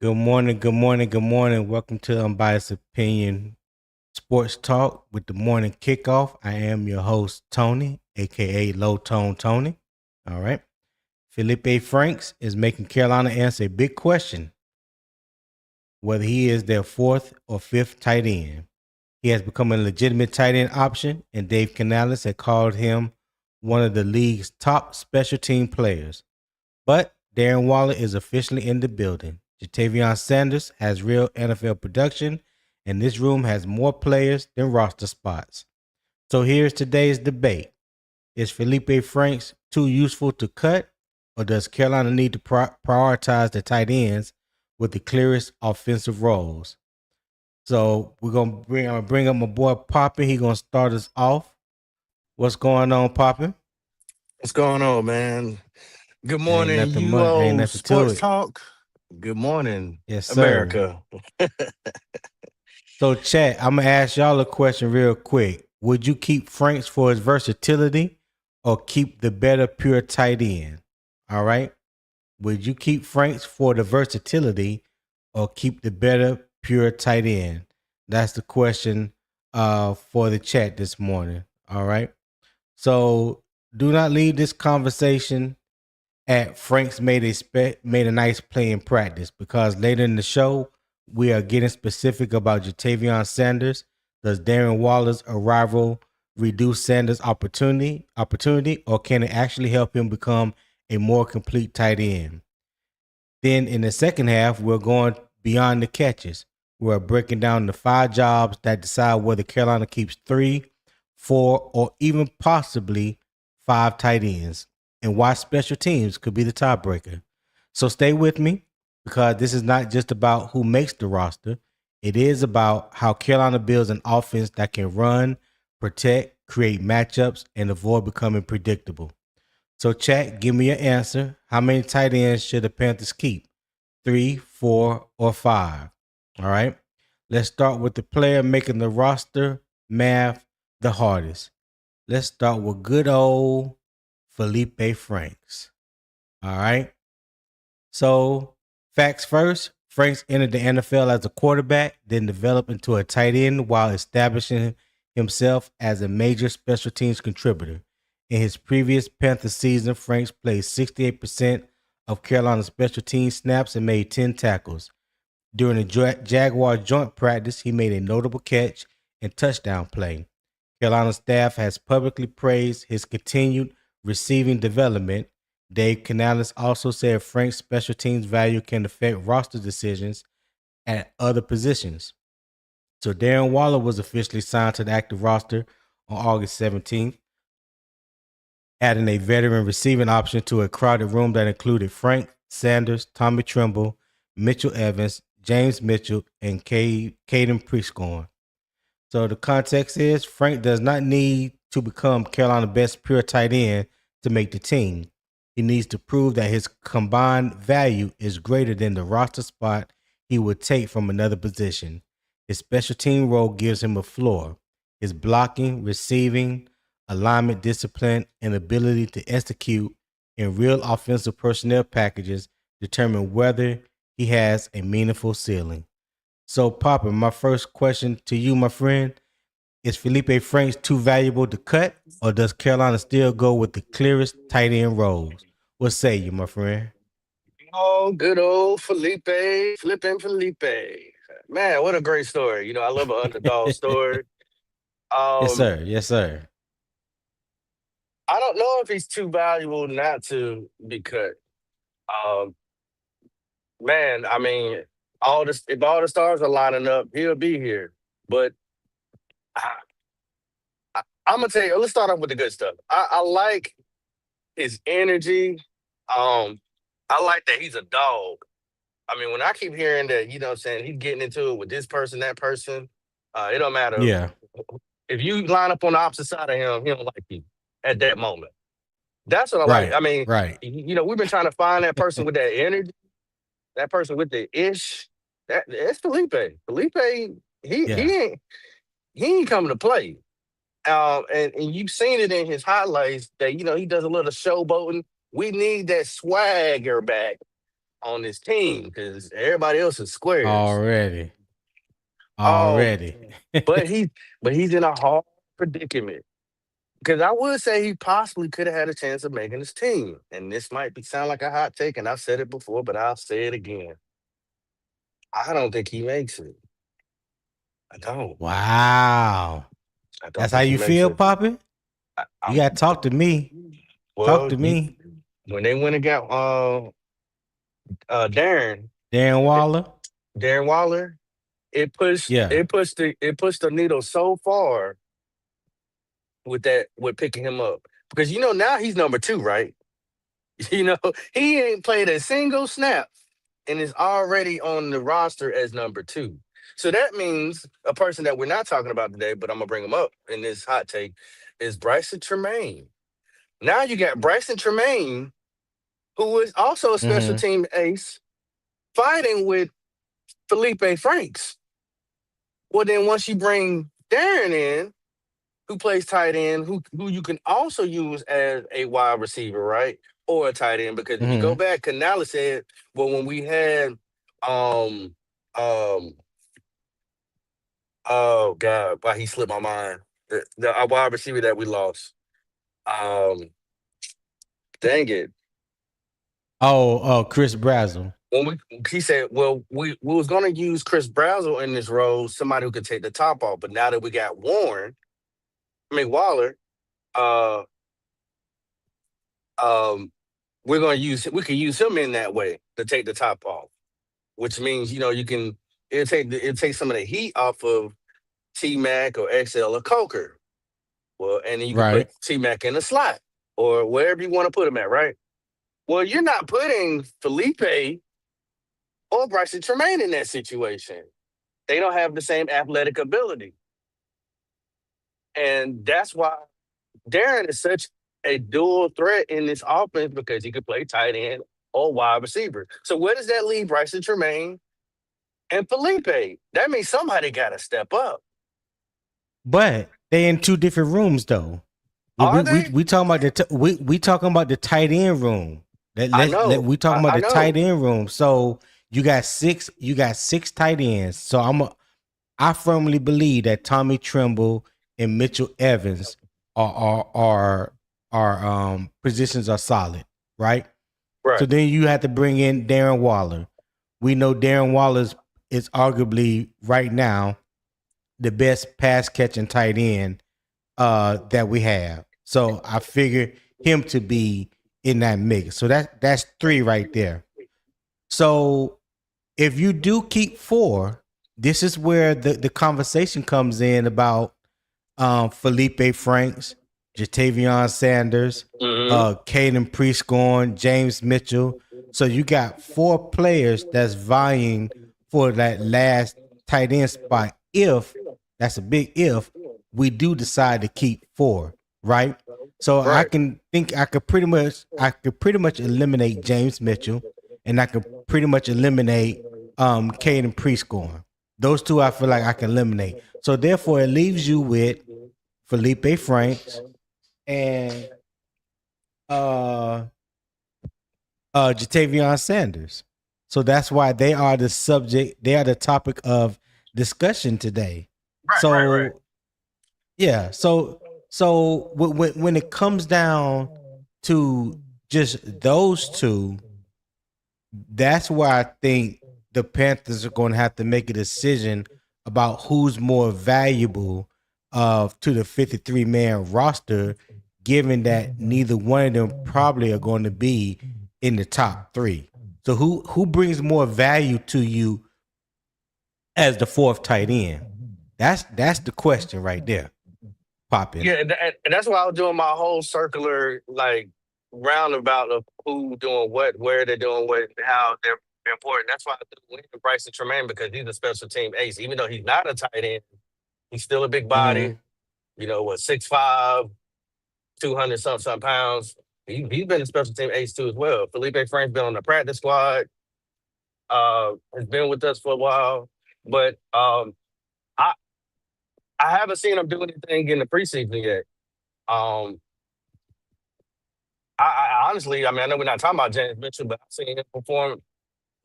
Good morning, good morning, good morning. Welcome to Unbiased Opinion Sports Talk with the Morning Kickoff. I am your host, Tony, aka Low Tone Tony. All right. Feleipe Franks is making Carolina answer a big question whether he is their fourth or fifth tight end. He has become a legitimate tight end option, and Dave Canales had called him one of the league's top special team players. But Darren Waller is officially in the building. Tavion Sanders has real NFL production, and this room has more players than roster spots. So here's today's debate. Is Feleipe Franks too useful to cut, or does Carolina need to prioritize the tight ends with the clearest offensive roles? So we're gonna bring up my boy Poppin. He's gonna start us off. What's going on, Poppin? What's going on, man? Good Ain't morning, nothing much. Ain't nothing to Sports it. Talk. Good morning, Yes, sir. America. So, chat, I'm gonna ask y'all a question real quick. Would you keep Franks for his versatility, or keep the better pure tight end? All right. Would you keep Franks for the versatility, or keep the better pure tight end? That's the question for the chat this morning. All right. So do not leave this conversation at Franks made a nice play in practice, because later in the show we are getting specific about Tavion Sanders. Does Darren Waller's arrival reduce Sanders' opportunity, or can it actually help him become a more complete tight end? Then in the second half, we're going beyond the catches. We're breaking down the 5 jobs that decide whether Carolina keeps 3, 4, or even possibly 5 tight ends, and why special teams could be the tiebreaker. So stay with me, because this is not just about who makes the roster. It is about how Carolina builds an offense that can run, protect, create matchups, and avoid becoming predictable. So chat, give me your answer. How many tight ends should the Panthers keep? 3, 4, or 5? All right. Let's start with the player making the roster math the hardest. Let's start with good old Feleipe Franks. All right. So, facts first, Franks entered the NFL as a quarterback, then developed into a tight end while establishing himself as a major special teams contributor. In his previous Panthers season, Franks played 68% of Carolina's special teams snaps and made 10 tackles. During the Jaguar joint practice, he made a notable catch and touchdown play. Carolina staff has publicly praised his continued receiving development. Dave Canales also said Frank's special teams value can affect roster decisions at other positions. So Darren Waller was officially signed to the active roster on August 17th, adding a veteran receiving option to a crowded room that included Frank Sanders, Tommy Tremble, Mitchell Evans, James Mitchell, and Caden Prescorn. So the context is Frank does not need to become Carolina's best pure tight end to make the team. He needs to prove that his combined value is greater than the roster spot he would take from another position. His special team role gives him a floor. His blocking, receiving, alignment discipline, and ability to execute in real offensive personnel packages determine whether he has a meaningful ceiling. So, Papa, my first question to you, my friend, is Feleipe Franks too valuable to cut, or does Carolina still go with the clearest tight end roles? What say you, my friend? Oh, good old flipping Felipe. Man, what a great story. I love an underdog story. Yes, Um, sir. Yes, sir. I don't know if he's too valuable not to be cut. Um, man, I mean, if all the stars are lining up, he'll be here. But I, I'm gonna tell you, let's start off with the good stuff. I like his energy. Um, I like that he's a dog. I mean, when I keep hearing that, what I'm saying, he's getting into it with this person, that person, it don't matter. Yeah. If you line up on the opposite side of him, he don't like you at that moment. That's what I like. Right. I mean, Right. we've been trying to find that person with that energy, that person with the ish. That's Felipe. Felipe, Yeah. he ain't coming to play. And you've seen it in his highlights that he does a little showboating. We need that swagger back on this team because everybody else is squares. Already. Um, Already. but he's in a hard predicament. Because I would say he possibly could have had a chance of making his team. And this might sound like a hot take, and I've said it before, but I'll say it again. I don't think he makes it. I don't. Wow. I don't That's how think he you makes feel, it. Poppy? You I'm gotta talk to me. Talk well. to me. When they went and got Darren Darren it- Waller. Darren Waller, Yeah. it pushed the needle so far with picking him up because now he's number 2, right? You know he ain't played a single snap and is already on the roster as number 2. So that means a person that we're not talking about today, but I'm gonna bring him up in this hot take is Bryson Tremaine. Now you got Bryson Tremaine, who is also a special Mm-hmm. team ace, fighting with Feleipe Franks. Well, then once you bring Darren in, who plays tight end, who you can also use as a wide receiver, right? Or a tight end, because if you go Mm-hmm. back, Canales said, well, when we had um um oh God, why he slipped my mind. The our wide receiver that we lost. Um Dang it. Oh, Chris Brazel. When he said, well, we was gonna use Chris Brazel in this role, somebody who could take the top off, but now that we got Waller, uh um we can use him in that way to take the top off, which means it'll take some of the heat off of T Mac or XL or Coker. Well, and then you can Right. put T Mac in the slot or wherever you want to put him at, right? Well, you're not putting Feleipe or Bryson Tremaine in that situation. They don't have the same athletic ability. And that's why Darren is such a dual threat in this offense because he could play tight end or wide receiver. So where does that leave Bryson Tremaine and Feleipe? That means somebody got to step up. But they in two different rooms though. Are they? We talking about we talking about the tight end room. I know. We talking about I the tight know. end room. So you got six tight ends. So I firmly believe that Tommy Tremble and Mitchell Evans are positions are solid, right? Right. So then you have to bring in Darren Waller. We know Darren Waller is arguably right now the best pass catching tight end that we have. So I figure him to be in that mix. So that's 3 right there. So if you do keep 4, this is where the conversation comes in about Feleipe Franks, Jatavion Sanders, Mm-hmm. Caden Prescorn, James Mitchell. So you got 4 players that's vying for that last tight end spot. If that's a big if, we do decide to keep 4, right? So Right. I could pretty much eliminate James Mitchell, and I could pretty much eliminate Caden Prescorn. Those 2 I feel like I can eliminate. So therefore, it leaves you with Feleipe Franks and uh Jatavion Sanders. So that's why they are the subject, they are the topic of discussion today. Right. So yeah, so when it comes down to just those 2, that's where I think the Panthers are going to have to make a decision about who's more valuable to the 53-man roster, given that neither one of them probably are going to be in the top 3. So who brings more value to you as the 4th tight end? That's the question right there. Popping. Yeah, and that's why I was doing my whole circular roundabout of who doing what, where they're doing what, how they're important. That's why I threw in Bryson Tremaine because he's a special team ace. Even though he's not a tight end, he's still a big body. Mm-hmm. 6'5", 200 something pounds. He's been a special team ace too as well. Feleipe Frank's been on the practice squad. Has been with us for a while, but I I haven't seen him do anything in the preseason yet. Um, I honestly, I mean, I know we're not talking about James Mitchell, but I've seen him perform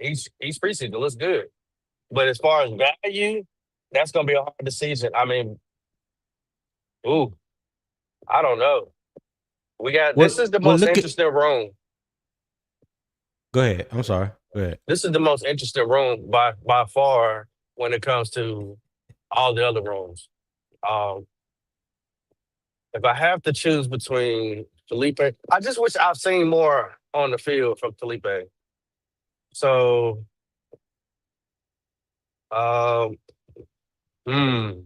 He's preseason, looks good. But as far as value, that's gonna be a hard decision. I mean, ooh, I don't know. We got this is the Well, most look at. interesting room. Go ahead. I'm sorry. Go ahead. This is the most interesting room by far when it comes to all the other rooms. Um, if I have to choose between Feleipe, I just wish I've seen more on the field from Feleipe. So, um, hmm,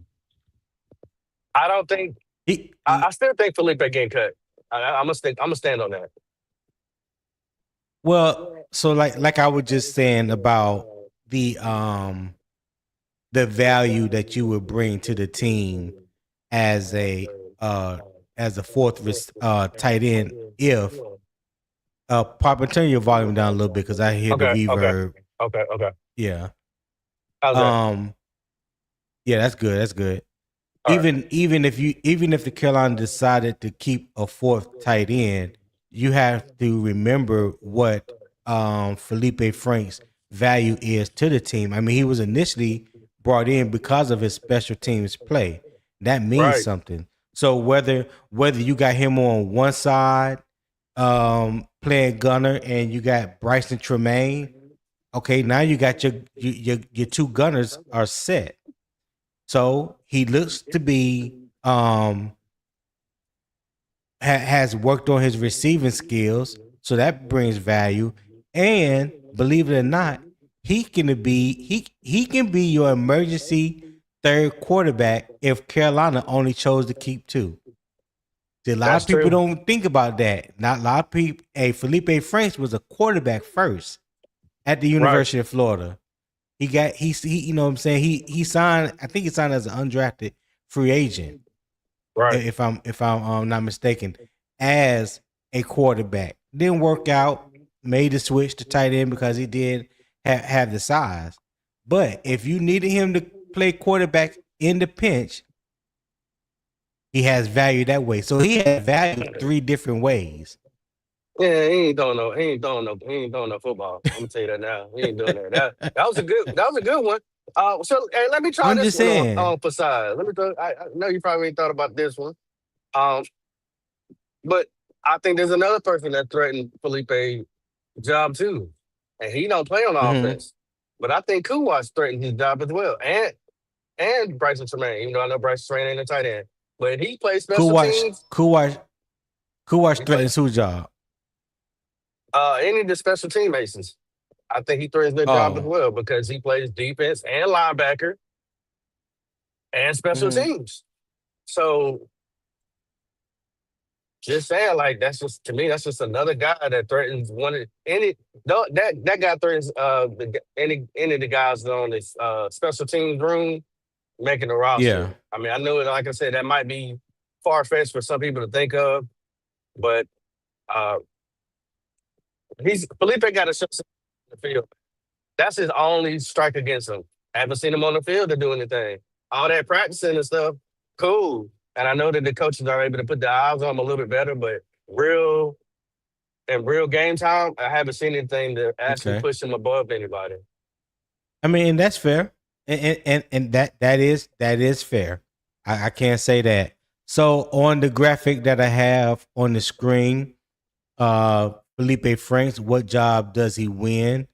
I don't think He, I he- still think Feleipe getting cut. I'm gonna stand on that. well, so like I was just saying about the um the value that you would bring to the team as a uh as a tight end if Papa, turn your volume down a little bit because I hear the Okay, okay, reverb. okay. Yeah. How's that? Um yeah, that's good. That's good. All right. Even if the Carolina decided to keep a fourth tight end, you have to remember what Feleipe Franks' value is to the team. I mean, he was initially brought in because of his special teams play. That means Right, something. So whether you got him on one side playing gunner and you got Bryson Tremaine, okay, now you got your two gunners are set. So he looks to be has worked on his receiving skills, so that brings value. And believe it or not, he can be your emergency third quarterback if Carolina only chose to keep two. See, a lot that's of people true. don't think about that. Not a lot of people. Hey, Feleipe Franks was a quarterback first at the Right, University of Florida. He you know what I'm saying? He signed, I think he signed as an undrafted free agent, right. if I'm not mistaken, as a quarterback. Didn't work out, made the switch to tight end because he did have the size. But if you needed him to play quarterback in the pinch, he has value that way. So he has value three different ways. Yeah, he ain't throwing no football. I'm gonna tell you that now. He ain't doing that. That was a good one. So hey, let me try I'm this just one saying. on for size. Let me throw, I know you probably ain't thought about this one. Um, but I think there's another person that threatened Felipe job too, and he don't play on Mm-hmm. offense. But I think Kuwas threatened his job as well, and Bryson Tremaine. Even though I know Bryson Tremaine ain't a tight end, but he plays special Kuwash teams. Kuwash Kuwash He threatens plays whose job? any of the special team masons. I think he threatens their job as Oh. well because he plays defense and linebacker and special Mm-hmm. teams. So just saying, like that's just to me, that's just another guy that threatens one of any no, that guy threatens any of the guys on this special teams room making the roster. Yeah. I mean, I know like I said, that might be far fetched for some people to think of, but uh he's Felipe got to show something in the field. That's his only strike against him. I haven't seen him on the field to do anything. All that practicing and stuff, cool. And I know that the coaches are able to put the eyes on him a little bit better, but real game time, I haven't seen anything to actually Okay. push him above anybody. I mean, that's fair, and that is fair. I can't say that. So on the graphic that I have on the screen, Felipe Franks, what job does he win?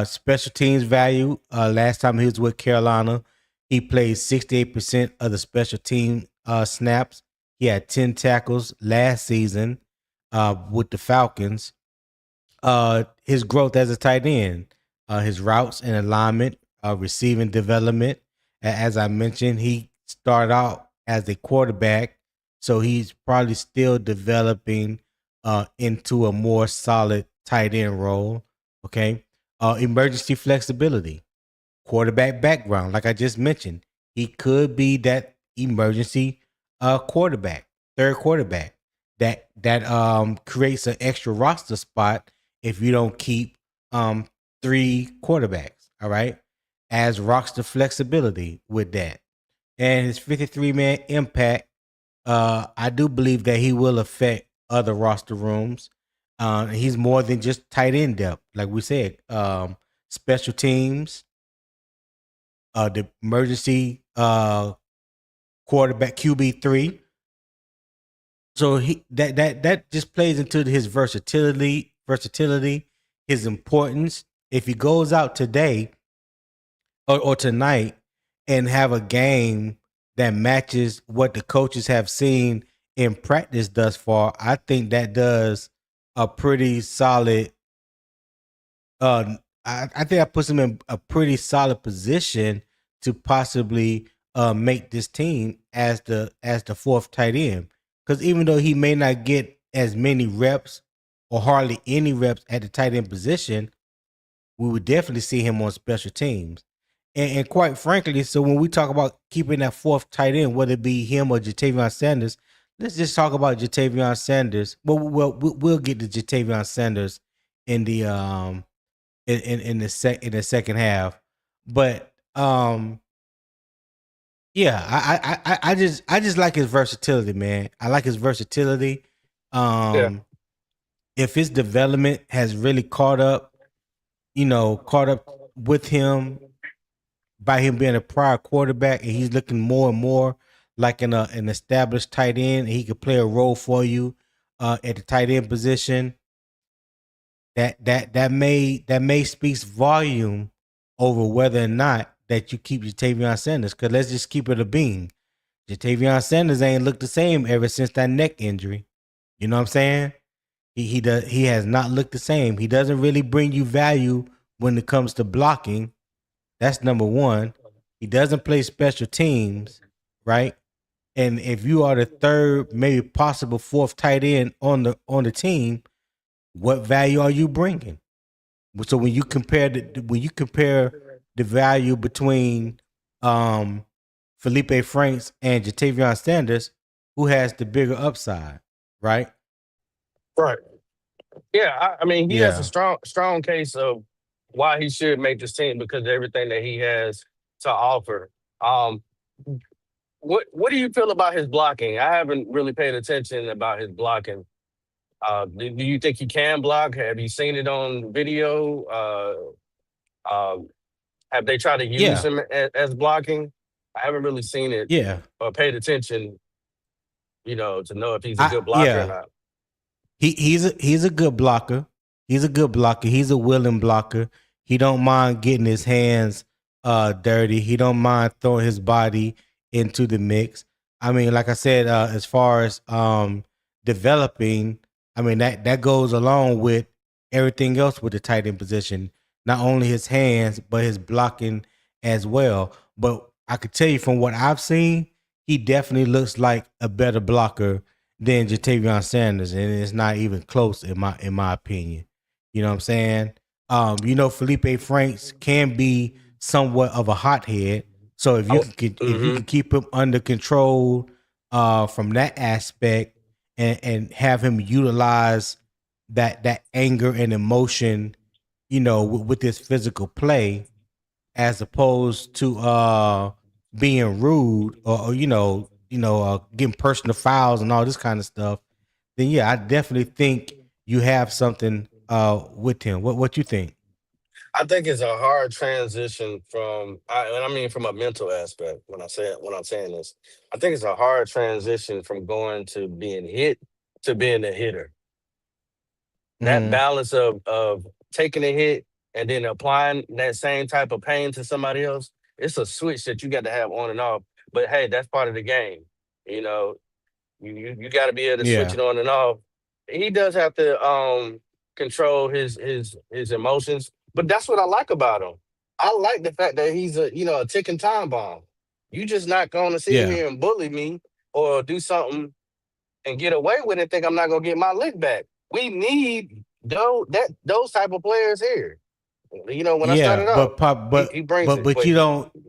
Special teams value. Last time he was with Carolina, he played 68% of the special team snaps. He had 10 tackles last season with the Falcons. His growth as a tight end, his routes and alignment, receiving development. As I mentioned, he started out as a quarterback, so he's probably still developing into a more solid tight end role. Okay, emergency flexibility, quarterback background, like I just mentioned, he could be that emergency quarterback, third quarterback that creates an extra roster spot if you don't keep three quarterbacks. All right, as roster flexibility with that, and his 53-man impact. I do believe that he will affect other roster rooms. He's more than just tight end depth, like we said. special teams, the emergency quarterback QB3. So that just plays into his versatility, his importance. If he goes out today or tonight and have a game that matches what the coaches have seen in practice thus far, I think that does a pretty solid. I think that puts him in a pretty solid position to possibly make this team as the fourth tight end. Because even though he may not get as many reps or hardly any reps at the tight end position, we would definitely see him on special teams. And quite frankly, so when we talk about keeping that fourth tight end, whether it be him or Jatavion Sanders, let's just talk about Jatavion Sanders. Well, we'll get to Jatavion Sanders in the in the second half, but yeah, I just like his versatility, man. I like his versatility. Yeah. If his development has really caught up with him by him being a prior quarterback, and he's looking more and more like an established tight end, and he could play a role for you at the tight end position. That may speaks volume over whether or not that you keep Jatavion Sanders. Because let's just keep it a bean. Jatavion Sanders ain't looked the same ever since that neck injury. You know what I'm saying? He has not looked the same. He doesn't really bring you value when it comes to blocking. That's number one. He doesn't play special teams, right? And if you are the third, maybe possible fourth tight end on the team, what value are you bringing? So when you compare the value between Feleipe Franks and Jatavion Sanders, who has the bigger upside, right? Right. Yeah. I mean, he has a Yeah. strong case of why he should make this team because of everything that he has to offer. Um, what do you feel about his blocking? I haven't really paid attention about his blocking. Do you think he can block? Have you seen it on video? Have they tried to use Yeah. him as blocking? I haven't really seen it Yeah. or paid attention, to know if he's a I good blocker or yeah. not. He's a good blocker. He's a good blocker. He's a willing blocker. He don't mind getting his hands dirty. He don't mind throwing his body into the mix. I mean, like I said, as far as developing, I mean that goes along with everything else with the tight end position. Not only his hands, but his blocking as well. But I could tell you from what I've seen, he definitely looks like a better blocker than Jatavion Sanders, and it's not even close in my opinion. You know what I'm saying? Feleipe Franks can be somewhat of a hothead. So Oh, if you hmm can keep him under control from that aspect and have him utilize that anger and emotion, with his physical play, as opposed to being rude or getting personal fouls and all this kind of stuff, then yeah, I definitely think you have something with him. What you think? I think it's a hard transition and I mean from a mental aspect when I'm saying this. I think it's a hard transition from going to being hit to being a hitter. That Hmm. balance of taking a hit and then applying that same type of pain to somebody else, it's a switch that you got to have on and off. But hey, that's part of the game. You know, you got to be able to switch Yeah, it on and off. He does have to control his emotions, but that's what I like about him. I like the fact that he's a ticking time bomb. You just not going to sit yeah, here and bully me or do something and get away with it. Think I'm not going to get my lick back. We need those type of players here. When I yeah. started out, he brings it, But but you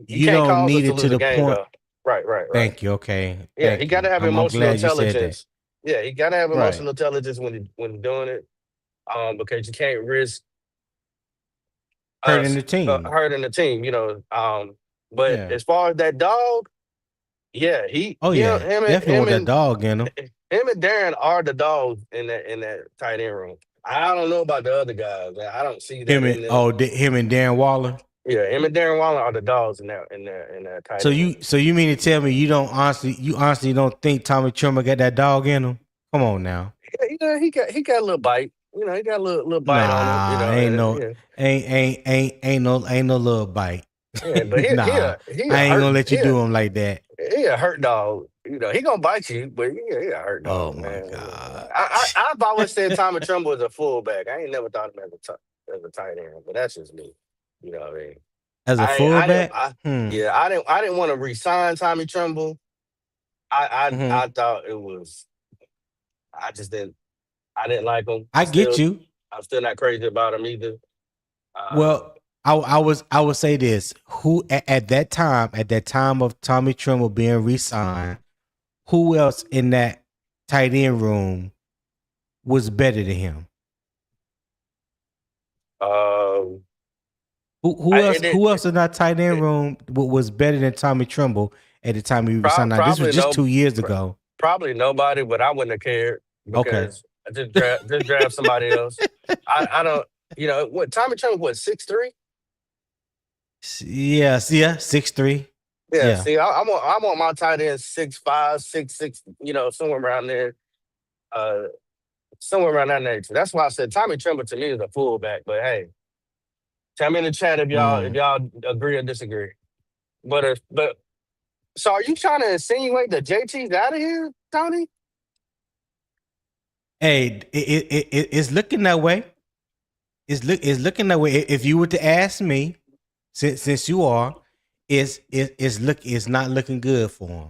you can't don't cause us need to it to lose a the game point. though. Right. Thank you. Okay, Yeah, he thank got you. to have I'm emotional glad you said that. intelligence. Yeah, he got to have Right. emotional intelligence when doing it, because you can't risk Hurting us the team. hurting the team. But Yeah. as far as that dog, yeah, he, Oh him, yeah. him, and Definitely him want that and dog in him. him and Darren are the dogs in that tight end room. I don't know about the other guys. Man. I don't see that Him in and them. him and Darren Waller. Yeah, him and Darren Waller are the dogs in that tight end room. So you mean to tell me you honestly don't think Tommy Tremble got that dog in him? Come on now. Yeah, he got a little bite. You know, he got a little bite on him. You Nah, know, ain't no yeah, ain't no little bite. yeah. But Nah, he a I ain't hurt gonna let you do him like that. he a hurt dog. You know, he gonna bite you, but he a hurt Oh dog, my man. god. I've always said Tommy Tremble was a fullback. I ain't never thought of him as a tight end, but that's just me. You know what I mean? As a I didn't. fullback? Hmm. Yeah, I didn't want to resign Tommy Tremble. Hmm. I thought it was. I just didn't. I didn't like him. I get you. I'm still not crazy about him either. Uh, Well, I would say this. Who at that time of Tommy Tremble being re-signed, who else in that tight end room was better than him? um, it, Who else in that tight end room was better than Tommy Tremble at the time he resigned? Now, this was probably just no, 2 years ago. probably nobody, but I wouldn't have cared Okay. because I just draft somebody else. I don't. You know what? Tommy Trump was 6'3". Yeah, 6'3". Yeah. Yeah. See, I want my tight end 6'5", 6'6". You know, somewhere around there. Uh, somewhere around that nature. That's why I said Tommy Tremble to me is a fullback. But hey, tell me in the chat if Mm. y'all agree or disagree. But so are you trying to insinuate that JT's out of here, Tony? Hey, it's looking that way. It's looking that way. If you were to ask me, since you are, it's not looking good for him.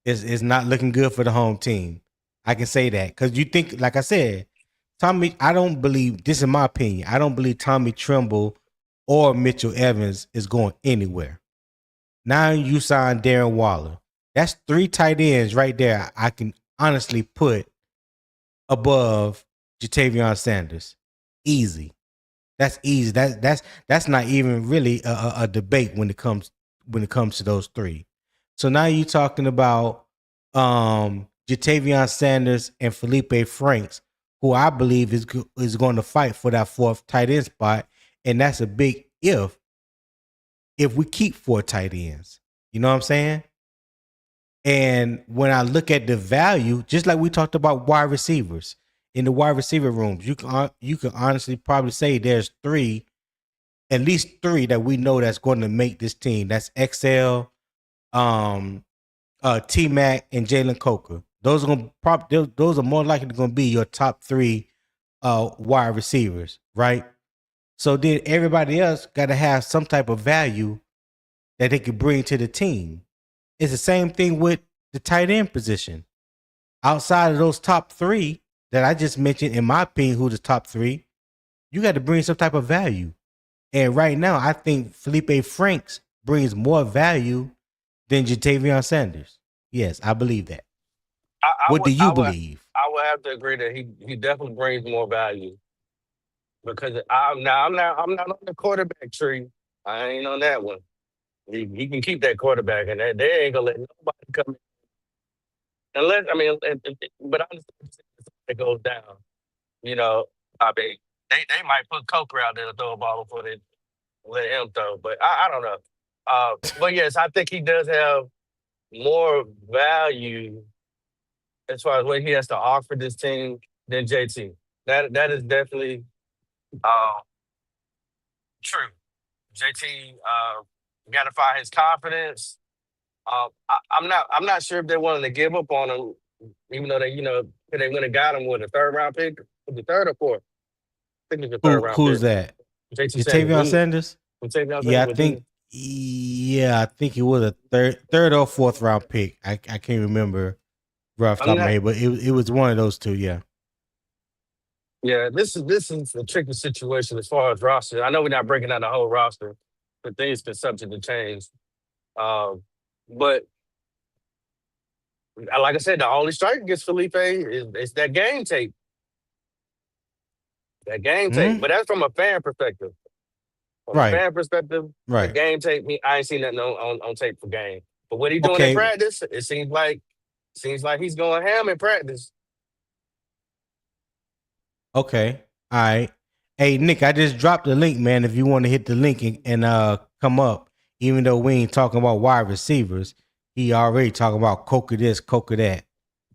It's not looking good for the home team. I can say that because you think, like I said, Tommy. I don't believe this. In my opinion, I don't believe Tommy Tremble or Mitchell Evans is going anywhere. Now you sign Darren Waller. That's 3 tight ends right there. I can honestly put above Jatavion Sanders. Easy. That's easy. That's not even really a debate when it comes to those 3. So now you're talking about Jatavion Sanders and Feleipe Franks, who I believe is going to fight for that 4th tight end spot, and that's a big if we keep 4 tight ends. You know what I'm saying? And when I look at the value, just like we talked about wide receivers in the wide receiver rooms, you can honestly probably say there's 3, at least 3 that we know that's going to make this team. That's XL, T Mac, and Jalen Coker. Those are those are more likely going to be your top 3 wide receivers, right? So then everybody else got to have some type of value that they could bring to the team. It's the same thing with the tight end position. Outside of those top 3 that I just mentioned, in my opinion, who the top 3, you got to bring some type of value. And right now, I think Feleipe Franks brings more value than Jatavion Sanders. Yes, I believe that. What do you believe? I would have to agree that he definitely brings more value because I'm not on the quarterback tree. I ain't on that one. He can keep that quarterback, and they ain't gonna let nobody come in unless I mean, but I understand it goes down. You know, I mean, they might put Coker out there to throw a ball before they let him throw, but I don't know. But yes, I think he does have more value as far as what he has to offer this team than JT. That is definitely uh, true. JT got to find his confidence. I'm not sure if they're willing to give up on him, even though they went and got him with a 3rd round pick, the 3rd or 4th. I think it's a 3rd round Who's pick. that? JT Sanders. Jatavion Sanders? Jatavion Yeah, Sanders. I think it was a third or 4th round pick. I can't remember right off the top I'm of my not. head, but it was one of those 2. Yeah. Yeah, this is a tricky situation as far as roster. I know we're not breaking down the whole roster, but things can subject to change. Um, but like I said, the only strike against Felipe is that game tape. That game tape. Mm-hmm. But that's from a fan perspective. From a Right. fan perspective, the Right. game tape, I ain't seen nothing on tape for game. But what he doing in Okay. practice, it seems like he's going ham in practice. Okay. All right. Hey, Nick, I just dropped the link, man. If you want to hit the link and come up, even though we ain't talking about wide receivers, he already talking about coca this, coca that.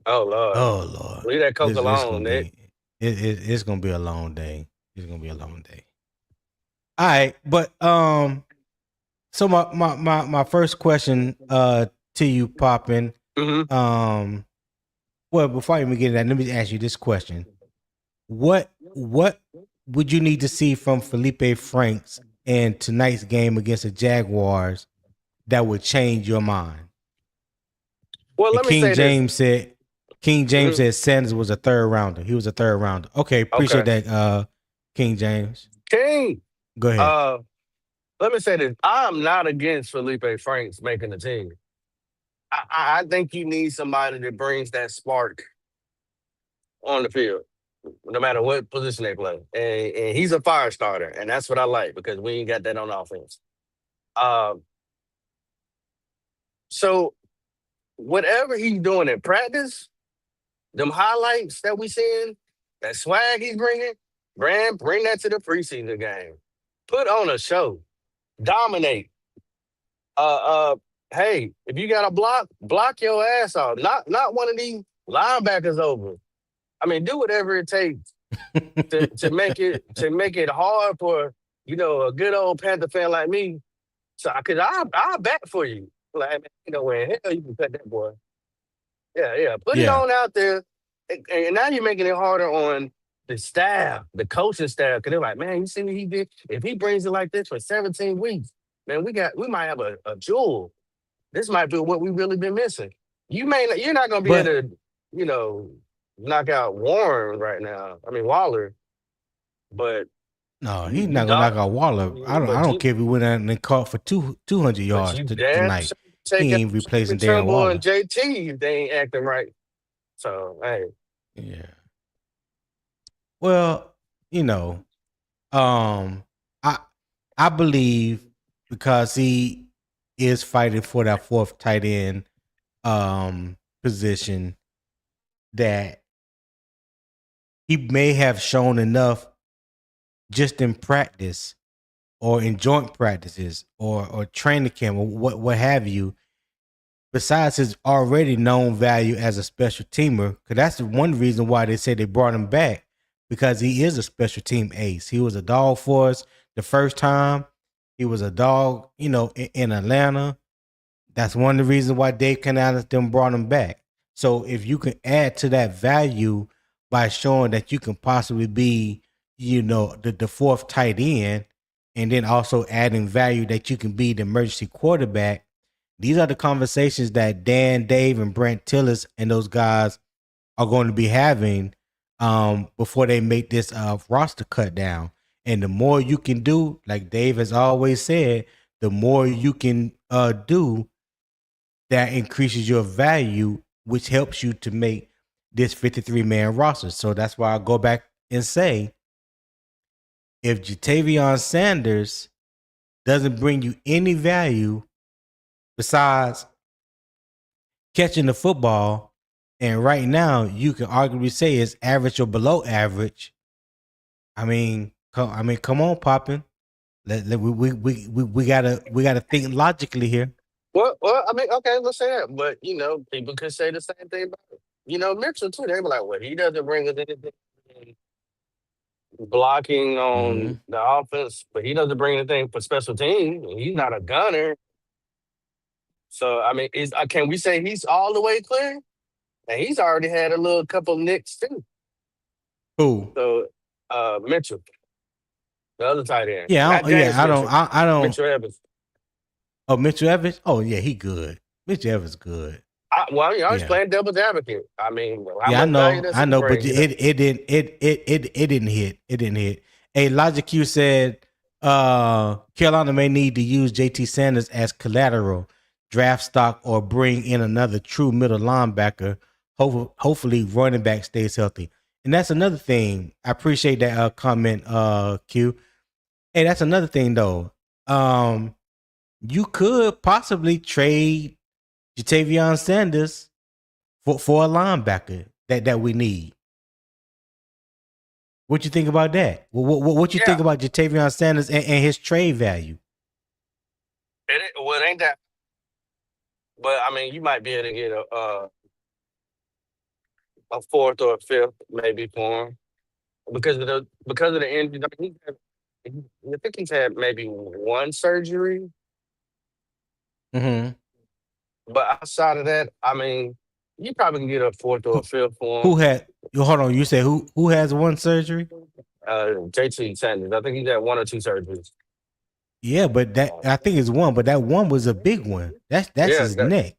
Oh Lord, Oh Lord, leave that coke it's gonna alone, Nick. be it's gonna be a long day. It's gonna be a long day. All right, but so my first question to you, Poppin. Mm-hmm. Well, before I even get to that, let me ask you this question: What would you need to see from Feleipe Franks in tonight's game against the Jaguars that would change your mind? Well, And let me say this. King James Mm-hmm. said Sanders was a third rounder. He was a third rounder. Okay, appreciate Okay, that, King James. King. Go ahead. Uh, let me say this. I'm not against Feleipe Franks making the team. I think you need somebody that brings that spark on the field, no matter what position they play. And he's a fire starter, and that's what I like because we ain't got that on offense. Um, so whatever he's doing in practice, them highlights that we seeing, that swag he's bring that to the preseason game. Put on a show, dominate. Uh, uh, hey, if you got a block your ass off. Not one of these linebackers over. I mean, do whatever it takes to make it hard for a good old Panther fan like me. So, cause I'll bet for you. Like, man, where in hell you can cut that boy. Yeah, yeah. Put it Yeah. on out there, and now you're making it harder on the staff, the coaching staff, because they're like, man, you see what he did? If he brings it like this for 17 weeks, man, we might have a jewel. This might be what we really been missing. You're not gonna be But able to, you know, knock out Warren right now. I mean Waller, but no, you he's you not gonna knock dog, out Waller. I but don't you care if he went out and caught for 200 but yards you damn tonight. sure take He out ain't replacing Darren Trimble and Waller. JT if they ain't acting right. So hey, Yeah. Well, you know, um, I I believe because he is fighting for that fourth tight end position that he may have shown enough just in practice or in joint practices or training camp or what have you, besides his already known value as a special teamer, because that's the one reason why they say they brought him back, because he is a special team ace. He was a dog for us the first time. He was a dog, in Atlanta. That's one of the reasons why Dave Canales them brought him back. So if you can add to that value by showing that you can possibly be, the fourth tight end, and then also adding value that you can be the emergency quarterback, these are the conversations that Dan, Dave, and Brent Tillis and those guys are going to be having before they make this roster cut down. And the more you can do, like Dave has always said, the more you can do, that increases your value, which helps you to make this 53-man roster. So that's why I go back and say, if Tavion Sanders doesn't bring you any value besides catching the football, and right now you can arguably say it's average or below average. Come on, Poppin. We gotta think logically here. well, I mean, okay, let's say that, but people could say the same thing about Mitchell too. They be like, well, he doesn't bring us anything blocking Mm-hmm. on the offense, but he doesn't bring anything for special teams. He's not a gunner. So I mean, can we say he's all the way clear? And he's already had a little couple nicks too. Who? So Mitchell, the other tight end, Yeah, not James Mitchell, I don't. Mitchell Evans. Oh, Mitchell Evans. Oh yeah, he good. Mitchell Evans good. I was Yeah. playing devil's advocate. I mean, how Yeah, much value does I he know, but bring? it didn't hit. It didn't hit. A Logic Q said Carolina may need to use JT Sanders as collateral, draft stock, or bring in another true middle linebacker. Hopefully running back stays healthy. And that's another thing. I appreciate that comment, Q. Hey, that's another thing though. You could possibly trade Jatavion Sanders for a linebacker that we need. What you think about that? What you think about Tavion Sanders and his trade value? It ain't that. But I mean, you might be able to get a fourth or a fifth maybe for him because of the injury. I think he's had maybe one surgery, Mm-hmm. but outside of that, I mean, you probably can get a fourth or a fifth for Who him. had? Hold on. You said who has one surgery? JT Sanders. I think he's had one or two surgeries. Yeah, but that I think it's one, but that one was a big one. That's Yeah, his neck.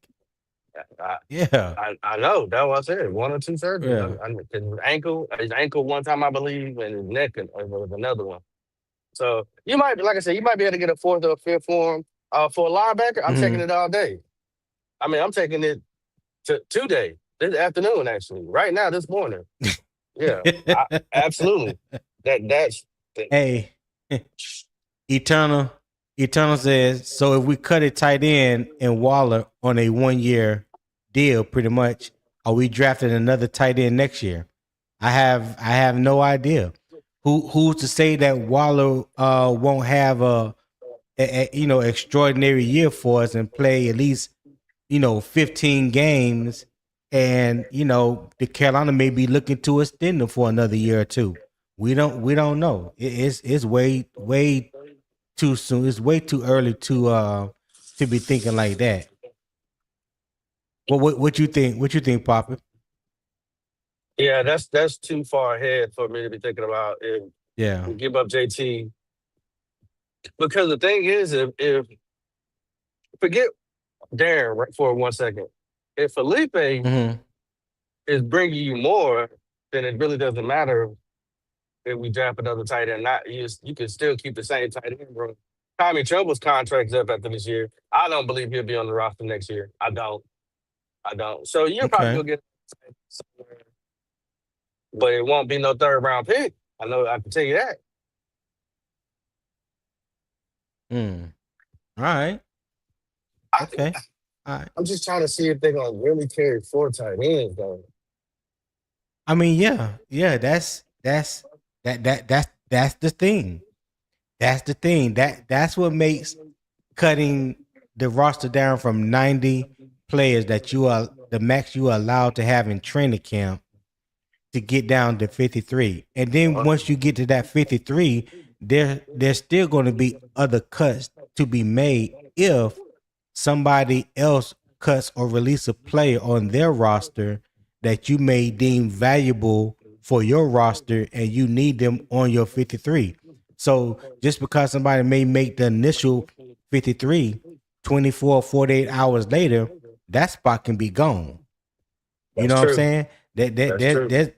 I, Yeah, I know that was it. One or two surgeries. yeah. His ankle one time I believe, and his neck was another one. So you might, like I said, you might be able to get a fourth or a fifth for him. For a linebacker, I'm taking Mm-hmm. it all day. I mean, I'm taking it today, this afternoon, actually, right now, this morning. Yeah, absolutely. That's Hey, Eternal says, so if we cut it tight end and Waller on a 1 year deal, pretty much, are we drafting another tight end next year? I have no idea. Who's to say that Waller won't have a extraordinary year for us and play at least 15 games, and the Carolina may be looking to extend them for another year or two. We don't know. It's way too soon. It's way too early to be thinking like that. What you think? What you think, Papa? yeah, that's too far ahead for me to be thinking about if Yeah. we give up JT. Because the thing is, if forget Darren right for 1 second, if Felipe Mm-hmm. is bringing you more, then it really doesn't matter if we draft another tight end. Not you can still keep the same tight end room. Tommy Tremble's contract's up after this year. I don't believe he'll be on the roster next year. I don't. I don't. So you'll probably Okay. go get somewhere, but it won't be no third round pick. I know. I can tell you that. Mm. All right. I, Okay. All right. I'm just trying to see if they're gonna really carry four tight ends though. I mean, yeah. That's the thing. That's the thing. That's what makes cutting the roster down from 90 players that you are the max you are allowed to have in training camp to get down to 53. And then once you get to that 53, there's still going to be other cuts to be made if somebody else cuts or release a player on their roster that you may deem valuable for your roster and you need them on your 53. So just because somebody may make the initial 53, 24, 48 hours later, that spot can be gone. You That's know what I'm true. saying? That's true.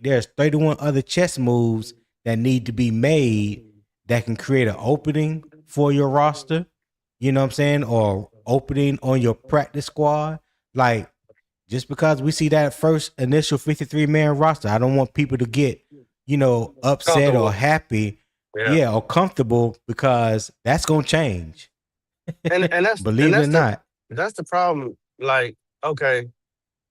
There's 31 other chess moves that need to be made that can create an opening for your roster. You know what I'm saying? Or opening on your practice squad. Like, just because we see that first initial 53-man roster, I don't want people to get, upset or Comfortable. happy, Yeah. or comfortable, because that's gonna change. And that's Believe it or not. that's the problem. Like, okay,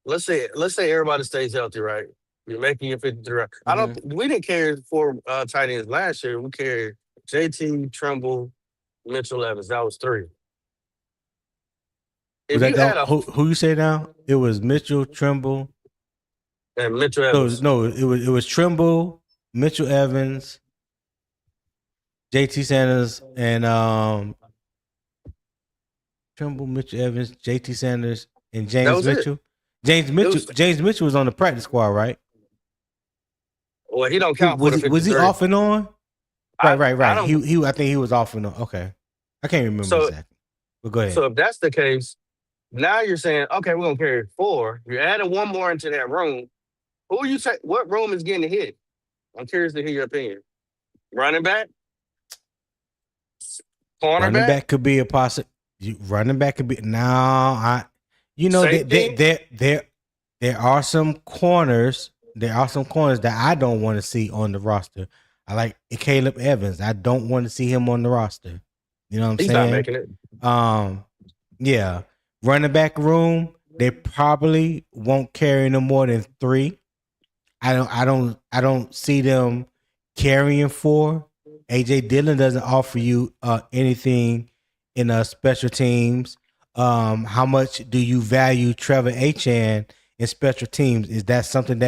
let's say everybody stays healthy, right? You're making your 53. I don't. Mhm. We didn't carry four tight ends last year. We carried JT, Tremble, Mitchell Evans. That was three. Was If that you had a who you say now? It was Mitchell, Trimble. and Mitchell No, Evans, no, it was Trimble, Mitchell Evans, JT Sanders, and Trimble, Mitchell Evans, JT Sanders, and that James was it. Mitchell. James It Mitchell. was James Mitchell was on the practice squad, right? well, he don't He count for the was he 53. off and on? Right, I right, I right. don't. He I think he was off and on. Okay. I can't remember So exactly. But go ahead. so if that's the case, now you're saying okay, we're gonna carry four. You're adding one more into that room. Who you say? What room is getting hit? I'm curious to hear your opinion. Running back, Running cornerback, back could be a possible. Running back could be now. safety. There are some corners. There are some corners that I don't want to see on the roster. I like Caleb Evans. I don't want to see him on the roster. You know what I'm He's not saying? making it. Yeah. Running back room, they probably won't carry no more than three. I don't see them carrying 4. AJ Dillon doesn't offer you anything in special teams. How much do you value Trevor Achan in special teams? Is that something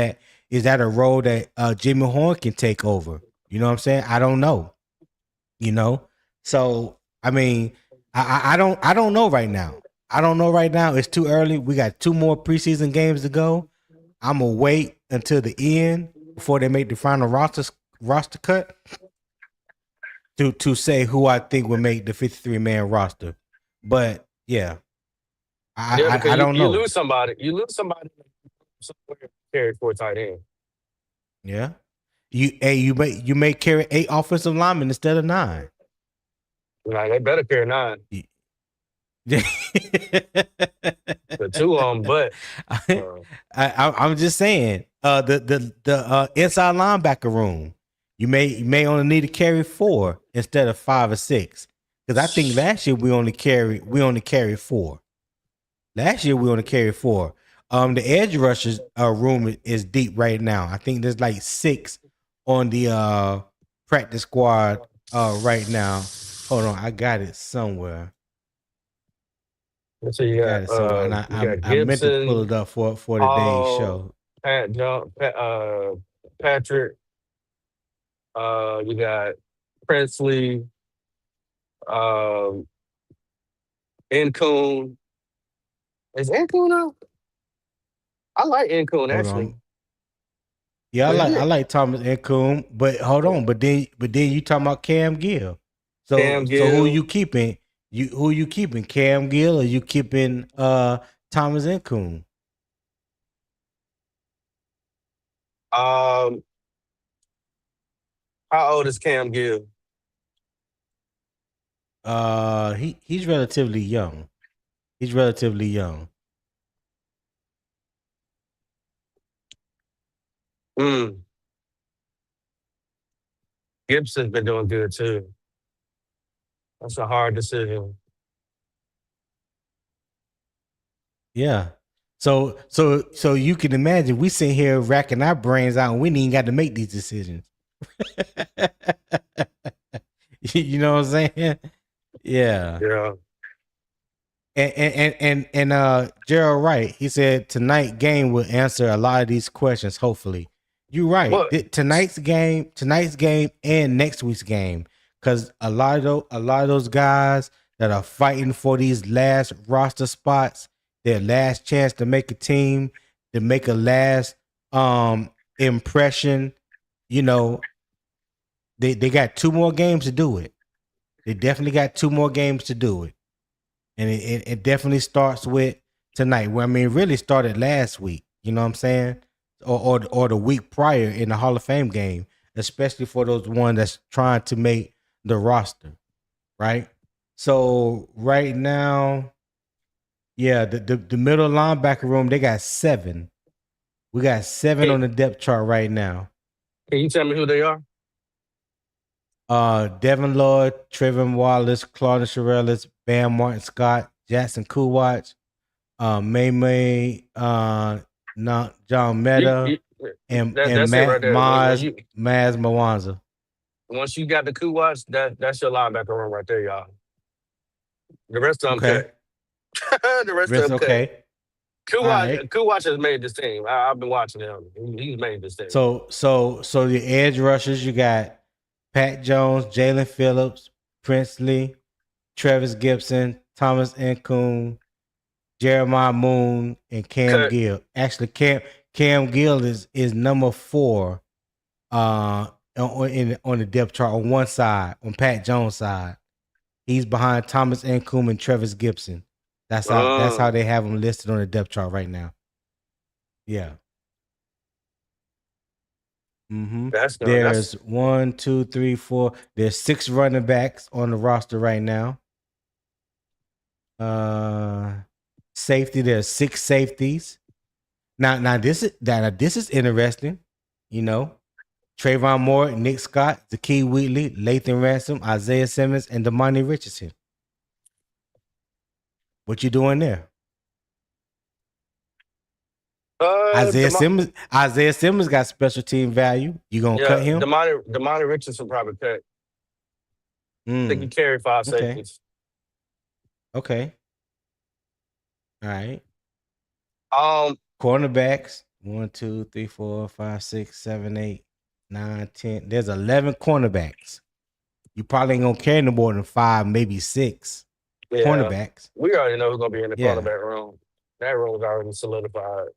is that a role that Jimmy Horn can take over? You know what I'm saying? I don't know. You know, so I mean, I don't know right now. I don't know right now. It's too early. We got 2 more preseason games to go. I'm gonna wait until the end before they make the final roster cut to say who I think would make the 53-man roster. But yeah, Yeah, because I don't you know. lose somebody. You lose somebody somewhere carried for a tight end. Yeah, you may carry 8 offensive linemen instead of 9. Like, they better carry 9. Yeah. The 2 of them, but I'm just saying, the inside linebacker room, you may only need to carry 4 instead of 5 or 6. Because I think last year we only carried 4. Last year we only carried 4. The edge rushers room is deep right now. I think there's like 6 on the practice squad right now. Hold on, I got it somewhere. so you I got it somewhere, and you got I meant to pull Gibson, it up for today's Hall, show. Patrick. You got Presley, um, Nkoon. Is Nkoon out? I like Nkoon Hold actually, on. Yeah, but I yeah, like Thomas Incoom, but hold on, but then you talking about Cam Gill. Cam So who Gill. you keeping? Who you keeping? Cam Gill or you keeping Thomas Incoom? Um, how old is Cam Gill? He's relatively young. He's relatively young. Mm. Gibson's been doing good too. That's a hard decision. Yeah. So you can imagine we sit here racking our brains out and we ain't even got to make these decisions. You know what I'm saying? Yeah. Yeah. And Gerald Wright, he said tonight game will answer a lot of these questions. Hopefully, you're right. What? Tonight's game, and next week's game, because a lot of those guys that are fighting for these last roster spots, their last chance to make a team, to make a last impression. You know, they got 2 more games to do it. They definitely got 2 more games to do it. And it definitely starts with tonight. Well, I mean, it really started last week. You know what I'm saying? Or the week prior in the Hall of Fame game, especially for those one that's trying to make the roster, right? So right now, yeah, the middle linebacker room, they got 7. We got 7 Can, on the depth chart right now. can you tell me who they are? Devin Lloyd, Trevin Wallace, Claude Shirellis, Bam Martin Scott, Jackson Kuwatch, May, not John You, Meta, you, and that's it right Matt there. Maz Mawanza. Once you got the coup watch, that's your linebacker room right there, y'all. The rest of them Okay, cut. The rest of rest them cut. okay. All right. Coup watch has made this team. I've been watching him. He's made this team. So the edge rushers, you got Pat Jones, Jalen Phillips, Princely, Travis Gibson, Thomas Incoon, Jeremiah Moon, and Cam Cut. Gill. Actually, Cam Gill is number 4 on the depth chart on one side, on Pat Jones' side. He's behind Thomas Incoom and Travis Gibson. That's how they have him listed on the depth chart right now. Yeah. Mm-hmm. That's There's 1, 2, 3, 4. There's 6 running backs on the roster right now. Safety. There's 6 safeties. Now this is interesting. You know, Trayvon Moore, Nick Scott, Zakee Wheatley, Lathan Ransom, Isaiah Simmons, and Damani Richardson. What you doing there? Isaiah Simmons got special team value. You gonna cut him? Damani Richardson probably cut. I think he carried 5 safeties. Okay. All right. Cornerbacks. 1, 2, 3, 4, 5, 6, 7, 8, 9, 10. There's 11 cornerbacks. You probably ain't gonna carry no more than 5, maybe 6 cornerbacks. We already know who's gonna be in the cornerback room. That room's already solidified.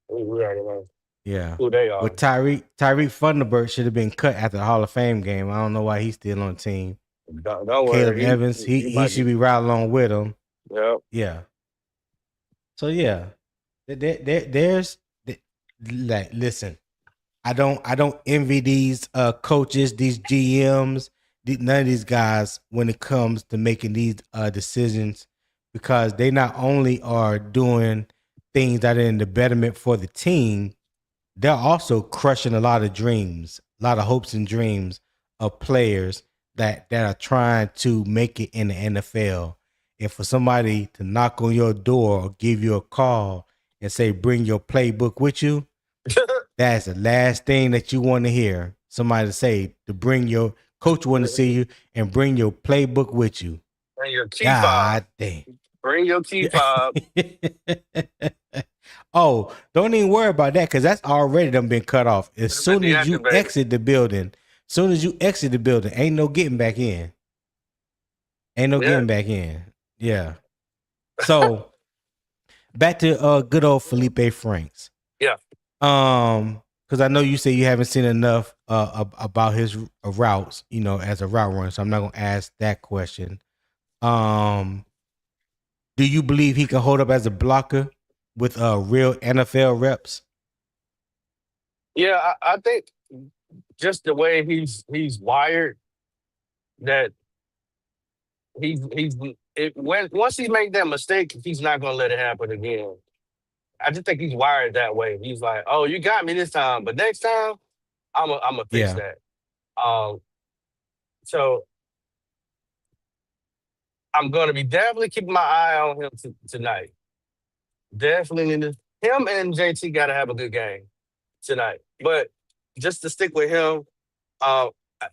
We already know. Yeah. Who they are. With Tyreek Thunderbird should have been cut after the Hall of Fame game. I don't know why he's still on the team. Don't Caleb worry. Evans, he should be right along with him. Yep. Yeah. So yeah, there's like, listen, I don't envy these coaches, these GMs, none of these guys when it comes to making these decisions, because they not only are doing things that are in the betterment for the team, they're also crushing a lot of dreams, a lot of hopes and dreams of players that are trying to make it in the NFL. And for somebody to knock on your door or give you a call and say, bring your playbook with you, that's the last thing that you want to hear. Somebody to say, to bring your coach want to see you and bring your playbook with you. Bring your key fob. Damn. Bring your key fob. Oh, don't even worry about that, because that's already done been cut off. As soon as you exit the building, ain't no getting back in. Getting back in. Yeah. So back to good old Feleipe Franks. Yeah. Because I know you say you haven't seen enough about his routes, as a route runner. So I'm not gonna ask that question. Do you believe he can hold up as a blocker with real NFL reps? Yeah, I think just the way he's wired, that once he make that mistake, he's not gonna let it happen again. I just think he's wired that way. He's like, oh, you got me this time, but next time I'm gonna fix that. So I'm gonna be definitely keeping my eye on him tonight. Definitely him and JT gotta have a good game tonight. But just to stick with him,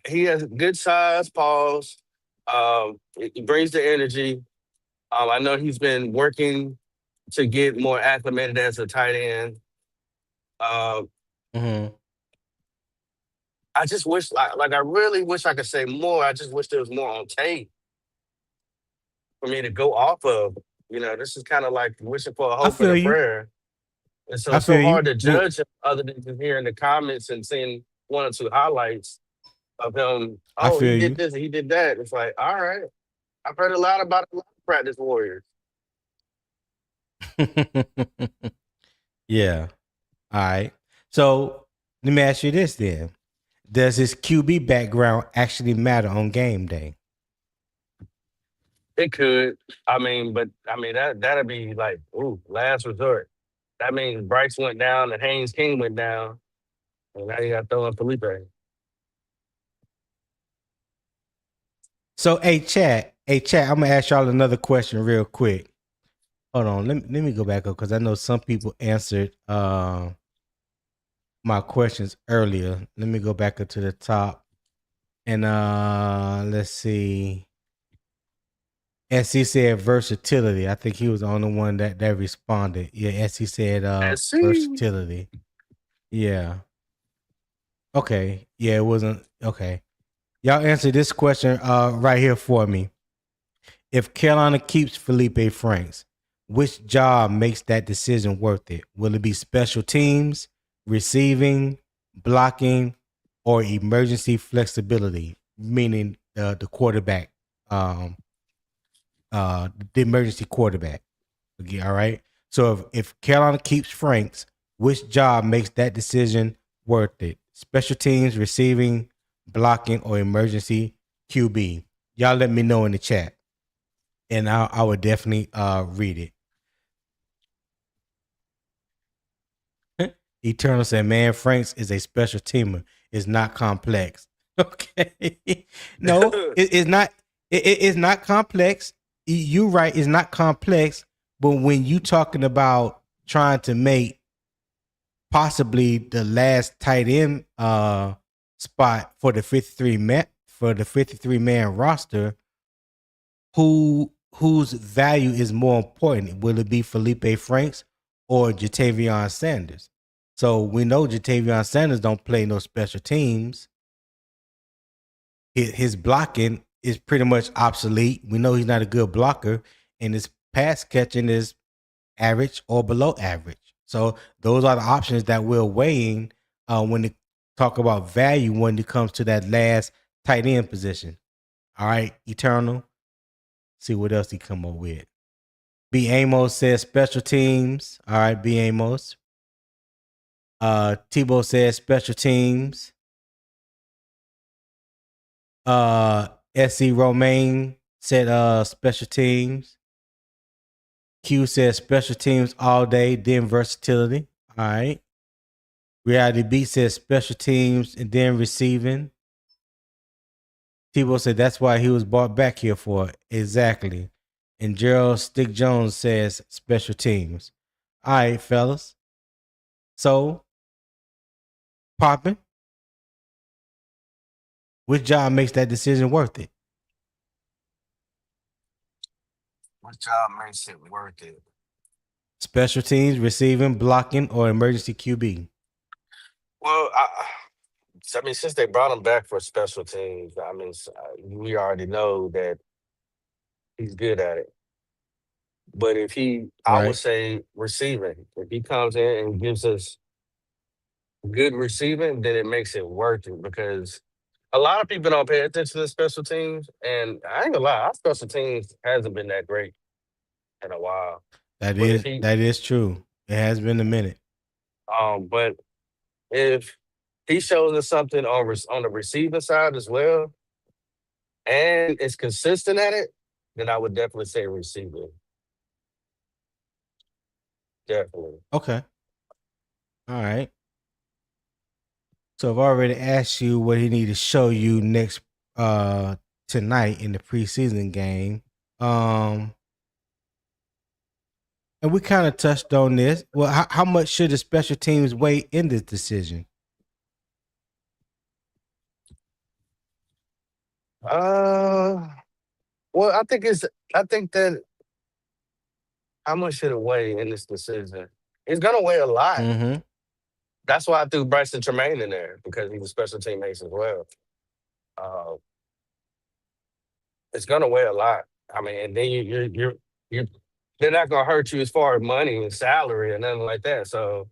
he has good size, pause. He brings the energy. I know he's been working to get more acclimated as a tight end. I just wish, I really wish I could say more. I just wish there was more on tape for me to go off of. This is kind of like wishing for a hope and a prayer. And so it's so hard to judge him other than just hearing the comments and seeing 1 or 2 highlights of him. Oh, he did this and he did that. It's like, all right. I've heard a lot about a lot of practice warriors. Yeah. All right. So let me ask you this then. Does his QB background actually matter on game day? It could. That'd be like, last resort. That means Bryce went down and Haynes King went down. And now you got to throw in Feleipe. So, hey, chat, I'm going to ask y'all another question real quick. Hold on. Let me go back up because I know some people answered my questions earlier. Let me go back up to the top. And let's see. SC said versatility. I think he was the only one that responded. Yeah, SC said versatility. Yeah. Okay. Yeah, it wasn't. Okay. Y'all answer this question right here for me. If Carolina keeps Feleipe Franks, which job makes that decision worth it? Will it be special teams, receiving, blocking, or emergency flexibility? Meaning the quarterback, the emergency quarterback. Okay, all right. So if Carolina keeps Franks, which job makes that decision worth it? Special teams, receiving, blocking, or emergency QB? Y'all let me know in the chat, and I would definitely read it. Eternal said, "Man, Franks is a special teamer. It's not complex." Okay, no, it's not. It's not complex. You're right. It's not complex. But when you talking about trying to make possibly the last tight end spot for the 53 man roster, whose value is more important? Will it be Feleipe Franks or Tavion Sanders? So we know Tavion Sanders don't play no special teams. His blocking is pretty much obsolete. We know he's not a good blocker, and his pass catching is average or below average. So those are the options that we're weighing when they talk about value when it comes to that last tight end position. All right, Eternal. See what else he come up with. B. Amos says special teams. All right, B. Amos. Tebow says special teams. S.C. Romaine said special teams. Q says special teams all day, then versatility. All right. Reality B says special teams and then receiving. Tebow said that's why he was brought back here for. Exactly. And Gerald Stick Jones says special teams. All right, fellas. So, popping. Which job makes that decision worth it? What job makes it worth it? Special teams, receiving, blocking, or emergency QB? Well, I mean, since they brought him back for special teams, I mean, we already know that he's good at it. But if I would Right. say receiving. If he comes in and gives us good receiving, then it makes it worth it because a lot of people don't pay attention to special teams. And I ain't gonna lie, our special teams hasn't been that great in a while. That But if is true. It has been a minute. but if he shows us something on the receiving side as well, and is consistent at it, then I would definitely say receiving. Definitely. Okay. All right. So I've already asked you what he need to show you next tonight in the preseason game. And we kind of touched on this. Well, how much should the special teams weigh in this decision? Well, I think that how much should it weigh in this decision? It's gonna weigh a lot. Mm-hmm. That's why I threw Bryson Tremaine in there because he's a special team ace as well. Uh, it's gonna weigh a lot. I mean, and then you're they're not gonna hurt you as far as money and salary and nothing like that. So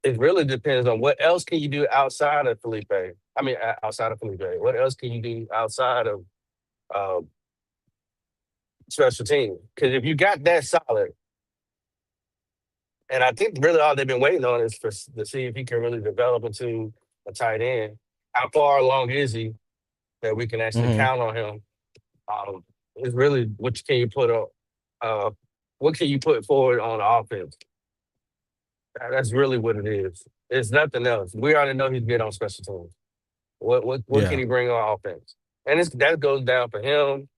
it really depends on what else can you do outside of Feleipe. I mean, outside of Feleipe, what else can you do outside of uh, special team? Because if you got that solid, and I think really all they've been waiting on is to see if he can really develop into a tight end. How far along is he that we can actually Mm-hmm. count on him? It's really what can you put forward on the offense? That's really what it is. It's nothing else. We already know he's good on special teams. What can Yeah. he bring on offense? And that goes down for him.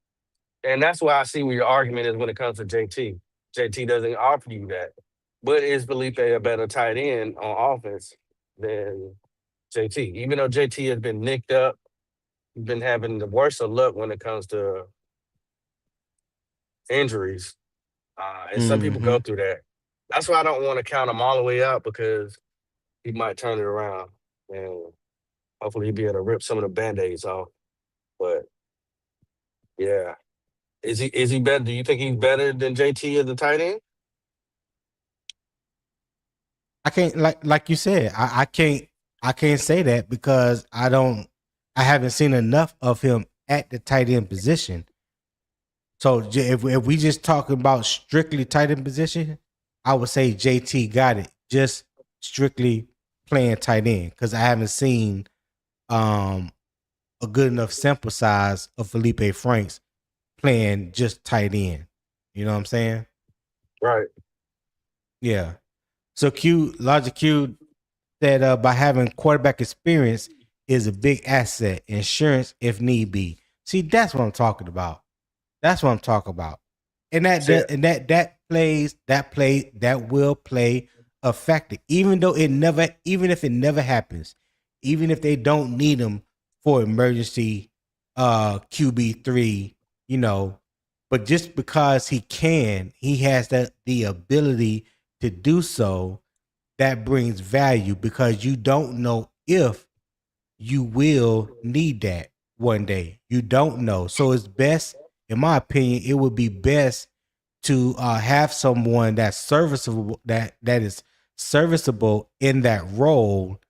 And that's why I see where your argument is when it comes to JT. JT doesn't offer you that. But is Felipe a better tight end on offense than JT? Even though JT has been nicked up, been having the worst of luck when it comes to injuries. And some people Mm-hmm. go through that. That's why I don't want to count him all the way out because he might turn it around. And hopefully he'll be able to rip some of the Band-Aids off. But yeah. Is he better? Do you think he's better than JT as a tight end? I can't like you said. I can't say that because I haven't seen enough of him at the tight end position. So if we just talking about strictly tight end position, I would say JT got it. Just strictly playing tight end because I haven't seen a good enough sample size of Feleipe Franks playing just tight end. You know what I'm saying? Right. Yeah. So Logic Q said by having quarterback experience is a big asset, insurance if need be. See, that's what I'm talking about. That's what I'm talking about. And that will play a factor, even if it never happens, even if they don't need him for emergency QB3, but just because he has the ability to do so, that brings value because you don't know if you will need that one day. You don't know. So it's best, in my opinion, it would be best to have someone that's serviceable, that is serviceable in that role,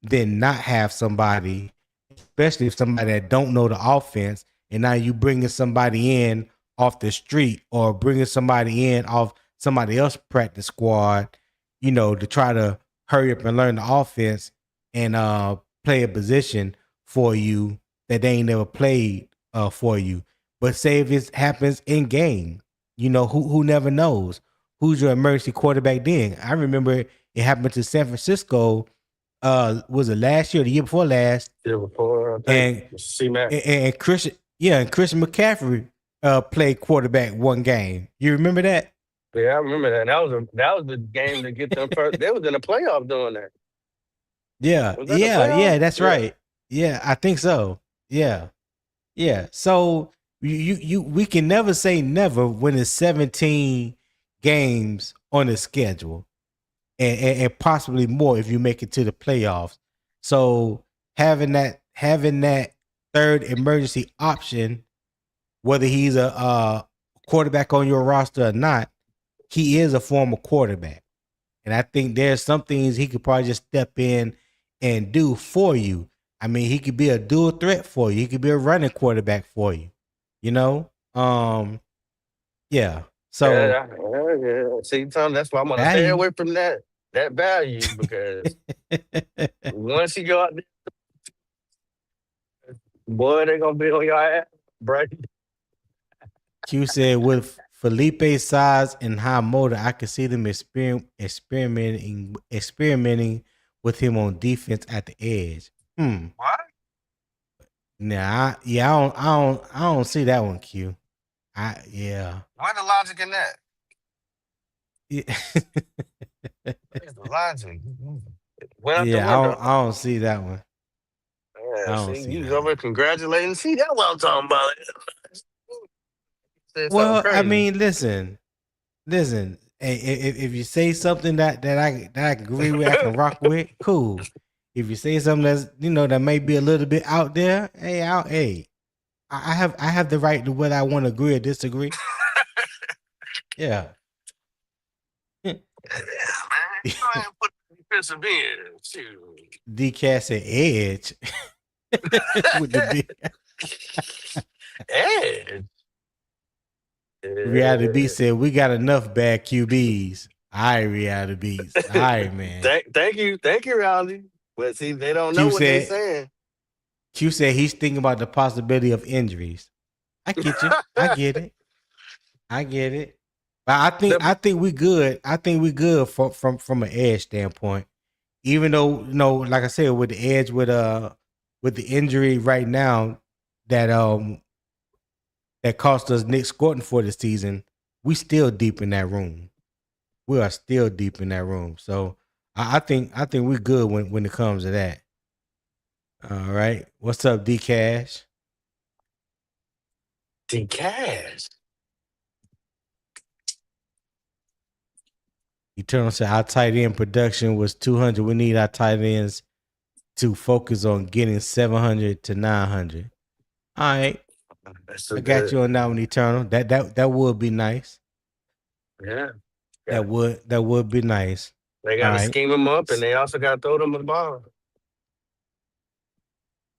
than not have somebody, especially if somebody that don't know the offense, and now you bringing somebody in off the street or bringing somebody in off somebody else's practice squad, to try to hurry up and learn the offense and play a position for you that they ain't never played for you. But say if it happens in game, who never knows who's your emergency quarterback then. I remember it happened to San Francisco. Was it last year or the year before last? Year before, I think. And Christian McCaffrey played quarterback one game. You remember that? Yeah, I remember that. That was the game to get them first. They was in the playoff doing that. Yeah, that's right. Yeah, I think so. Yeah. So we can never say never when it's 17 games on the schedule, and possibly more if you make it to the playoffs. So having that third emergency option, whether he's a quarterback on your roster or not, he is a former quarterback. And I think there's some things he could probably just step in and do for you. I mean, he could be a dual threat for you. He could be a running quarterback for you. Yeah. So yeah. See, Tom, that's why I'm gonna stay away from that value, because once you go out there, boy, they're gonna be on your ass, right? Q said with Feleipe's size and high motor, I could see them experimenting with him on defense at the edge. What? Nah, I don't see that one, Q. What's the logic in that? Where's the logic? I don't see that one. Yeah, see, you over congratulating. See, that's what I'm talking about. Well, I mean, listen. If you say something that I agree with, I can rock with, cool. If you say something that's that may be a little bit out there, I have the right to whether I want to agree or disagree. Yeah. Put defensive end. DCAT said edge. With the edge. Reality Beat said we got enough bad QBs. All right, Reality Beats. All right, man. Thank you, Reality. But see, they don't know what they're saying. Q said he's thinking about the possibility of injuries. I get you. I get it. But I think we good. I think we good from an edge standpoint. Even though, like I said, with the edge with the injury right now that cost us Nick Scorton for the season, we still deep in that room. We are still deep in that room. So I think we're good when it comes to that. All right. What's up, D Cash? D Cash. Eternal said our tight end production was 200. We need our tight ends to focus on getting 700 to 900. All right. I got you on that one, Eternal. That would be nice. Yeah. That would be nice. They got to scheme them up, and they also got to throw them the ball.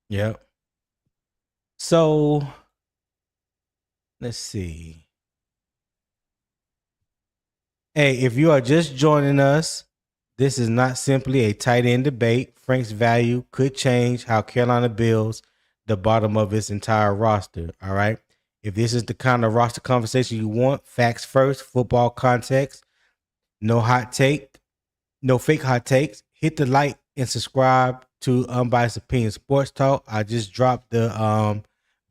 Yep. So let's see. Hey, if you are just joining us, this is not simply a tight end debate. Frank's value could change how Carolina builds the bottom of its entire roster. All right. If this is the kind of roster conversation you want, facts first, football context, no hot take, no fake hot takes, hit the like and subscribe to Unbiased Opinion Sports Talk. I just dropped the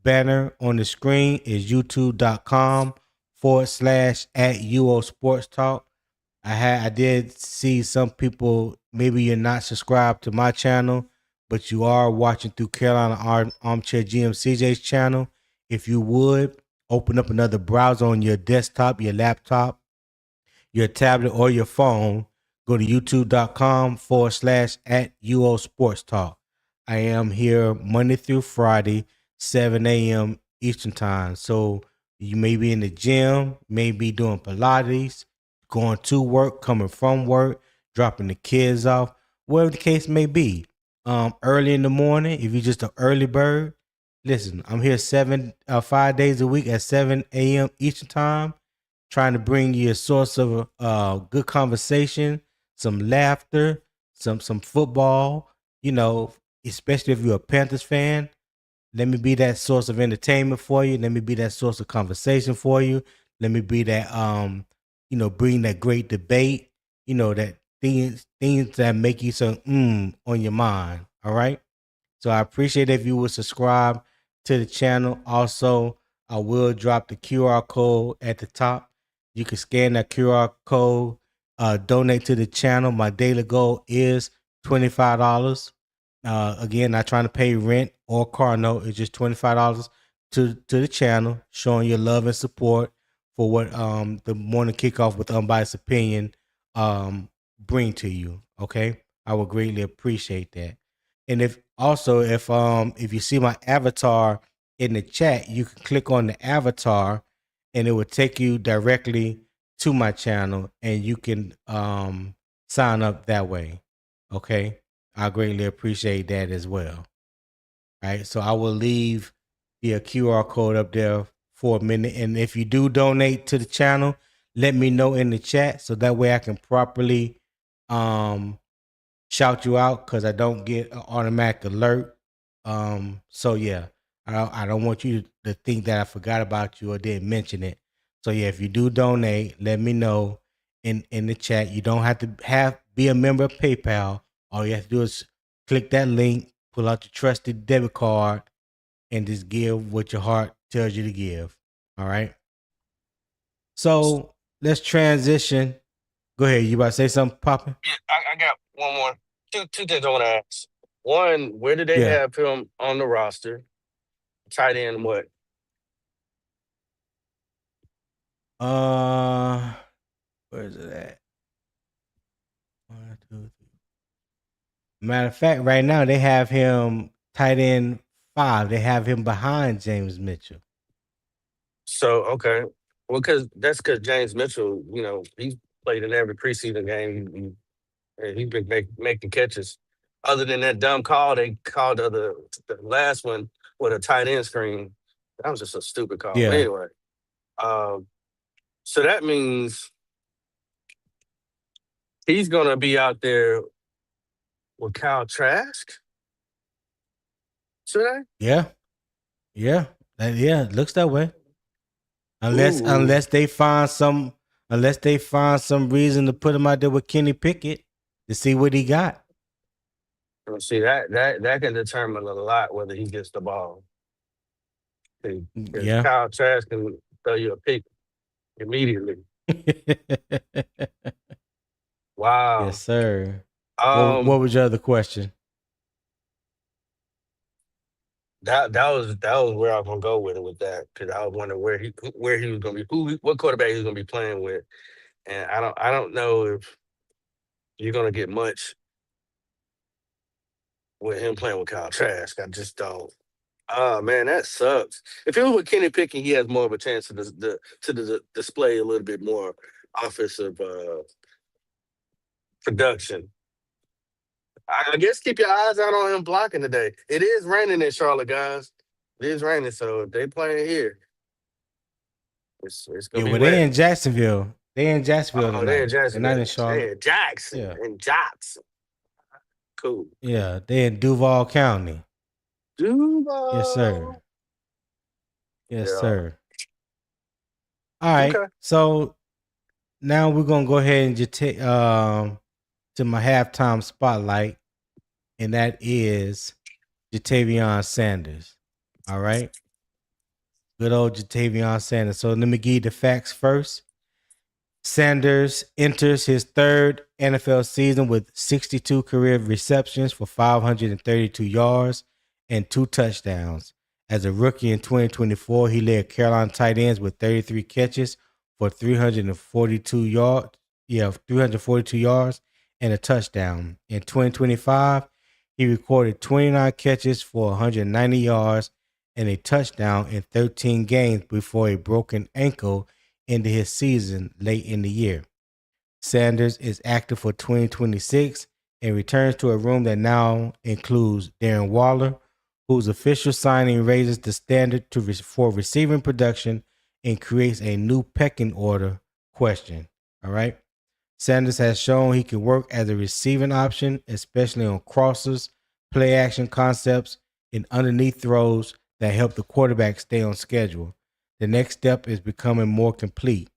banner on the screen. Is youtube.com/@UO Sports Talk. I did see some people, maybe you're not subscribed to my channel, but you are watching through Carolina Armchair GM CJ's channel. If you would open up another browser on your desktop, your laptop, your tablet, or your phone, go to youtube.com/@UO Sports Talk. I am here Monday through Friday, 7 a.m. Eastern Time. So you may be in the gym, may be doing Pilates, going to work, coming from work, dropping the kids off, whatever the case may be. Early in the morning, if you're just an early bird, listen, I'm here 5 days a week at 7 a.m. Eastern Time, trying to bring you a source of good conversation, some laughter, some football. You know, especially if you're a Panthers fan, let me be that source of entertainment for you. Let me be that source of conversation for you. Let me be that bring that great debate. You know, that things that make you some on your mind. All right. So I appreciate if you would subscribe to the channel. Also, I will drop the QR code at the top. You can scan that QR code, donate to the channel. My daily goal is $25. Again, not trying to pay rent or car note. It's just $25 to the channel, showing your love and support for what the morning kickoff with unbiased opinion bring to you. Okay, I would greatly appreciate that. And if you see my avatar in the chat, you can click on the avatar and it will take you directly to my channel and you can sign up that way. Okay. I greatly appreciate that as well. Right. So I will leave the QR code up there for a minute. And if you do donate to the channel, let me know in the chat so that way I can properly shout you out, because I don't get an automatic alert. So yeah, I don't want you to think that I forgot about you or didn't mention it. So yeah, if you do donate, let me know in the chat. You don't have to be a member of PayPal. All you have to do is click that link, pull out your trusted debit card, and just give what your heart tells you to give. All right. So let's transition. Go ahead. You about to say something, Poppin'? Yeah, I got one more. Two things I want to ask. One, where did they Yeah. have him on the roster? Tight end what? Where is it at? 1, 2, 3. Matter of fact, right now they have him tight end 5. They have him behind James Mitchell. So, okay. Well, that's because James Mitchell, he's played in every preseason game. He's been making catches. Other than that dumb call, they called the last one with a tight end screen. That was just a stupid call. But Yeah. anyway, um, so that means he's going to be out there with Kyle Trask today? Yeah. Yeah. It looks that way. Ooh. Unless they find some reason to put him out there with Kenny Pickett to see what he got. Well, see, that can determine a lot whether he gets the ball. Because Yeah. Kyle Trask can throw you a pick immediately. Wow. Yes, sir. What was your other question? That was where I was gonna go with it with that, because I was wondering where he was gonna be, what quarterback he was gonna be playing with, and I don't know if you're gonna get much with him playing with Kyle Trask. I just don't. Oh man, that sucks. If it was with Kenny Pickett, he has more of a chance to display a little bit more offensive production. I guess keep your eyes out on him blocking today. It is raining in Charlotte, guys. It is raining, so if they playing here, it's Yeah, gonna be well, wet. they in Jacksonville. They in Jacksonville Oh, they're in tonight. They're not Jacksonville. in They Charlotte. in Jackson Yeah. and Jackson. Cool. Yeah, they in Duval County. Yes, sir. Duval. Yes, Yeah. sir. All right. Okay. So now we're gonna go ahead and just take to my halftime spotlight, and that is Jatavion Sanders. All right. Good old Jatavion Sanders. So let me give you the facts first. Sanders enters his third NFL season with 62 career receptions for 532 yards and 2 touchdowns. As a rookie in 2024, he led Carolina tight ends with 33 catches for 342 yards. 342 yards and a touchdown. In 2025, he recorded 29 catches for 190 yards and a touchdown in 13 games before a broken ankle into his season late in the year. Sanders is active for 2026 and returns to a room that now includes Darren Waller, whose official signing raises the standard for receiving production and creates a new pecking order question. All right. Sanders has shown he can work as a receiving option, especially on crossers, play action concepts, and underneath throws that help the quarterback stay on schedule. The next step is becoming more complete.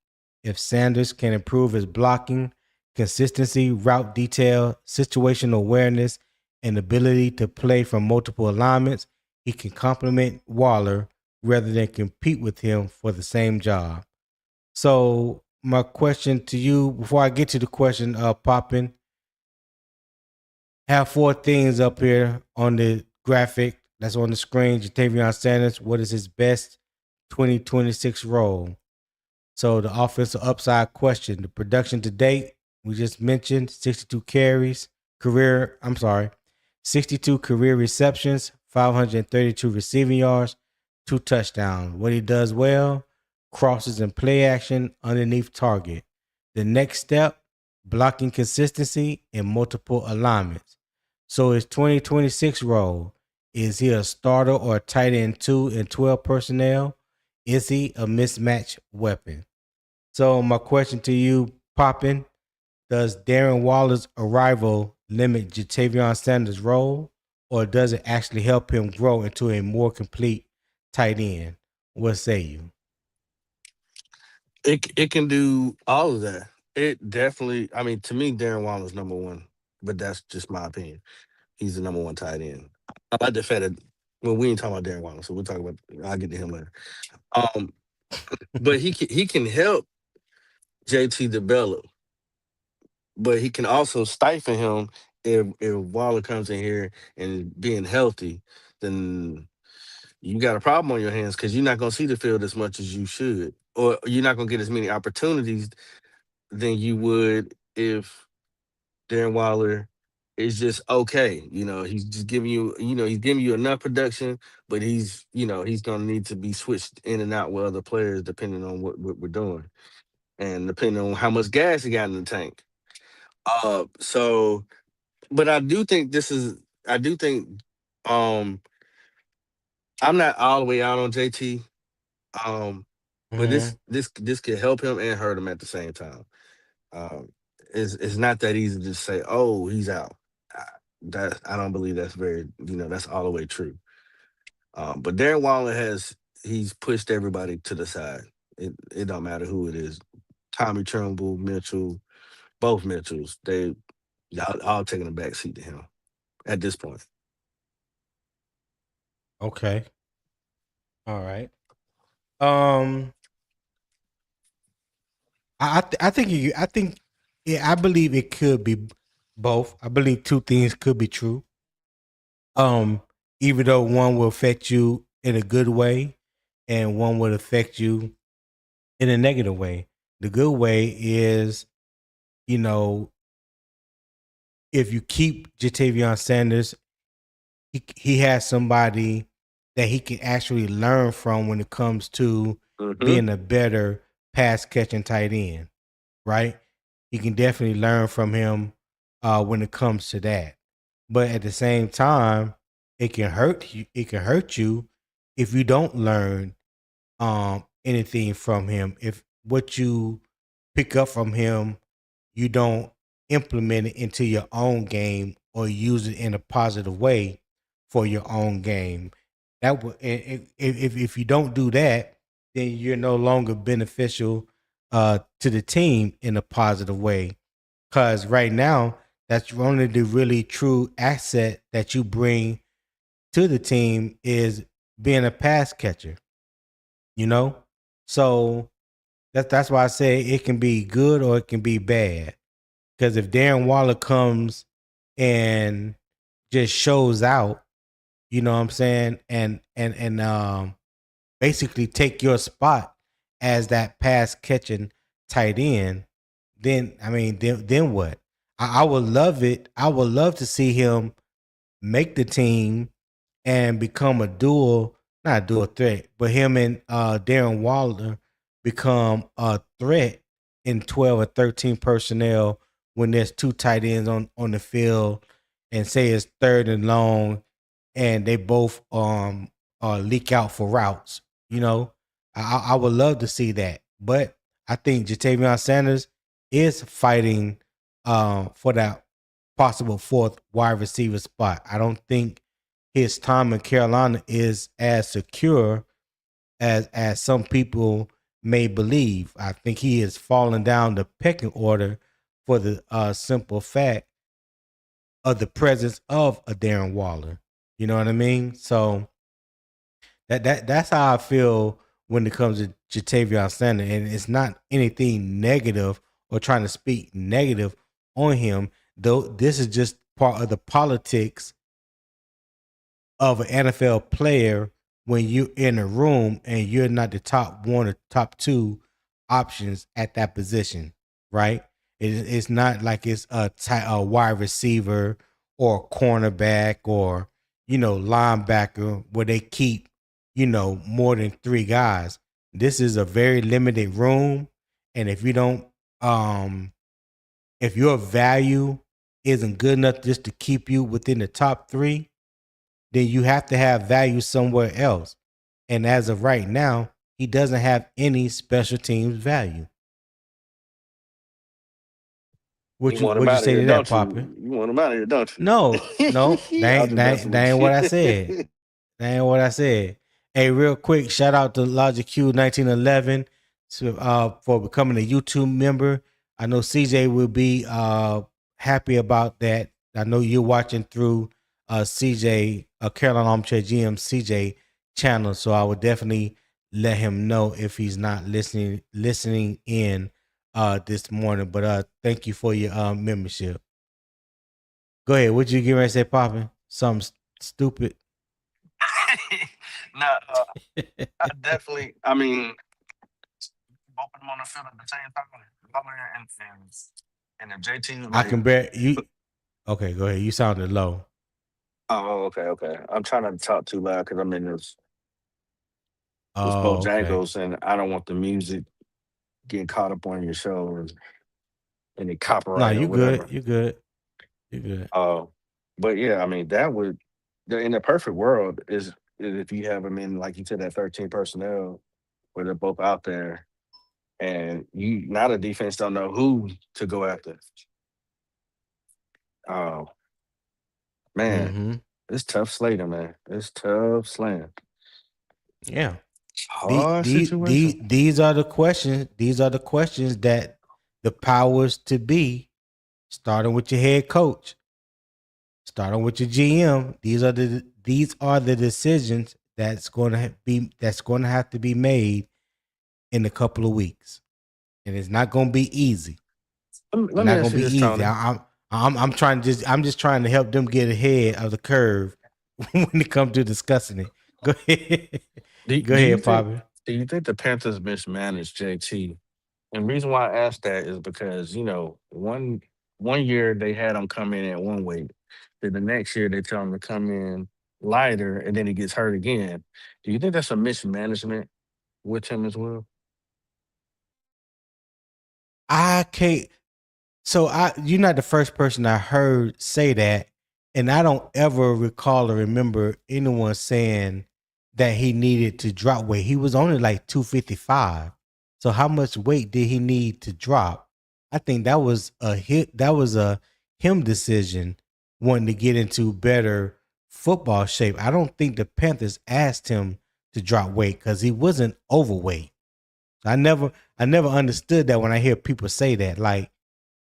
If Sanders can improve his blocking, consistency, route detail, situational awareness, and ability to play from multiple alignments, he can complement Waller rather than compete with him for the same job. So my question to you, before I get to the question, Poppin, have 4 things up here on the graphic that's on the screen. Tavion Sanders, what is his best 2026 role? So the offensive upside question, the production to date, we just mentioned 62 career receptions, 532 receiving yards, 2 touchdowns. What he does well, crosses and play action underneath target. The next step, blocking consistency in multiple alignments. So his 2026 role, is he a starter or a tight end 2 in 12 personnel? Is he a mismatch weapon? So my question to you, Poppin, does Darren Waller's arrival limit Jatavion Sanders' role, or does it actually help him grow into a more complete tight end? What say you? It can do all of that. It definitely. I mean, to me, Darren Waller's number one, but that's just my opinion. He's the number one tight end. I like the fact that well, we ain't talking about Darren Waller, so we'll talk about. I'll get to him later. Um, but he can help JT develop, but he can also stifle him if Waller comes in here and being healthy, then you got a problem on your hands because you're not gonna see the field as much as you should, or you're not gonna get as many opportunities than you would if Darren Waller is just okay. He's just giving you, he's giving you enough production, but he's gonna need to be switched in and out with other players depending on what we're doing and depending on how much gas he got in the tank. So but I do think um I'm not all the way out on JT. Um but Mm-hmm. this could help him and hurt him at the same time. Um, it's not that easy to say, "Oh, he's out." I, that I don't believe that's that's all the way true. But Darren Waller he's pushed everybody to the side. It don't matter who it is. Tommy Trumbull, Mitchell, both Mitchells, they y'all all taking a back seat to him at this point. Okay. All right. Um, I think I believe it could be both. I believe 2 things could be true. Um, Even though one will affect you in a good way, and one would affect you in a negative way. The good way is, you know, if you keep Jatavion Sanders, he has somebody that he can actually learn from when it comes to Hmm. being a better pass catching tight end, right? You can definitely learn from him when it comes to that. But at the same time, it can hurt you. It can hurt you if you don't learn anything from him. If what you pick up from him, you don't implement it into your own game or use it in a positive way for your own game. That would if you don't do that, then you're no longer beneficial to the team in a positive way. Because right now, that's only the really true asset that you bring to the team is being a pass catcher. You know, so That's why I say it can be good or it can be bad. Because if Darren Waller comes and just shows out, you know what I'm saying, and basically take your spot as that pass catching tight end, then I mean, then what? I would love it. I would love to see him make the team and become a dual, not a dual threat, but him and Darren Waller become a threat in 12 or 13 personnel when there's two tight ends on the field and say it's third and long and they both leak out for routes. You know, I would love to see that. But I think Jatavion Sanders is fighting for that possible fourth wide receiver spot. I don't think his time in Carolina is as secure as some people may believe. I think he is falling down the pecking order for the simple fact of the presence of a Darren Waller. You know what I mean? So that's how I feel when it comes to Jatavion Sanders, and it's not anything negative or trying to speak negative on him. Though this is just part of the politics of an NFL player when you're in a room and you're not the top one or top two options at that position, right? It's not like it's a wide receiver or a cornerback or linebacker where they keep more than three guys. This is a very limited room, and if you don't, if your value isn't good enough just to keep you within the top three, then you have to have value somewhere else. And as of right now, he doesn't have any special teams value. You want him Would you out of say here, to that, don't Poppy? you? You want him out of here, don't you? No, no, I'm just messing that ain't with what you. I said. That ain't what I said. Hey, real quick, shout out to Logic Q 1911 for becoming a YouTube member. I know CJ will be happy about that. I know you're watching through CJ Carolina Armchair GM CJ channel, so I would definitely let him know if he's not listening in this morning. But thank you for your membership. Go ahead. What you get ready to say, Poppin? Something stupid. No, I definitely. I mean, both of them on the field at the same time. Waller and if JT I like. can bear you. Okay, go ahead. You sounded low. Oh, okay, okay. I'm trying not to talk too loud because I'm in this Oh, okay. Bojangles, and I don't want the music getting caught up on your show or any No, copyright or you good. whatever. You good. You good. Uh, but yeah, I mean that would in the perfect world is if you have them in like you said that 13 personnel where they're both out there and you now the defense don't know who to go after. Oh man, Mm-hmm. it's tough slating, man. It's tough slaying. Yeah. Hard situation. These are the questions. These are the questions that the powers to be, starting with your head coach, starting with your GM. These are the decisions that's going to have to be made in a couple of weeks, and it's not going to be easy. Let me Not ask gonna you be this, easy. Tony. I'm just trying to help them get ahead of the curve when it comes to discussing it. Go ahead. Go Do you ahead, think Poppy. the Panthers mismanaged JT? And the reason why I asked that is because one year they had him come in at one weight, then the next year they tell him to come in lighter, and then he gets hurt again. Do you think that's a mismanagement with him as well? I can't. So you're not the first person I heard say that, and I don't ever recall or remember anyone saying that he needed to drop weight. He was only like 255. So how much weight did he need to drop? I think that was a hit. That was a him decision wanting to get into better football shape. I don't think the Panthers asked him to drop weight because he wasn't overweight. I never understood that when I hear people say that. Like,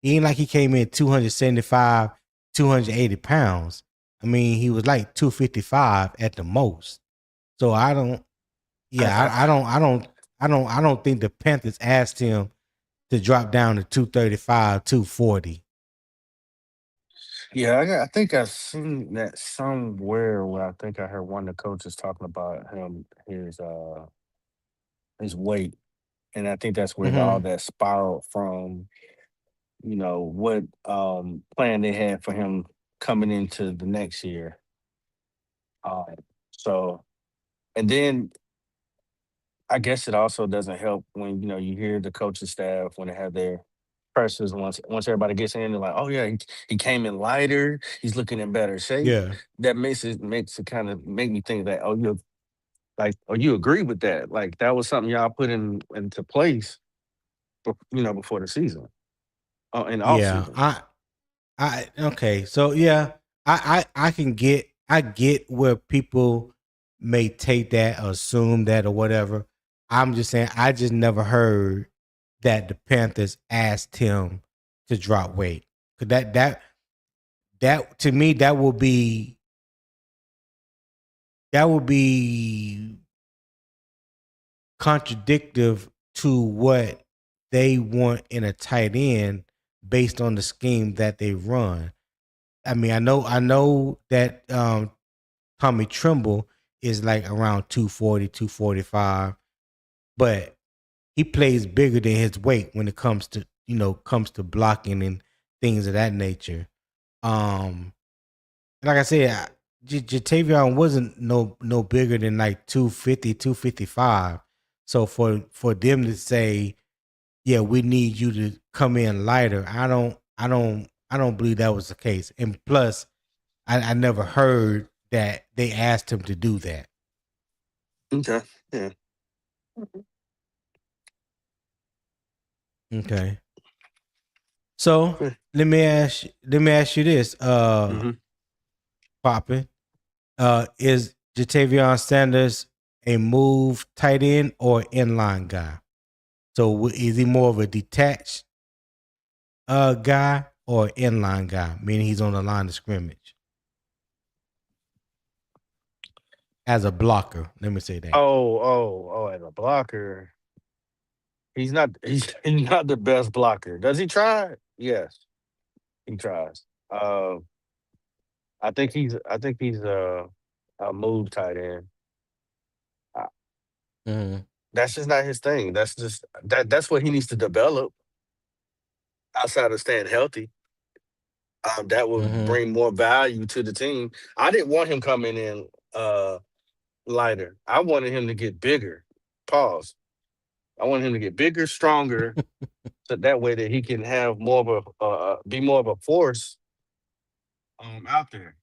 it ain't like he came in 275, 280 pounds. I mean, he was like 255 at the most. So I don't, I, yeah, I I don't. I don't think the Panthers asked him to drop down to 235, 240. Yeah, I think I seen that somewhere where I think I heard one of the coaches talking about his weight, and I think that's where all Mm-hmm. that spiraled from. What plan they had for him coming into the next year. Uh, so and then I guess it also doesn't help when you hear the coaching staff when they have their pressers once everybody gets in, they're like, oh yeah, he came in lighter, he's looking in better shape. Yeah. That makes it kind of make me think that you agree with that, like that was something y'all put into place, before the season, in the off Yeah. season. I okay. So yeah, I get where people may take that, assume that or whatever. I'm just saying I just never heard that the Panthers asked him to drop weight. 'Cause that to me that would be contradictive to what they want in a tight end based on the scheme that they run. I mean, I know that Tommy Trimble is like around 240, 245, but he plays bigger than his weight when it comes to blocking and things of that nature. Um like I said, Tavion wasn't no bigger than like 250, 255. So for them to say, yeah, we need you to come in lighter, I don't believe that was the case. And plus, I never heard that they asked him to do that. Okay. Yeah. Okay. So let me ask you this, Mm-hmm. Poppin. Is Jatavion Sanders a move tight end or inline guy? So is he more of a detached guy or inline guy, meaning he's on the line of scrimmage as a blocker? Let me say that. As a blocker, he's not. He's not the best blocker. Does he try? Yes, he tries. I think he's a move tight end. Uh, Mm-hmm. That's just not his thing. That's what he needs to develop outside of staying healthy. That would Mm-hmm. bring more value to the team. I didn't want him coming in lighter. I wanted him to get bigger. Pause. I want him to get bigger, stronger, so that way that he can have more of be more of a force out there.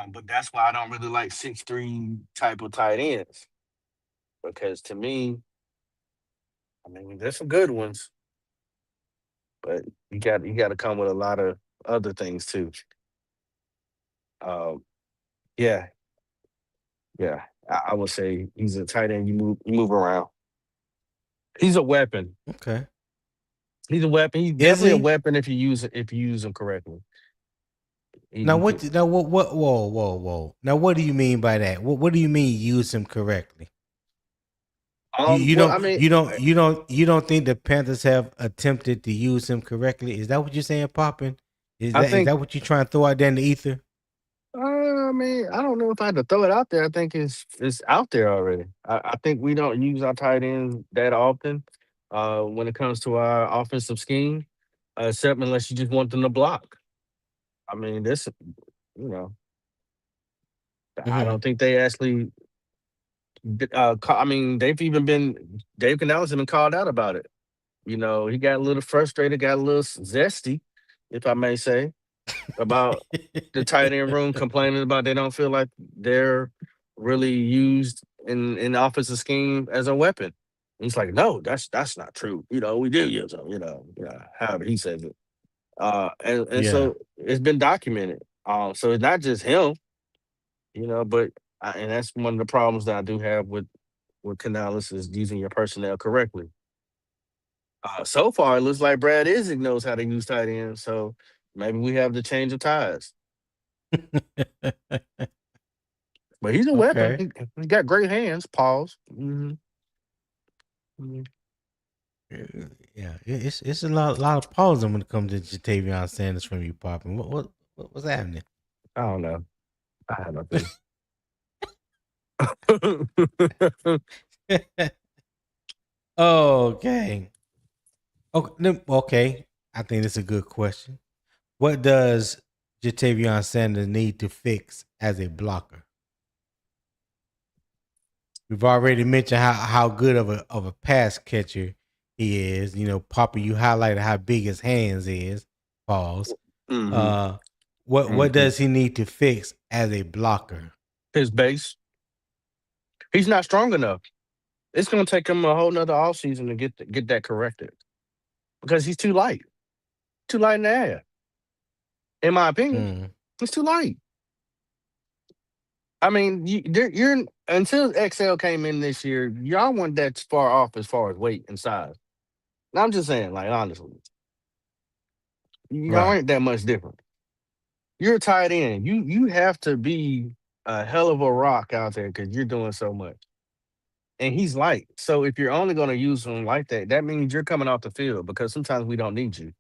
But that's why I don't really like 6'3" type of tight ends, because to me, I mean, there's some good ones, but you got to come with a lot of other things too. Um, yeah, yeah. I would say he's a tight end. You move around. He's a weapon. Okay. He's a weapon. He's Is definitely a he? weapon if you use him correctly. Now He what? can. Now what? Whoa! Now what do you mean by that? What do you mean use him correctly? Well, I mean, You don't think the Panthers have attempted to use him correctly? Is that what you're saying, Poppin? I Is think that what you're trying to throw out there in the ether? I mean, I don't know if I had to throw it out there. I think it's out there already. I think we don't use our tight ends that often when it comes to our offensive scheme, except unless you just want them to block. I mean, you know, I Mm-hmm. don't think they actually. I mean, they've even been Dave Canales has been called out about it. He got a little frustrated, got a little zesty, if I may say, about the tight end room complaining about they don't feel like they're really used in the offensive scheme as a weapon. And he's like, no, that's not true. We do use them. However he says it. And Yeah. so it's been documented. So it's not just him. But and that's one of the problems that I do have with Canales is using your personnel correctly. So far, it looks like Brad Isaac knows how to use tight ends. So maybe we have to change of ties. But he's a weapon. Okay. He got great hands. Pause. Yeah, it's a lot of pausing when it comes to Tavion Sanders from you, popping. What's happening? I don't know. I have nothing. Okay. Okay. I think that's a good question. What does Jatavion Sanders need to fix as a blocker? We've already mentioned how good of a pass catcher he is. You know, Papa, you highlighted how big his hands is. Pause. Mm-hmm. What does he need to fix as a blocker? His base. He's not strong enough. It's going to take him a whole nother offseason to get that corrected because he's too light. Too light in the air. In my opinion, it's too light. I mean, you're until XL came in this year, y'all weren't that far off as far as weight and size. And I'm just saying, like, honestly, y'all Right. ain't that much different. You're a tight end. You have to be a hell of a rock out there because you're doing so much. And he's light. So if you're only going to use him like that, that means you're coming off the field because sometimes we don't need you.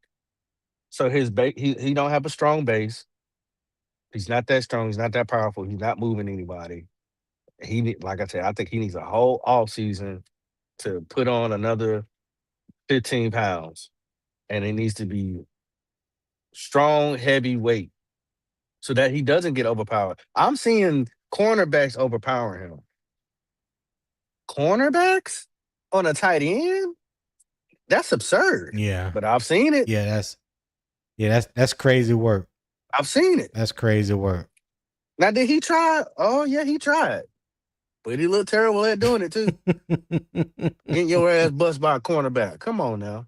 So his base, he don't have a strong base. He's not that strong. He's not that powerful. He's not moving anybody. Like I said, I think he needs a whole off season to put on another 15 pounds, and it needs to be strong, heavy weight so that he doesn't get overpowered. I'm seeing cornerbacks overpowering him. Cornerbacks on a tight end? That's absurd. Yeah. But I've seen it. Yeah, that's crazy work. I've seen it. That's crazy work. Now, did he try? Oh, yeah, he tried. But he looked terrible at doing it, too. Getting your ass bust by a cornerback. Come on now.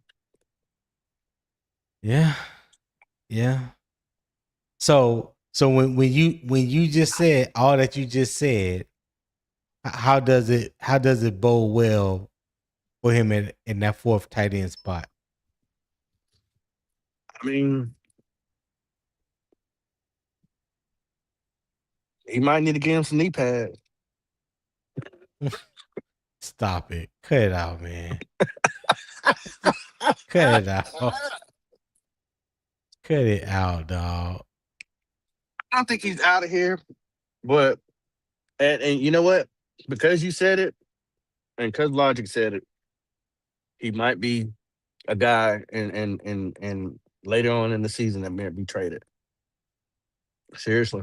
Yeah. Yeah. So when you just said all that you just said, how does it bode well for him in that fourth tight end spot? I mean, he might need to get him some knee pads. Stop it. Cut it out, man. Cut it out. Cut it out, dog. I don't think he's out of here, but and you know what? Because you said it, and because Logic said it, he might be a guy and later on in the season that may be traded. Seriously.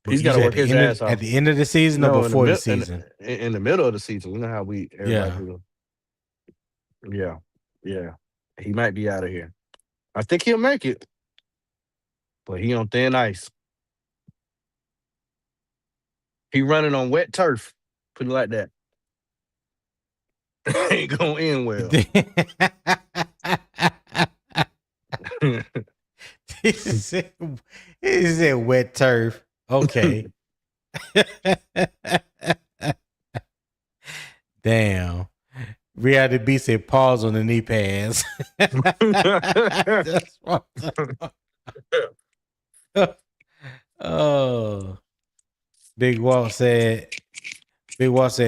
But He's got to work his ass off. At the end of the season or before the season? In the middle of the season. You know how everybody do. Yeah. Yeah. He might be out of here. I think he'll make it. But he on thin ice. He running on wet turf. Put it like that. Ain't gonna end well. He said wet turf. Okay. Damn. Reality B said pause on the knee pads. Oh. Big Walt said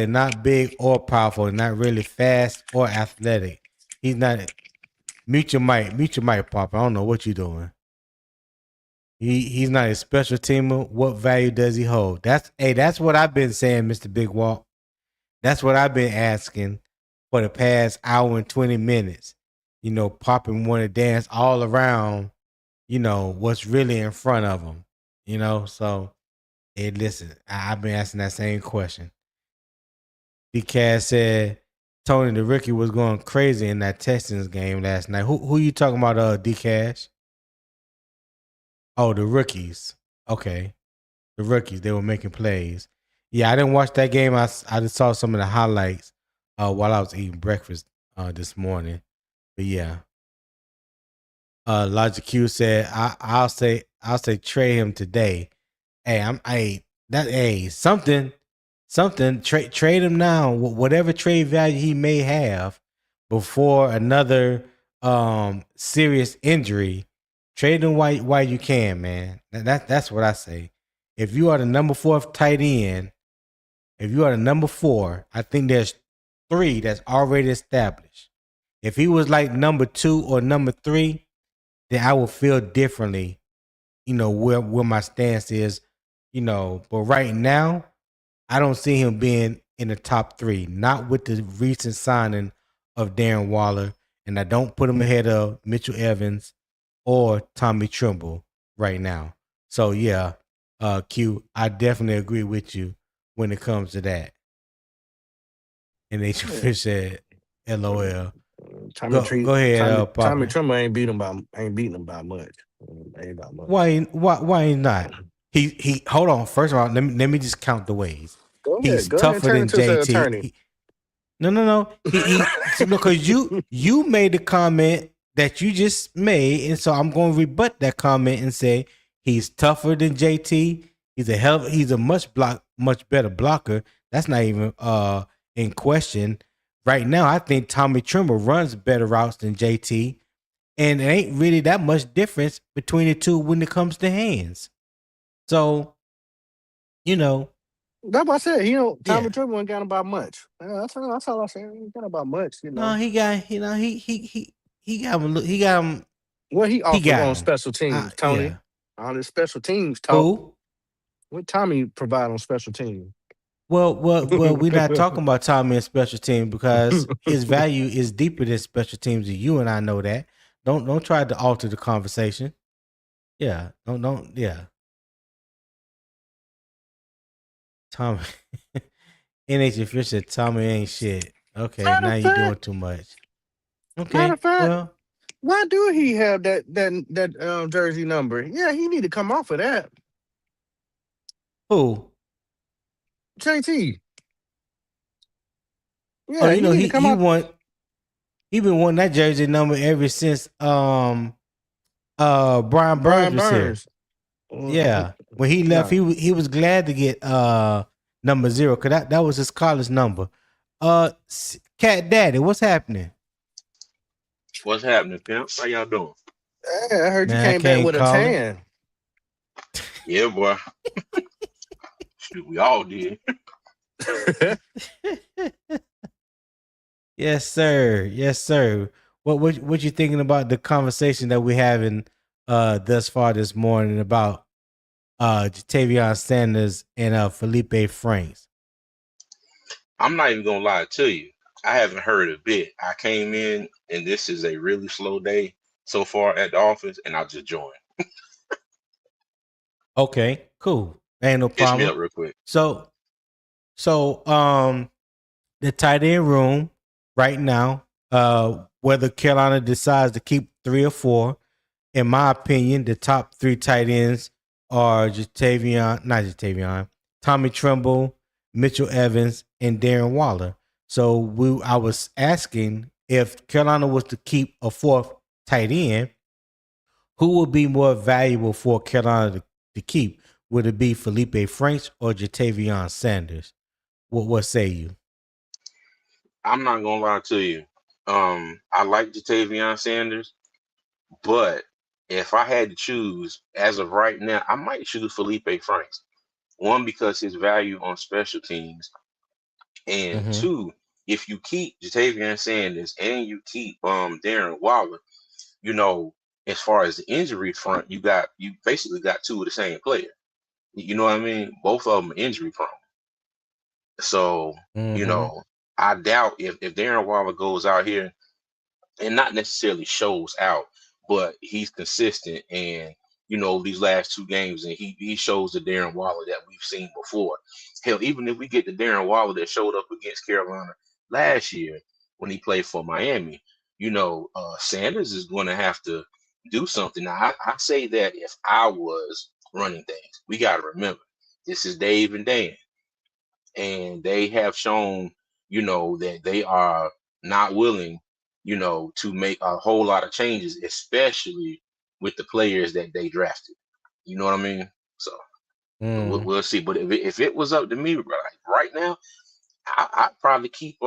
not big or powerful, not really fast or athletic. He's not. Mute your mic, Pop. I don't know what you're doing. He's not a special teamer. What value does he hold? That's what I've been saying, Mr. Big Walt. That's what I've been asking for the past hour and 20 minutes. You know, Popping want to dance all around, you know, what's really in front of him. You know, so listen, I've been asking that same question. D-Cash said Tony the rookie was going crazy in that Texans game last night. Who you talking about, D-Cash? Oh, the rookies. Okay. The rookies, they were making plays. Yeah, I didn't watch that game. I just saw some of the highlights while I was eating breakfast this morning. But yeah. Logic Q said, I'll say trade him today. Hey, something trade him now, whatever trade value he may have before another serious injury. Trade him while you can, man. That's what I say. If you are the number 4 tight end, I think there's 3 that's already established. If he was like number 2 or number 3, then I would feel differently, where my stance is, But right now, I don't see him being in the top 3, not with the recent signing of Darren Waller, and I don't put him ahead of Mitchell Evans or Tommy Tremble right now. So yeah, Q, I definitely agree with you when it comes to that. And H. Fish said, "LOL." Go ahead, Tommy Papa. Trumbo ain't beating him by much. Ain't by much. Why not? He hold on. First of all, let me just count the ways. Go He's ahead, tougher turn than into an JT. attorney. No. Because you made the comment that you just made, and so I'm going to rebut that comment and say he's tougher than JT. He's a much better blocker. That's not even in question. Right now, I think Tommy Tremble runs better routes than JT, and it ain't really that much difference between the two when it comes to hands. So, That's what I said. Tommy Tremble ain't got about much. That's all I said. He ain't got about much. No, he got he got him. He got him. What he offered got on him. special teams, Tony. Yeah. On his special teams talk. Who? What Tommy provide on special teams? Well, we're not talking about Tommy and special teams because his value is deeper than special teams, and you and I know that. Don't try to alter the conversation. Yeah, don't. Yeah, Tommy. NH Fisher, Tommy ain't shit. Okay, now you're doing too much. Okay, matter of fact, well, why do he have that jersey number? Yeah, he need to come off of that. who? JT. Yeah, Oh, he won. He been wanting that jersey number ever since Brian Burns was here. Yeah, when he left, he was glad to get number 0 because that was his college number. Cat Daddy, what's happening? What's happening, pimp? How y'all doing? Hey, I heard you came back with a tan. Yeah, boy. Shoot, we all did. Yes, sir. Yes, sir. What you thinking about the conversation that we're having thus far this morning about Tavion Sanders and Feleipe Franks? I'm not even gonna lie to you. I haven't heard a bit. I came in and this is a really slow day so far at the office, and I just joined. Okay, cool. Ain't no problem. Catch me up real quick. So the tight end room right now, whether Carolina decides to keep 3 or 4, in my opinion, the top 3 tight ends are Tommy Tremble, Mitchell Evans, and Darren Waller. So I was asking if Carolina was to keep a 4th tight end, who would be more valuable for Carolina to keep? Would it be Feleipe Franks or Tavion Sanders? What say you? I'm not gonna lie to you. I like Tavion Sanders, but if I had to choose as of right now, I might choose Feleipe Franks. One, because his value on special teams, and 2, if you keep Tavion Sanders and you keep Darren Waller, as far as the injury front, you basically got 2 of the same player. You know what I mean? Both of them are injury prone. So, I doubt if Darren Waller goes out here and not necessarily shows out, but he's consistent and these last 2 games, and he shows the Darren Waller that we've seen before. Hell, even if we get the Darren Waller that showed up against Carolina last year when he played for Miami, Sanders is going to have to do something. Now, I say that if I was running things, we got to remember this is Dave and Dan, and they have shown, that they are not willing, to make a whole lot of changes, especially with the players that they drafted. You know what I mean? So we'll see. But if it was up to me, right now, I'd probably keep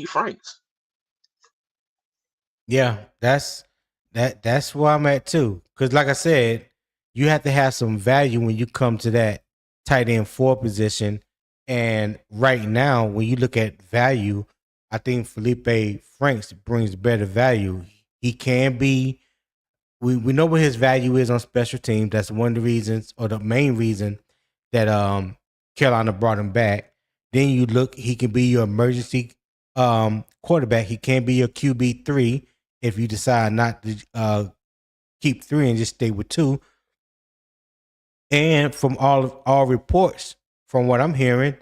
Franks. Yeah, that's where I'm at too. Because like I said, you have to have some value when you come to that tight end 4 position. And right now, when you look at value, I think Feleipe Franks brings better value. He can be. We know what his value is on special teams. That's one of the reasons, or the main reason, that Carolina brought him back. Then you look, he can be your emergency quarterback. He can be your QB3 if you decide not to keep 3 and just stay with 2. And from all reports, from what I'm hearing,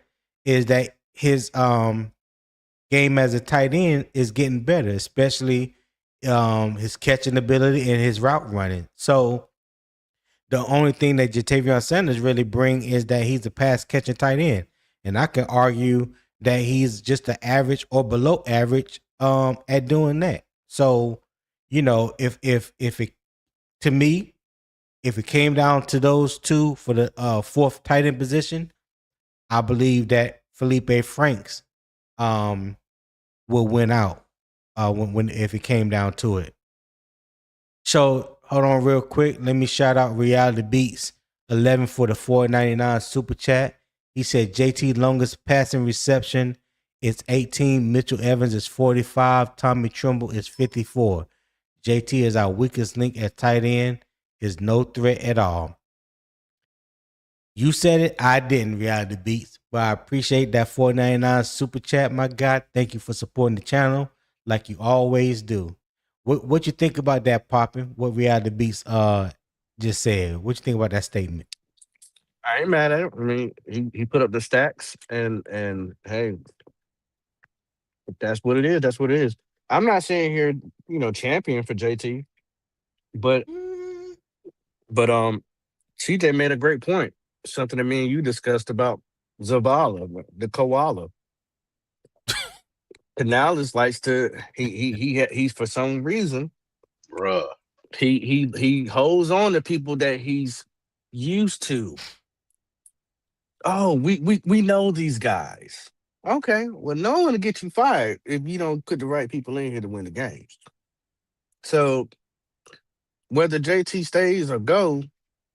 is that his game as a tight end is getting better, especially his catching ability and his route running. So the only thing that Tavion Sanders really bring is that he's a pass catching tight end, and I can argue that he's just an average or below average at doing that. So, if it, to me, if it came down to those two for the fourth tight end position, I believe that Feleipe Franks will win out when if it came down to it. So hold on real quick. Let me shout out Reality Beats 11 for the $4.99 super chat. He said JT longest passing reception is 18. Mitchell Evans is 45. Tommy Tremble is 54. JT is our weakest link at tight end. Is no threat at all. You said it, I didn't, Reality Beats, but I appreciate that $4.99 super chat, my God. Thank you for supporting the channel like you always do. What you think about that, Poppin'? What Reality Beats just said? What you think about that statement? I ain't mad at him. I mean, he put up the stacks, and hey, if that's what it is. That's what it is. I'm not saying here, champion for JT, but CJ made a great point. Something that me and you discussed about Zavala, the koala. Canales likes to he's for some reason, Bruh. he holds on to people that he's used to. Oh, we know these guys. Okay, well, no one will get you fired if you don't put the right people in here to win the games. So whether JT stays or go,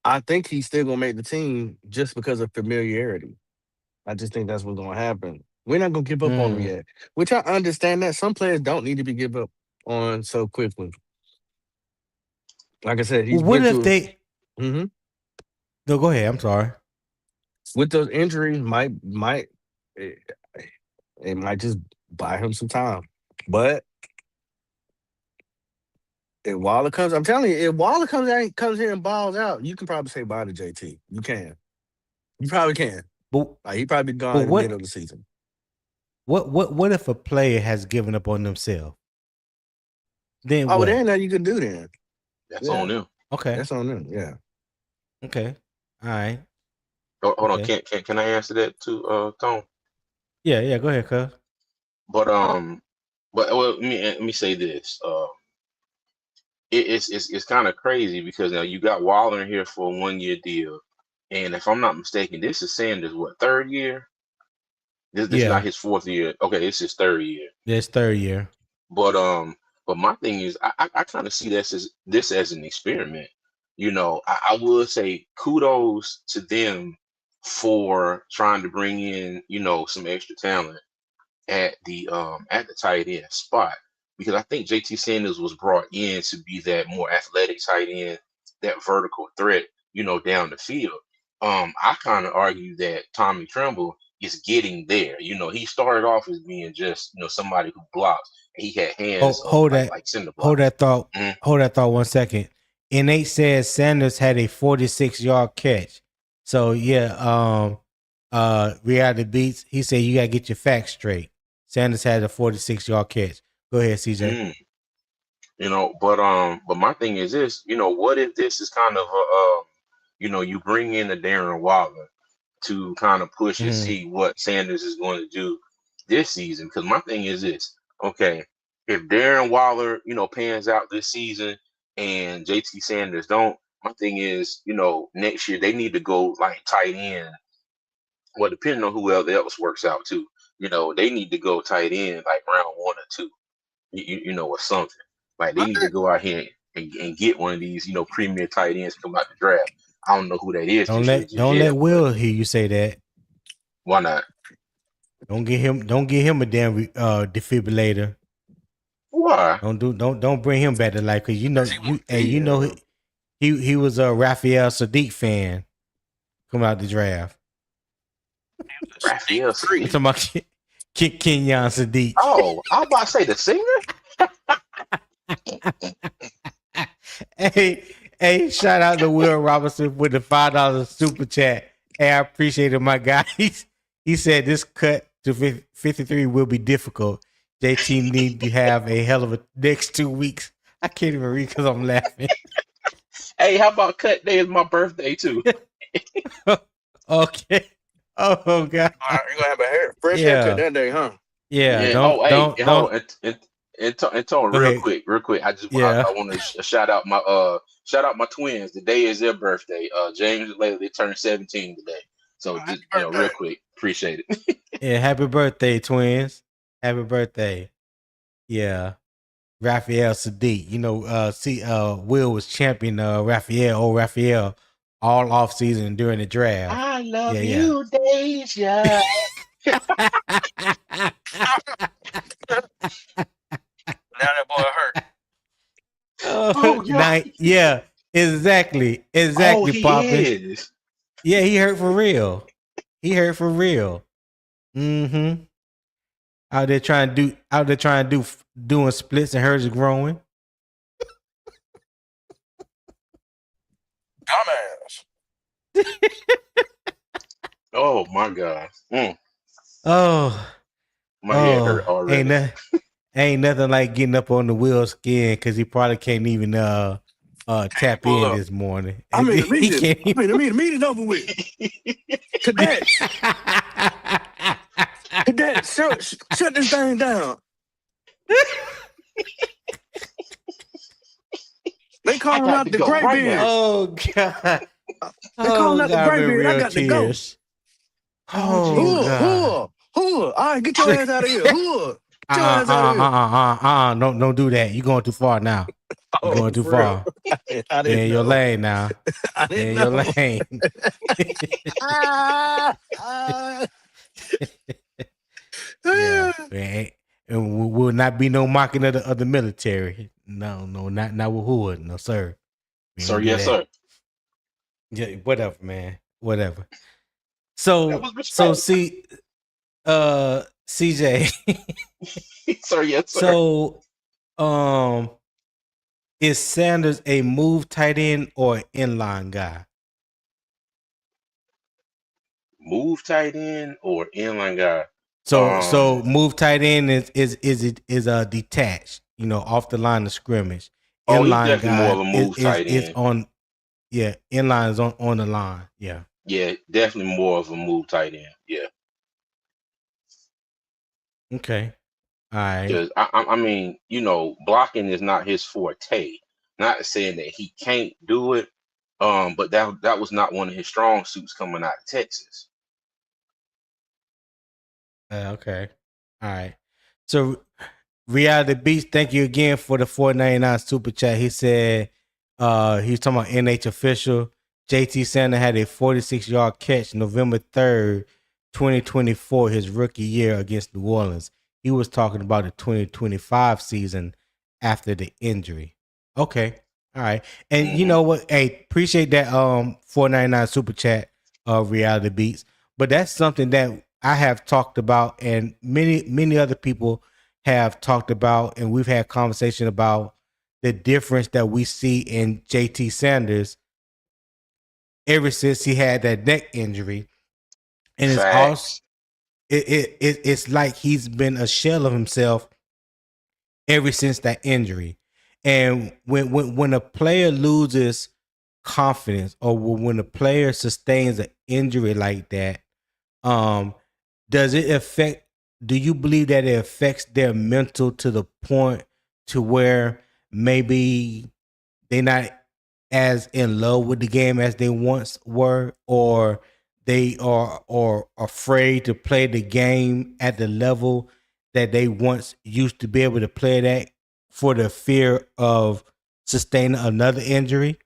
I think he's still gonna make the team just because of familiarity. I just think that's what's gonna happen. We're not gonna give up on him yet, which I understand that some players don't need to be give up on so quickly. Like I said, he's what been if through. they? Mm-hmm. No, go ahead. I'm sorry. With those injuries, it, it might just buy him some time. But if Waller comes, I'm telling you, if Waller comes here and balls out, you can probably say bye to JT. You can. You probably can. But Like, he probably gone but in the middle of the season. what if a player has given up on themselves? Then Oh, what? there ain't nothing you can do then. That's on them. Okay. That's on them. Yeah. Okay. All right. Hold on. Okay. Can I answer that too, Tone? Yeah. Go ahead, cuz. But well, let me say this. It's kind of crazy because now you got Waller in here for a 1 year deal, and if I'm not mistaken, this is Sanders' what, third year? This is not his fourth year. Okay, it's his third year. This third year. But my thing is, I kind of see this as an experiment. I would say kudos to them for trying to bring in, some extra talent at the tight end spot, because I think JT Sanders was brought in to be that more athletic tight end, that vertical threat, down the field. I kind of argue that Tommy Tremble is getting there. He started off as being just, somebody who blocks. He had hands Hold that. like cinder blocks. Hold that thought. Mhm. Hold that thought 1 second. Nate says Sanders had a 46-yard catch. So yeah, Reality Beats. He said you gotta get your facts straight. Sanders had a 46-yard catch. Go ahead, CJ. But my thing is this. What if this is kind of you bring in a Darren Waller to kind of push and see what Sanders is going to do this season? Because my thing is this. Okay, if Darren Waller, pans out this season and JT Sanders don't, my thing is, next year they need to go like tight end. Well, depending on who else works out too, they need to go tight end like round 1 or 2, or something. Like they need to go out here and get one of these, premier tight ends come out the draft. I don't know who that is Don't this year let just yet, Will hear you say that. why not? Don't get him a damn defibrillator. Why? Don't bring him back to life because you know He he was a Raphael Sadiq fan coming out the draft. Raphael I'm Sadiq. talking about Kenyon Sadiq. Oh, I was about to say the singer. Hey, shout out to Will Robinson with the $5 super chat. Hey, I appreciate it, my guy. He said this cut to 53 will be difficult. JT need to have a hell of a next 2 weeks. I can't even read because I'm laughing. Hey, how about cut day is my birthday too? Okay. Oh God. you gonna have a fresh haircut that day, huh? Yeah. Yeah. Oh, hey, hold Don't. on. And Tone, Go ahead. real quick. I Yeah. want to shout out my twins. Today is their birthday. James and Layla, they turned 17 today. So just real quick, appreciate it. Yeah. Happy birthday, twins. Happy birthday. Yeah. Raphael Sadiq. You know, Will was champion Raphael all off season during the draft. I love you, Deja. Now that boy hurt. Oh, yeah, exactly, Oh, he Poppy. is. Yeah, he hurt for real. Mm-hmm. Out there trying to do doing splits and hers is growing. Dumbass. Oh my God. Oh, my head hurt already. Ain't nothing like getting up on the Will skin because he probably can't even tap in this morning. I mean, the meeting over with. Cadet, shut this thing down. They call him out the graybeard. Oh God. They call him out the graybeard. I got to go. Oh, All right, get your ass out of here. Don't do that. You're going too far now. You're going too far. In your lane now. In your lane. Yeah. And will not be no mocking of the military. No, not with Hood. No, sir. Sir, yes, sir. Yeah, whatever, man. Whatever. So see, CJ. Sir, yes, sir. So, is Sanders a move tight end or inline guy? Move tight end or inline guy? So move tight end is detached, off the line of scrimmage. Inline he's definitely guy more of a move tight end. Is on, inline is on the line. Yeah. Yeah, definitely more of a move tight end. Yeah. Okay. All right. Because I mean, blocking is not his forte. Not saying that he can't do it, but that was not one of his strong suits coming out of Texas. Okay. All right. So Reality Beast, thank you again for the $4.99 super chat. He said he's talking about NH official. JT Sanders had a 46-yard catch November 3rd, 2024, his rookie year against New Orleans. He was talking about the 2025 season after the injury. Okay. All right. And you know what? Hey, appreciate that $4.99 super chat Reality Beats. But that's something that I have talked about and many other people have talked about, and we've had conversation about the difference that we see in JT Sanders ever since he had that neck injury. And it's also it's like he's been a shell of himself ever since that injury. And when a player loses confidence or when a player sustains an injury like that, do you believe that it affects their mental to the point to where maybe they're not as in love with the game as they once were, or they are afraid to play the game at the level that they once used to be able to play it at for the fear of sustaining another injury?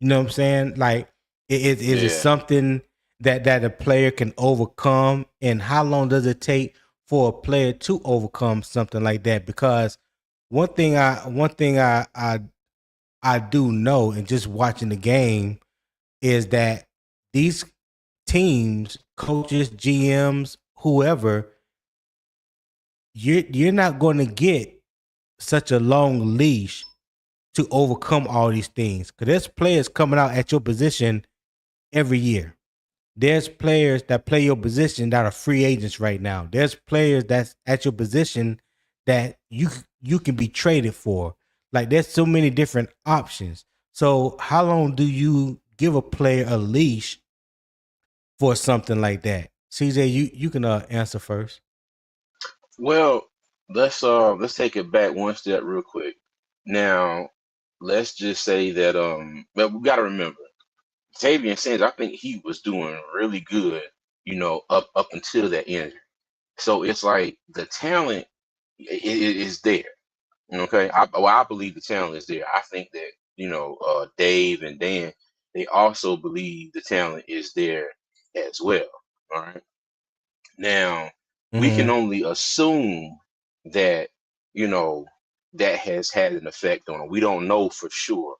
You know what I'm saying? Like, is it something that a player can overcome, and how long does it take for a player to overcome something like that? Because one thing I do know, and just watching the game, is that these teams, coaches, GMs, whoever, you're not going to get such a long leash to overcome all these things, because there's players coming out at your position every year. There's players that play your position that are free agents right now. There's players that's at your position that you can be traded for. Like, there's so many different options. So how long do you give a player a leash for something like that? CJ, you can answer first. Well, let's take it back one step real quick. Now, let's just say that but we got to remember, Tavion Sanders, I think he was doing really good, up until that injury. So it's like the talent is there. Okay, I believe the talent is there. I think that Dave and Dan, they also believe the talent is there as well. All right. Now, we can Mm-hmm. only assume that, you know, that has had an effect on him. We don't know for sure.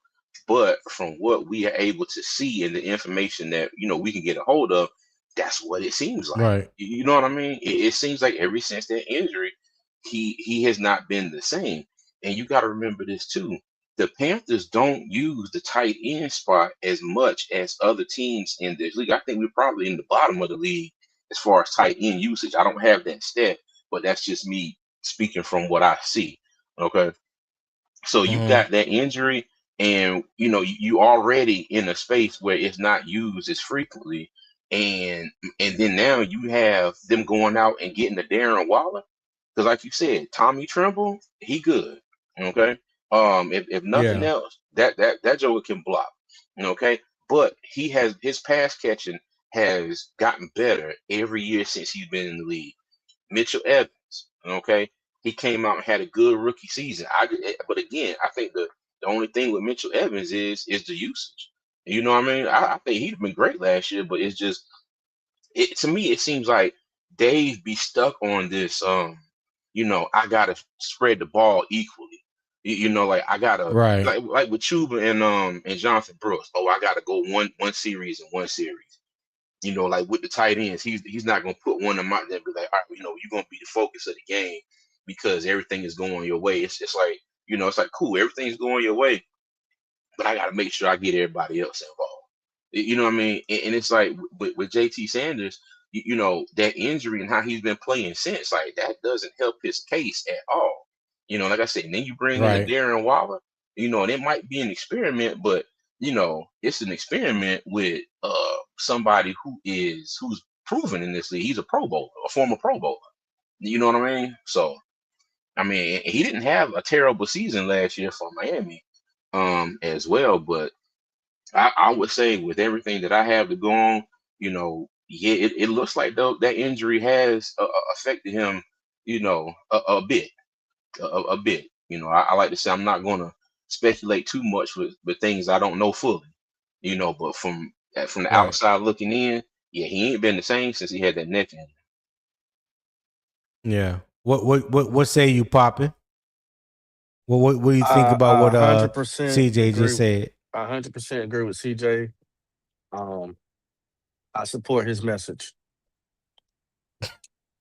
But from what we are able to see and the information that, we can get a hold of, that's what it seems like. Right. You know what I mean? It seems like ever since that injury, he has not been the same. And you got to remember this too. The Panthers don't use the tight end spot as much as other teams in this league. I think we're probably in the bottom of the league as far as tight end usage. I don't have that stat, but that's just me speaking from what I see. Okay. So you Mm-hmm. got that injury, and you already in a space where it's not used as frequently. And then now you have them going out and getting the Darren Waller. Because like you said, Tommy Tremble, he good. Okay. If nothing Yeah. else, that Joker can block. Okay. But his pass catching has gotten better every year since he's been in the league. Mitchell Evans, okay, he came out and had a good rookie season. But again, I think the only thing with Mitchell Evans is the usage. You know what I mean? I think he'd been great last year, but it's just to me it seems like Dave be stuck on this. I gotta spread the ball equally. Like I gotta Right. like with Chuba and Jonathan Brooks. Oh, I gotta go one series and one series. Like with the tight ends, he's not gonna put one of them out there and be like, all right, you're gonna be the focus of the game because everything is going your way. It's like, it's like cool, everything's going your way, but I gotta make sure I get everybody else involved. You know what I mean? And it's like with JT Sanders, that injury and how he's been playing since, like that doesn't help his case at all. Like I said, and then you bring in a Right. Darren Waller, and it might be an experiment, but it's an experiment with somebody who's proven in this league. He's a Pro Bowler, a former Pro Bowler. You know what I mean? So I mean, he didn't have a terrible season last year for Miami, as well, but I would say with everything that I have to go on, yeah, it looks like though that injury has affected him, a bit, a bit. I like to say I'm not going to speculate too much with things I don't know fully, but from the Right. outside looking in, yeah, he ain't been the same since he had that neck injury. Yeah. What say you, Poppy? What do you think I about I what 100% CJ just agree. said? I 100% agree with CJ. Um, I support his message.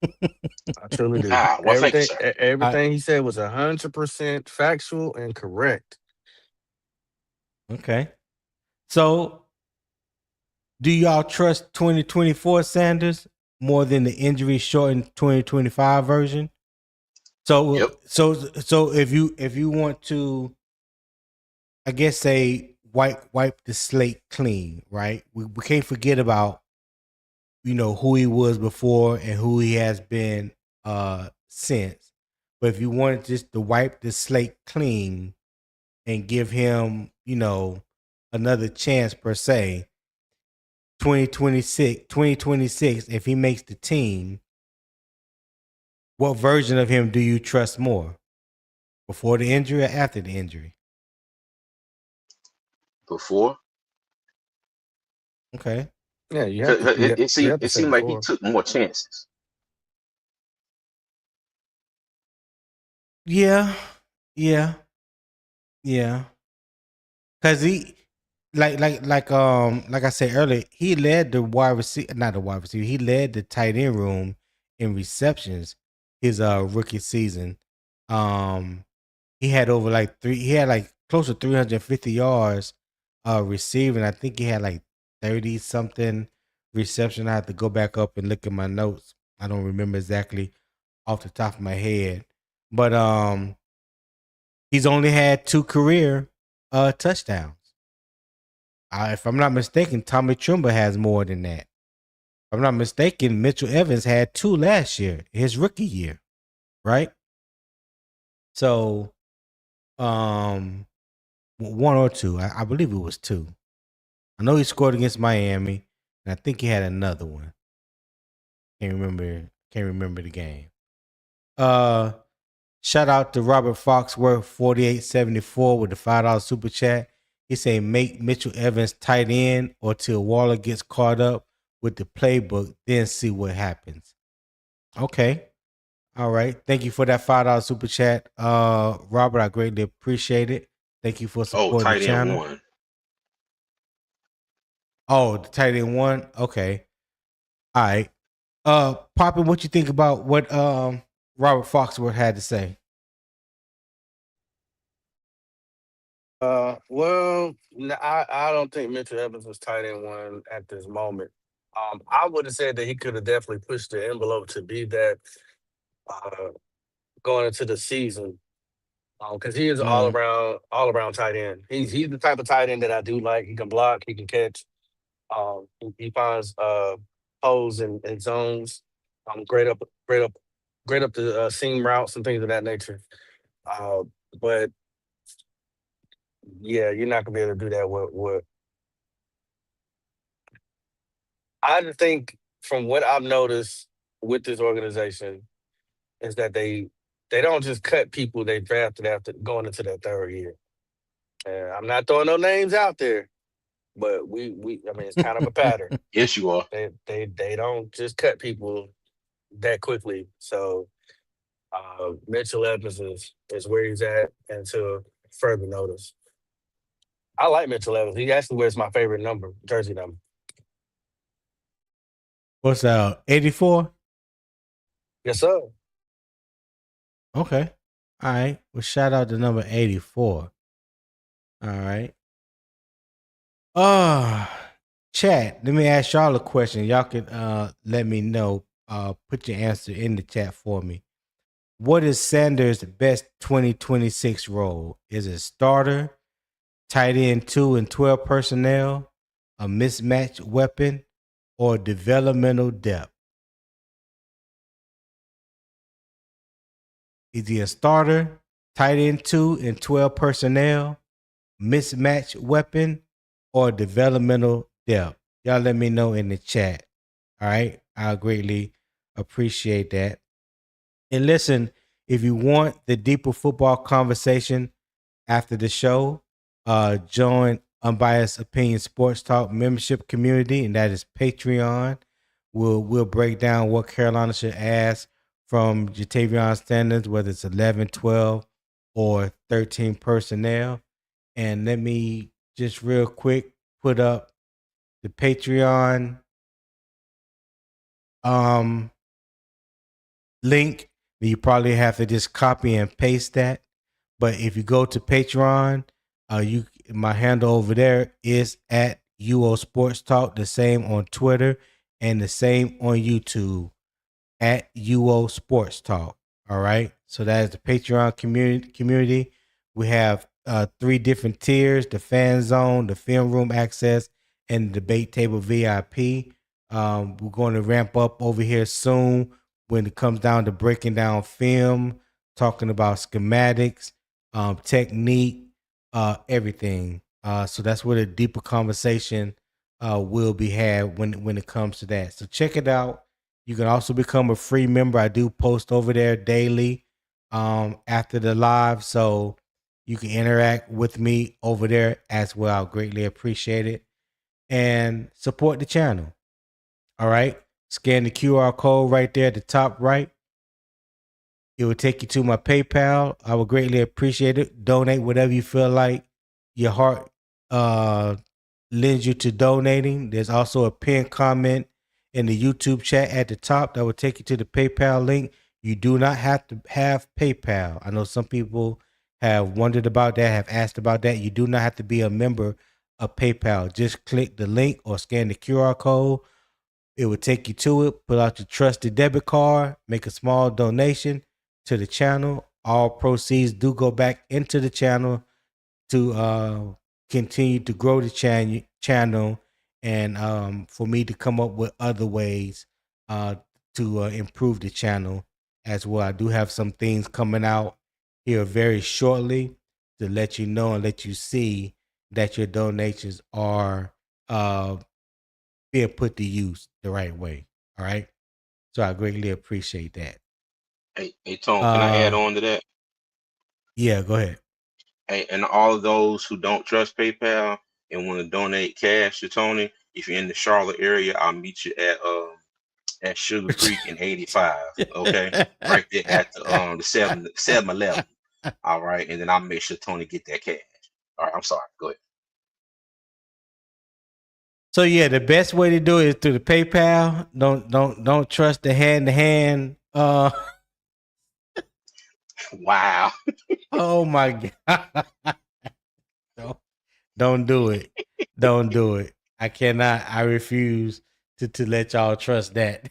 I truly do. Well, thank you, sir. I Everything he said was 100% factual and correct. Okay. So, do y'all trust 2024 Sanders more than the injury shortened 2025 version? Yep. So if you want to, I guess, say wipe the slate clean, right? We can't forget about who he was before and who he has been since. But if you wanted just to wipe the slate clean and give him, another chance per se, 2026, if he makes the team, what version of him do you trust more? Before the injury or after the injury? Before. Okay. Yeah, you have 'Cause to. You have to it say seemed like he before. took more chances. Yeah, yeah, yeah. Cause he, like I said earlier, he led the wide receiver, not the wide receiver. He led the tight end room in receptions his rookie season. Um, he had over like three. He had like close to 350 yards receiving. I think he had like 30 something reception. I have to go back up and look at my notes. I don't remember exactly off the top of my head, but he's only had 2 career touchdowns. If I'm not mistaken, Tommy Tremble has more than that. If I'm not mistaken, Mitchell Evans had 2 last year, his rookie year, right? So, 1 or 2. I believe it was 2. I know he scored against Miami, and I think he had another one. Can't remember. Can't remember the game. Uh, Shout out to Robert Foxworth 4874 with the $5 super chat. He say make Mitchell Evans tight end or till Waller gets caught up with the playbook, then see what happens. Okay. All right. Thank you for that $5 super chat. Robert, I greatly appreciate it. Thank you for Oh, supporting the tight end channel. one. Oh, the tight end one. Okay. All right. Poppin, what you think about what Robert Foxworth had to say? Well, I don't think Mitchell Evans was tight end one at this moment. I would have said that he could have definitely pushed the envelope to be that uh, going into the season. Because he is Mm. all around tight end. He's the type of tight end that I do like. He can block, he can catch. He finds holes and zones. Great up, great up, great up the seam routes and things of that nature. Uh, but yeah, you're not gonna be able to do that with I just think from what I've noticed with this organization is that they don't just cut people they drafted after going into their third year. And I'm not throwing no names out there, but we I mean it's kind of a pattern. Yes, you are. They don't just cut people that quickly. So Mitchell Evans is where he's at until further notice. I like Mitchell Evans. He actually wears my favorite number, jersey number. What's that? 84? Yes, sir. Okay. All right. Well, shout out to number 84. All right. Uh Chat, let me ask y'all a question. Y'all can let me know. Put your answer in the chat for me. What is Sanders' best 2026 role? Is it starter, tight end 2 and 12 personnel, a mismatched weapon, or developmental depth? Is he a starter, tight end 2 and 12 personnel, mismatched weapon, or developmental depth? Y'all let me know in the chat. All right. I greatly appreciate that. And listen, if you want the deeper football conversation after the show, join Unbiased Opinion Sports Talk membership community, and that is Patreon. We'll break down what Carolina should ask from Jatavion standards, whether it's 11, 12, or 13 personnel. And let me just real quick put up the Patreon link. You probably have to just copy and paste that. But if you go to Patreon, my handle over there is at UO Sports Talk, the same on Twitter and the same on YouTube at UO Sports Talk. All right. So that is the Patreon community. We have 3 different tiers: the fan zone, the film room access, and the debate table VIP. We're going to ramp up over here soon when it comes down to breaking down film, talking about schematics, technique, everything. So that's where the deeper conversation will be had when it comes to that. So check it out. You can also become a free member. I do post over there daily after the live, so you can interact with me over there as well. I greatly appreciate it. And support the channel. All right. Scan the QR code right there at the top right. It will take you to my PayPal. I would greatly appreciate it. Donate whatever you feel like your heart lends you to donating. There's also a pinned comment in the YouTube chat at the top that will take you to the PayPal link. You do not have to have PayPal. I know some people have wondered about that, have asked about that. You do not have to be a member of PayPal. Just click the link or scan the QR code. It will take you to it. Pull out your trusted debit card, make a small donation to the channel. All proceeds do go back into the channel to continue to grow the channel and for me to come up with other ways to improve the channel as well. I do have some things coming out here very shortly to let you know and let you see that your donations are being put to use the right way. All right. So I greatly appreciate that. Hey, Tone, can I add on to that? Yeah, go ahead. Hey, and all of those who don't trust PayPal and want to donate cash to Tony, if you're in the Charlotte area, I'll meet you at Sugar Creek in 85. Okay, right there at the 7-Eleven. All right, and then I'll make sure Tony get that cash. All right, I'm sorry. Go ahead. So yeah, the best way to do it is through the PayPal. Don't trust the hand to hand. Wow. Oh my god. Don't do it. Don't do it. I cannot. I refuse to let y'all trust that.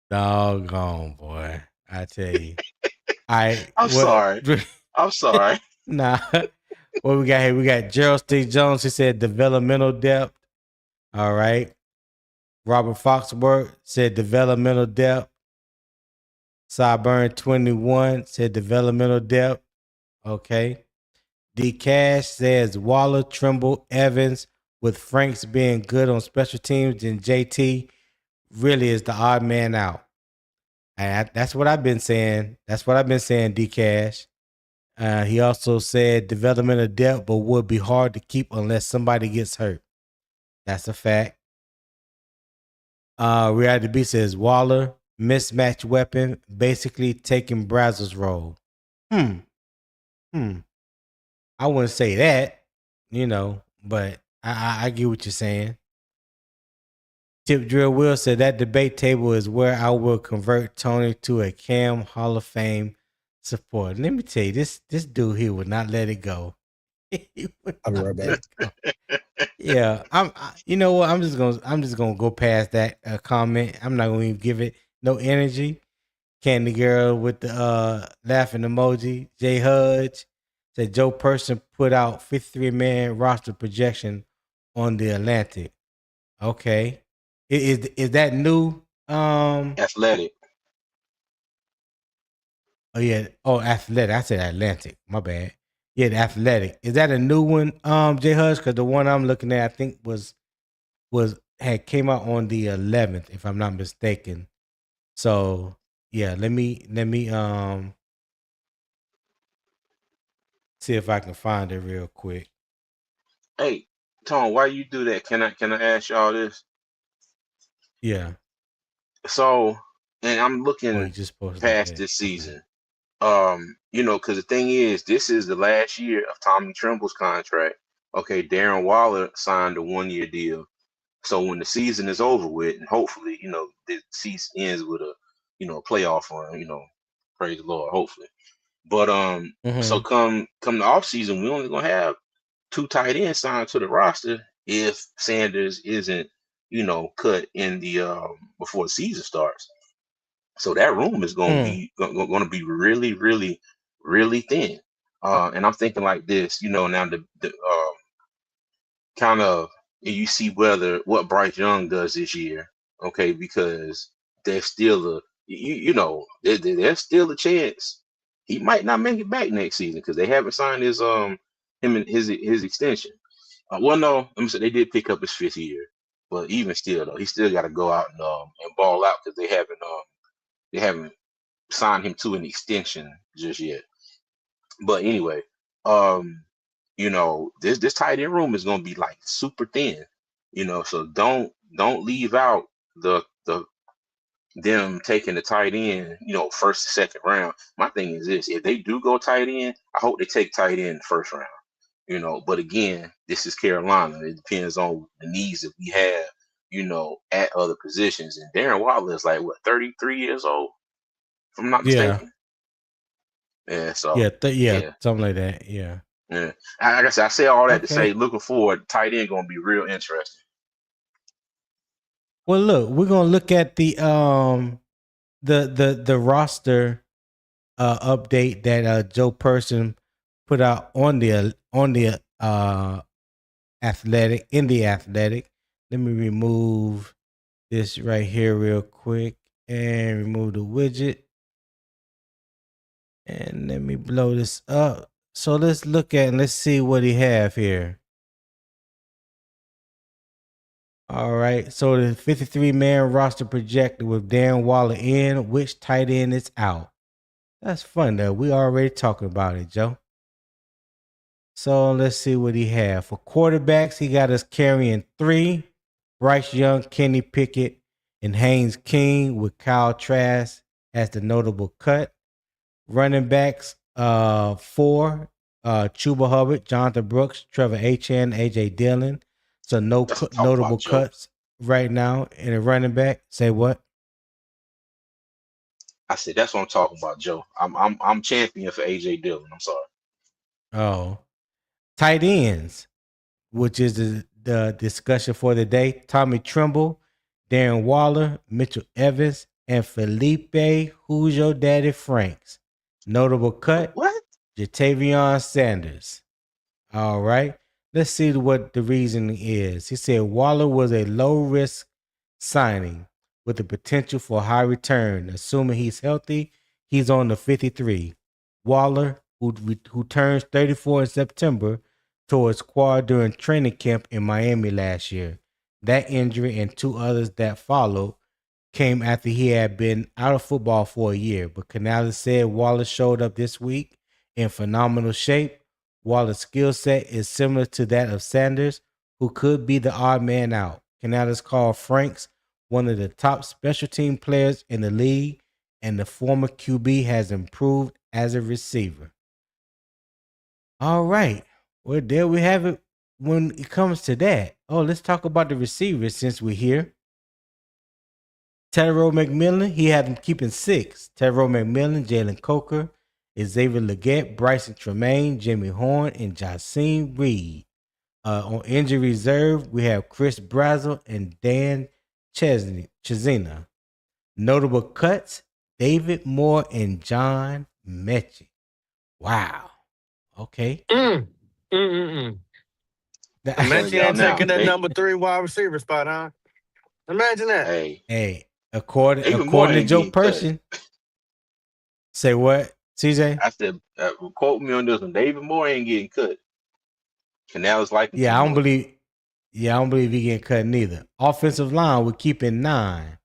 Doggone boy. I tell you. I'm sorry. I'm sorry. Nah. What we got here? We got Gerald Stick Jones. He said developmental depth. All right. Robert Foxworth said developmental depth. Sideburn 21 said developmental depth. Okay. D Cash says Waller, Trimble, Evans, with Franks being good on special teams, and JT really is the odd man out. And that's what I've been saying. That's what I've been saying, D Cash. He also said developmental depth, but would be hard to keep unless somebody gets hurt. That's a fact. Reality B says Waller, mismatch weapon, basically taking Brazzle's role. I wouldn't say that, but I get what you're saying. Tip Drill Will said that debate table is where I will convert Tony to a Cam Hall of Fame support. Let me tell you, this dude here would not let it go. I'll be right back. Yeah, you know what? I'm just gonna go past that comment. I'm not gonna even give it no energy. Candy Girl with the laughing emoji. Jay Hudge said Joe Person put out 53-man roster projection on the Atlantic. Okay, is that new? Athletic. Oh yeah. Oh, Athletic. I said Atlantic. My bad. Yeah, the Athletic. Is that a new one, Jay Hudge? Because the one I'm looking at, I think had came out on the 11th, if I'm not mistaken. So yeah, let me see if I can find it real quick. Hey, Tone, why you do that? Can I ask y'all this? Yeah. So, and I'm looking Oh, you just posted past that. this season. Because the thing is, this is the last year of Tommy Trimble's contract. Okay, Darren Waller signed a 1-year deal. So when the season is over with, and hopefully, the season ends with a, playoff run, praise the Lord, hopefully. But so come the off season, we only gonna have 2 tight ends signed to the roster if Sanders isn't, cut in the before the season starts. So that room is going to be really, really, really thin. And I'm thinking like this, now the kind of you see what Bryce Young does this year, okay? Because there's still there's still a chance he might not make it back next season because they haven't signed his him and his extension. Well, no, let me say they did pick up his 5th year, but even still though, he still got to go out and ball out because they haven't signed him to an extension just yet. But anyway, this tight end room is gonna be like super thin. So don't leave out the them taking the tight end, first, second round. My thing is this: if they do go tight end, I hope they take tight end in the first round. But again, this is Carolina. It depends on the needs that we have, at other positions. And Darren Waller is like what, 33 years old, if I'm not Yeah. mistaken. Yeah. So yeah, something like that. Yeah. Yeah. Like I said, I say all that to Okay. say, looking forward, tight end gonna be real interesting. Well, look, we're gonna look at the roster update that Joe Person put out on the athletic in the athletic. Let me remove this right here real quick and remove the widget. And let me blow this up. So let's look at and let's see what he have here. All right. So the 53-man roster projected with Darren Waller in, which tight end is out. That's fun though. We already talking about it, Joe. So let's see what he have. For quarterbacks, he got us carrying 3. Bryce Young, Kenny Pickett, and Haynes King with Kyle Trask as the notable cut. Running backs, 4. Chuba Hubbard, Jonathan Brooks, Trevor Etienne, AJ Dillon. So no notable cuts right now in a running back. Say what? I said that's what I'm talking about, Joe. I'm champion for AJ Dillon. I'm sorry. Oh, tight ends, which is the discussion for the day. Tommy Tremble, Darren Waller, Mitchell Evans, and Feleipe Who's Your Daddy Franks. Notable cut. What? Tavion Sanders. All right. Let's see what the reasoning is. He said Waller was a low-risk signing with the potential for high return. Assuming he's healthy, he's on the 53. Waller, who turns 34 in September, tore his quad during training camp in Miami last year. That injury and 2 others that followed came after he had been out of football for a year. But Canales said Waller showed up this week in phenomenal shape. Waller's skill set is similar to that of Sanders, who could be the odd man out. Canales called Franks one of the top special team players in the league, and the former QB has improved as a receiver. All right. Well, there we have it when it comes to that. Oh, let's talk about the receivers since we're here. Tyrell McMillan, he had them keeping 6. Tyrell McMillan, Jalen Coker, Xavier Legette, Bryson Tremaine, Jimmy Horn, and Jacin Reed. On injury reserve, we have Chris Brazel and Dan Chesina. Notable cuts, David Moore and John Mechie. Wow. Okay. Imagine ain't taking that number 3 wide receiver spot, huh? Imagine that. Hey, according to Joe Person. Say what, CJ? I said, quote me on this one. David Moore ain't getting cut. Canales like I don't believe he getting cut neither. Offensive line, we're keeping 9.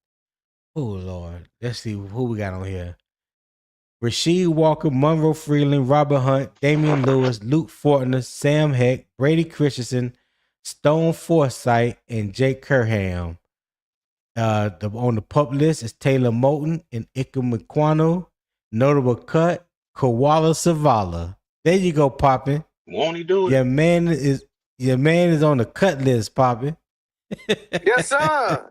Oh Lord, let's see who we got on here. Rasheed Walker, Monroe Freeland, Robert Hunt, Damian Lewis, Luke Fortner, Sam Heck, Brady Christensen, Stone Forsythe, and Jake Kerham. On the pup list is Taylor Moulton and Ikem Mekwano. Notable cut, Koala Savala. There you go, Poppin. Won't he do it? Your man is on the cut list, Poppin. Yes, sir.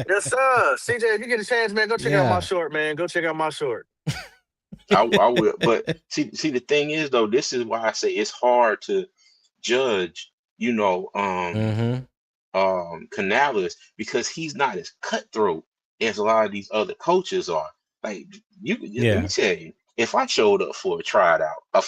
Yes, sir. CJ, if you get a chance, man, go check out my short, man. Go check out my short. I will. But see, the thing is, though, this is why I say it's hard to judge, Canales, because he's not as cutthroat as a lot of these other coaches are. Like, let me tell you, if I showed up for a tryout, I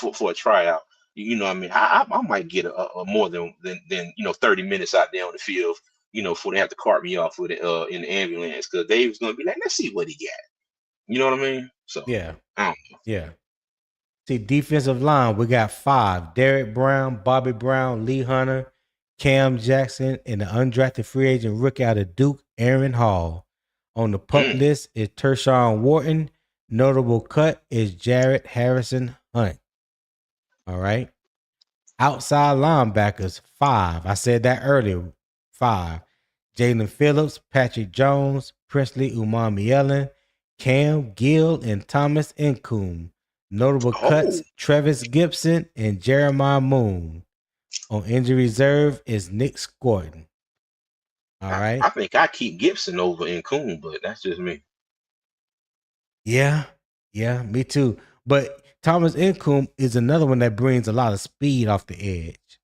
might get a more than 30 minutes out there on the field, before they have to cart me off with it in the ambulance, because they was gonna be like, let's see what he got. You know what I mean? So I don't know. Yeah. See, defensive line, we got 5. Derek Brown, Bobby Brown, Lee Hunter, Cam Jackson, and the undrafted free agent rookie out of Duke, Aaron Hall. On the pup list is Tershawn Wharton. Notable cut is Jarrett Harrison Hunt. All right. Outside linebackers, 5. I said that earlier. 5. Jalen Phillips, Patrick Jones, Presley Umamielen, Cam Gill, and Thomas Incoom. Notable cuts, Travis Gibson and Jeremiah Moon. On injury reserve is Nick Scorton. All right. I think I keep Gibson over Incoon, but that's just me. Yeah, me too. But Thomas Incoom is another one that brings a lot of speed off the edge.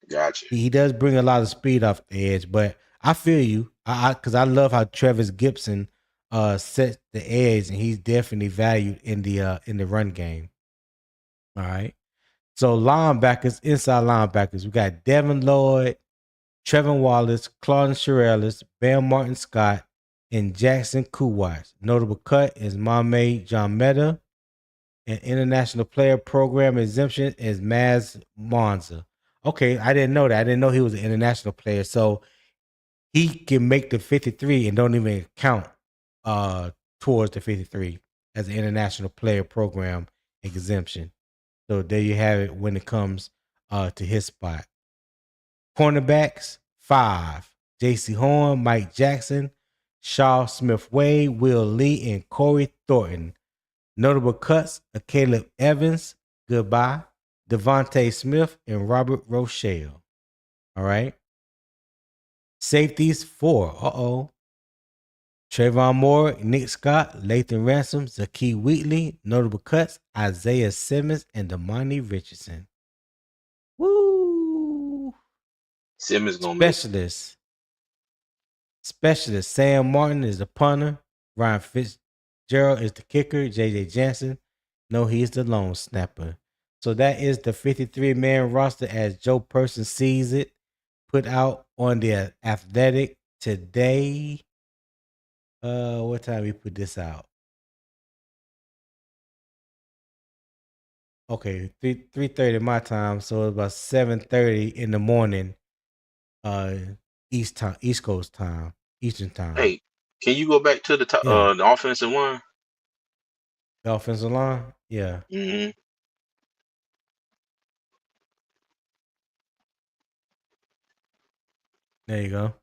Gotcha. He does bring a lot of speed off the edge, but I feel you. Because I love how Travis Gibson sets the edge, and he's definitely valued in the run game. All right. So linebackers, inside linebackers, we got Devin Lloyd, Trevin Wallace, Claude Shirelis, Bam Martin Scott, and Jackson Kuwatch. Notable cut is Mame John Meta. An international player program exemption is Maz Monza. Okay, I didn't know that. I didn't know he was an international player. So he can make the 53 and don't even count towards the 53 as an international player program exemption. So there you have it when it comes to his spot. Cornerbacks, 5. J.C. Horn, Mike Jackson, Shaw Smith-Wade, Will Lee, and Corey Thornton. Notable cuts are Caleb Evans, goodbye, Devontae Smith, and Robert Rochelle. All right. Safeties, 4. Trayvon Moore, Nick Scott, Lathan Ransom, Zakie Wheatley. Notable cuts, Isaiah Simmons and Damani Richardson. Woo! Simmons gonna make Specialist Sam Martin is the punter. Ryan Fitzgerald is the kicker. JJ Jansen, no, he's the lone snapper. So that is the 53-man roster as Joe Person sees it, put out on the Athletic today. What time we put this out? Okay, 3:30 my time, so it's about 7:30 in the morning, East Coast time, Eastern time. Hey, can you go back to the the offensive line? The offensive line, yeah. Mm-hmm. There you go.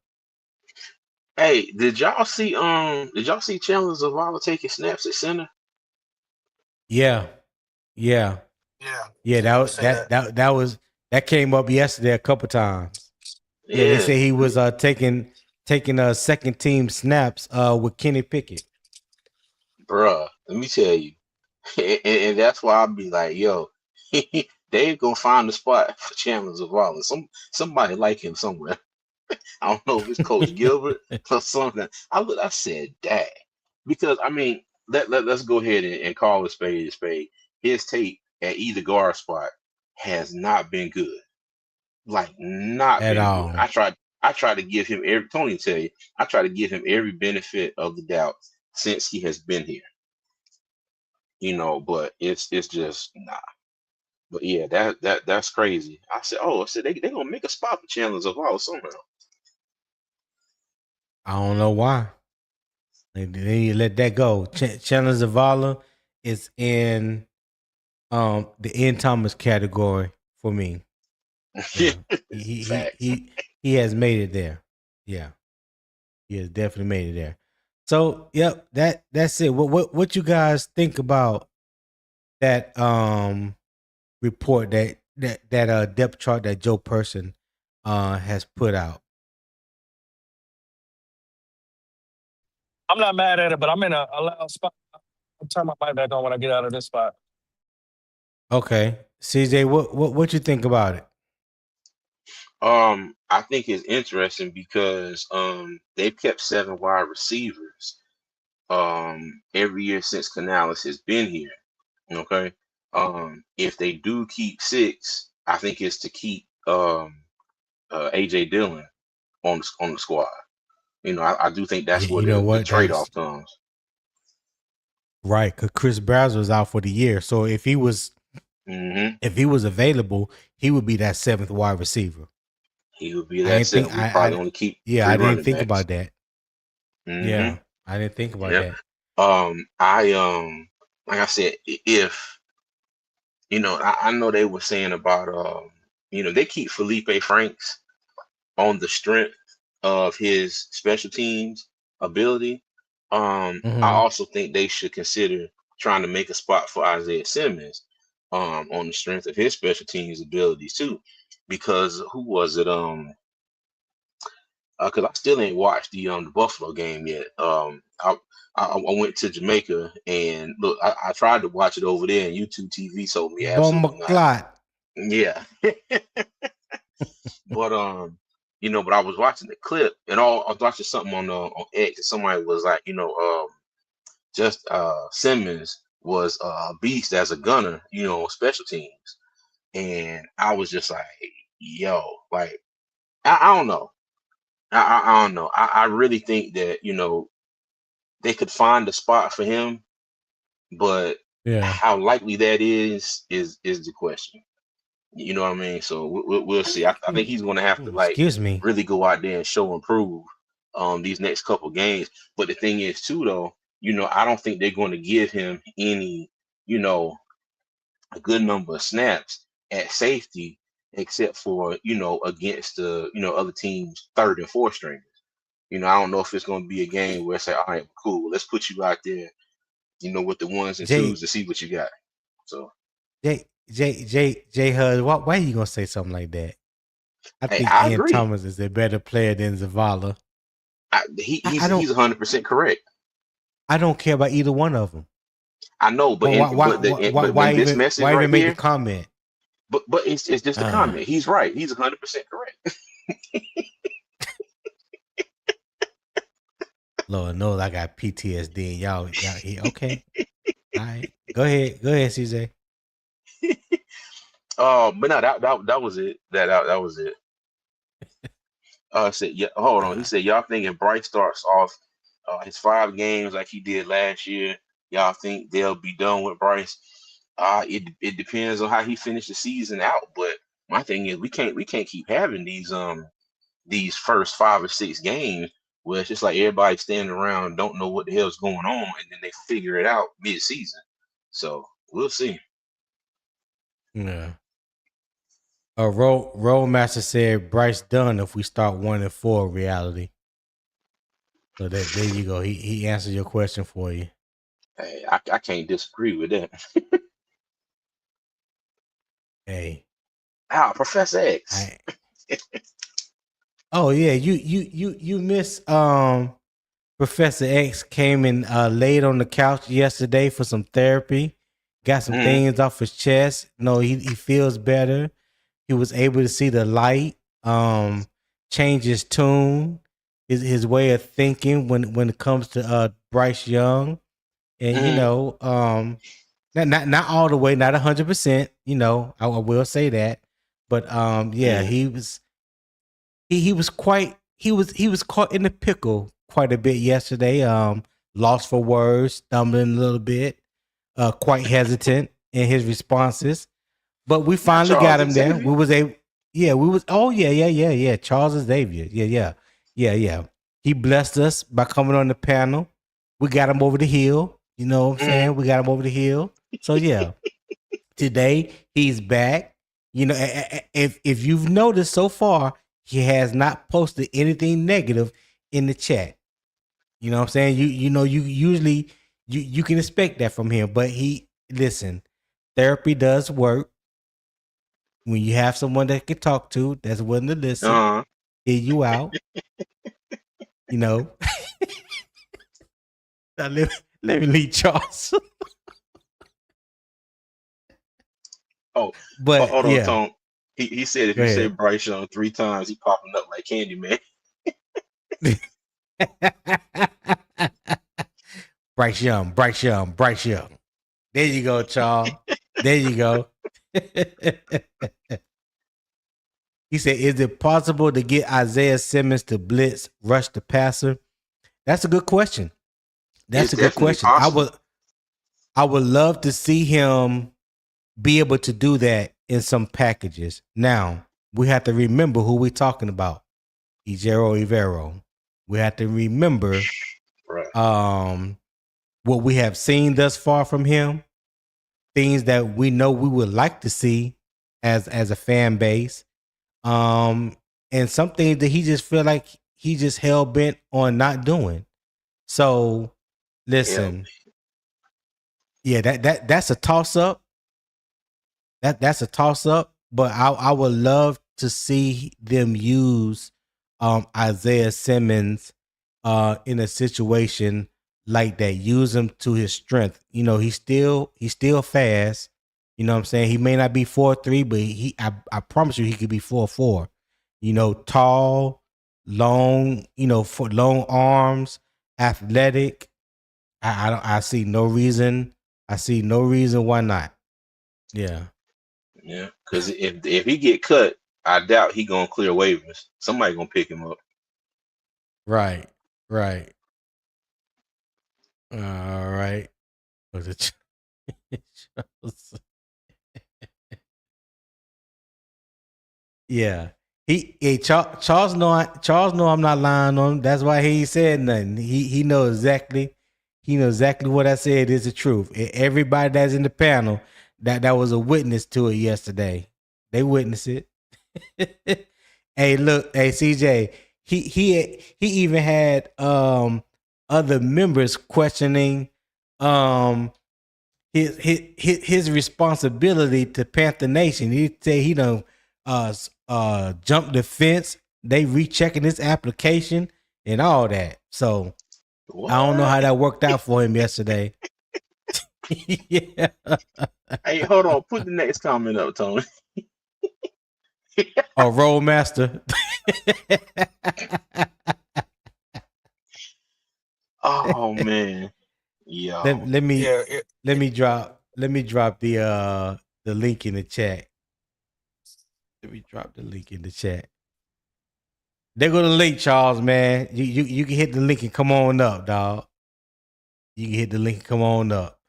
Hey, did y'all see Chandler Zavala taking snaps at center? Yeah. That came up yesterday a couple times. Yeah, they say he was taking second team snaps with Kenny Pickett. Bruh, let me tell you, and that's why I'll be like, yo, Dave gonna find a spot for Chandler Zavala. Somebody like him somewhere. I don't know if it's Coach Gilbert or something. I said that because I mean, let's go ahead and call a spade a spade. His tape at either guard spot has not been good, like not At been all. good. I tried to give him Tony tell you, I try to give him every benefit of the doubt since he has been here. You know, but it's just nah. But yeah, that's crazy. I said they gonna make a spot for Chandler Zavala somehow. I don't know why. They need to let that go. Chandler Zavala is in the Ian Thomas category for me. Yeah. he has made it there. Yeah. He has definitely made it there. So, yep, that's it. What you guys think about that report that depth chart that Joe Person has put out? I'm not mad at it, but I'm in a loud spot. I'll turn my mic back on when I get out of this spot. Okay. CJ, what you think about it? I think it's interesting because they've kept 7 wide receivers every year since Canales has been here. Okay. If they do keep 6, I think it's to keep AJ Dillon on the squad. You know, I do think that's where the trade-off comes. Right, because Chris Bowser was out for the year. So if he was available, he would be that 7th wide receiver. He would be that 7th. We probably only keep 3 I didn't think backs. about that. Mm-hmm. Yeah, I didn't think about that. Like I said, if you know, I know they were saying about they keep Feleipe Franks on the strength of his special teams ability. I also think they should consider trying to make a spot for Isaiah Simmons on the strength of his special teams abilities too. Because who was it? Because I still ain't watched the Buffalo game yet. I went to Jamaica and look, I tried to watch it over there, and YouTube TV told me absolutely not. Bomba Yeah, but but I was watching the clip, and I was watching something on X, and somebody was like, just Simmons was a beast as a gunner, on special teams, and I was just like, yo, like I don't know. I don't know. I really think that they could find a spot for him, but Yeah. how likely that is the question. You know what I mean? So we'll see. I think he's going to have to Excuse me. really go out there and show and prove these next couple games. But the thing is too, though, I don't think they're going to give him any a good number of snaps at safety, except for against the other teams' third and fourth stringers. I don't know if it's going to be a game where it's like, all right, cool, let's put you out there, with the ones and twos to see what you got. So J Hud, why are you gonna say something like that? I think I Ian agree. Thomas is a better player than Zavala. He's 100% correct. I don't care about either one of them. I know, but why this even message why right even make here, the comment? But it's just a comment. He's right. He's 100% correct. Lord knows I got PTSD. Y'all okay? All right, go ahead, CJ. But no, that was it. That was it. Said yeah. Hold on. He said y'all thinking Bryce starts off his 5 games like he did last year. Y'all think they'll be done with Bryce? It depends on how he finished the season out. But my thing is we can't keep having these first 5 or 6 games where it's just like everybody standing around don't know what the hell's going on, and then they figure it out mid-season. So we'll see. Yeah. Rollmaster said Bryce done if we start 1-4 reality. So there you go. He answered your question for you. Hey, I can't disagree with that. Hey. Professor X. Oh yeah, you missed Professor X came in laid on the couch yesterday for some therapy. Got some things off his chest. No, he feels better. He was able to see the light, change his tune, his way of thinking when it comes to Bryce Young. And not all the way, not 100%, I will say that. But he was caught in the pickle quite a bit yesterday. Lost for words, stumbling a little bit, quite hesitant in his responses. But we finally got him there. We was able, Charles Xavier. Yeah. He blessed us by coming on the panel. We got him over the hill. You know what I'm saying? We got him over the hill. So yeah. Today he's back. If you've noticed so far, he has not posted anything negative in the chat. You know what I'm saying? You usually you can expect that from him, but therapy does work. When you have someone that can talk to, that's willing to listen, hear you out. Now, let me leave Charles. But hold on, Tom. He said if you say Bryce Young 3 times, he popping up like Candyman. Bryce Young. There you go, Charles. There you go. He said, is it possible to get Isaiah Simmons to blitz, rush the passer? That's a good question. That's a good question. Possible. I would love to see him be able to do that in some packages. Now, we have to remember who we're talking about. Ejiro Evero. We have to remember what we have seen thus far from him, things that we know we would like to see, as a fan base. And some things that he just feel like he just hell bent on not doing. So listen, yeah, that's a toss up. That's a toss up. But I would love to see them use Isaiah Simmons in a situation like that. Use him to his strength. You know, he's still fast. You know what I'm saying? He may not be 4'3", but I promise you he could be 4'4". You know, tall, long, for long arms, athletic. I see no reason. I see no reason why not. Yeah. Yeah, because if he get cut, I doubt he gonna clear waivers. Somebody gonna pick him up. Right. All right. Was it yeah. Charles know I'm not lying on him. That's why he said nothing. He knows exactly. He knows exactly what I said is the truth. Everybody that's in the panel that was a witness to it yesterday. They witnessed it. Hey, look, hey CJ. He even had other members questioning his responsibility to Panther Nation. He say he done jumped the fence. They rechecking his application and all that. So What? I don't know how that worked out for him yesterday. Yeah. Hey, hold on. Put the next comment up, Tony. Oh, Rollmaster. Oh man. Yo. Let me drop the link in the chat. Let me drop the link in the chat. They're gonna link, Charles, man. You can hit the link and come on up, dog. You can hit the link and come on up.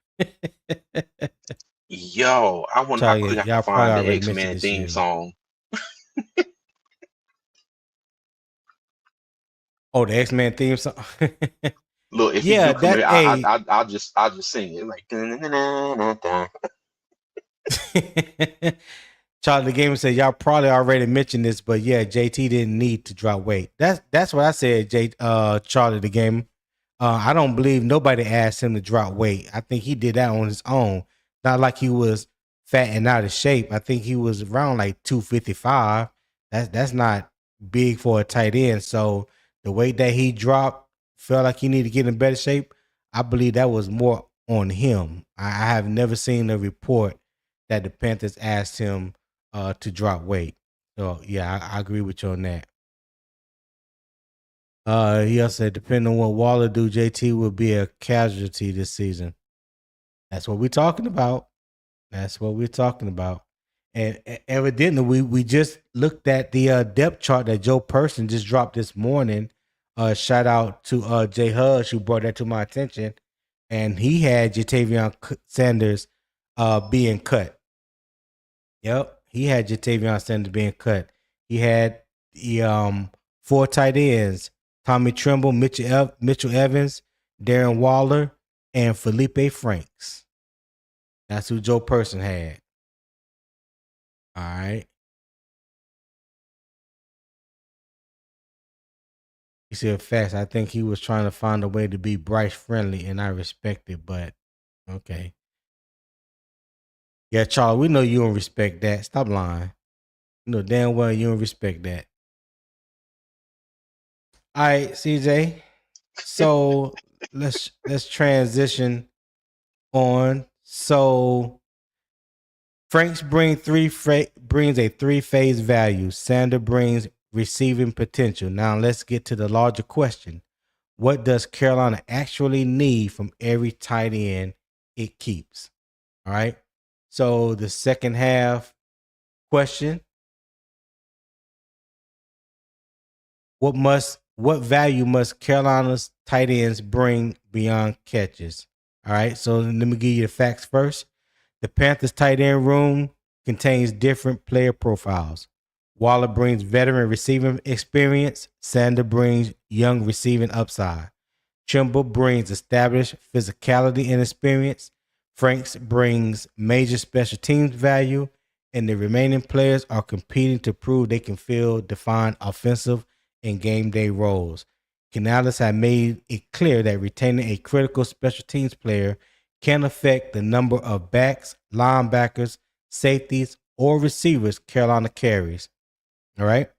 Yo, I wonder how quick I y'all can find the probably X-Men mentioned this theme shit. song. Oh, the X-Men theme song. Look, if Yeah, you do come here, that I'll just sing it like. Charlie the Gamer said y'all probably already mentioned this, but yeah, JT didn't need to drop weight. That's what I said, Charlie the Gamer. I don't believe nobody asked him to drop weight. I think he did that on his own. Not like he was fat and out of shape. I think he was around like 255. That's not big for a tight end. So the weight that he dropped felt like he needed to get in better shape. I believe that was more on him. I have never seen a report that the Panthers asked him to drop weight. So yeah, I agree with you on that. He also said, depending on what Waller do, JT will be a casualty this season. That's what we're talking about. And evidently, we just looked at the depth chart that Joe Person just dropped this morning. Shout out to Jay Hudge, who brought that to my attention. And he had Jatavion Sanders being cut. Yep, he had Jatavion Sanders being cut. He had the 4 tight ends: Tommy Tremble, Mitchell Evans, Darren Waller, and Feleipe Franks. That's who Joe Person had. All right. He said, "Facts. I think he was trying to find a way to be Bryce friendly, and I respect it, but okay." Yeah, Charlie, we know you don't respect that. Stop lying. You know damn well you don't respect that. All right, CJ. So let's transition on. So Franks brings a 3-phase value. Sander brings receiving potential. Now let's get to the larger question. What does Carolina actually need from every tight end it keeps? All right. So the second half question. What value must Carolina's tight ends bring beyond catches? All right, so let me give you the facts first. The Panthers tight end room contains different player profiles. Waller brings veteran receiving experience. Sander brings young receiving upside. Trimble brings established physicality and experience. Franks brings major special teams value. and the remaining players are competing to prove they can fill defined offensive and game day roles. Canales has made it clear that retaining a critical special teams player can affect the number of backs, linebackers, safeties, or receivers Carolina carries. All right.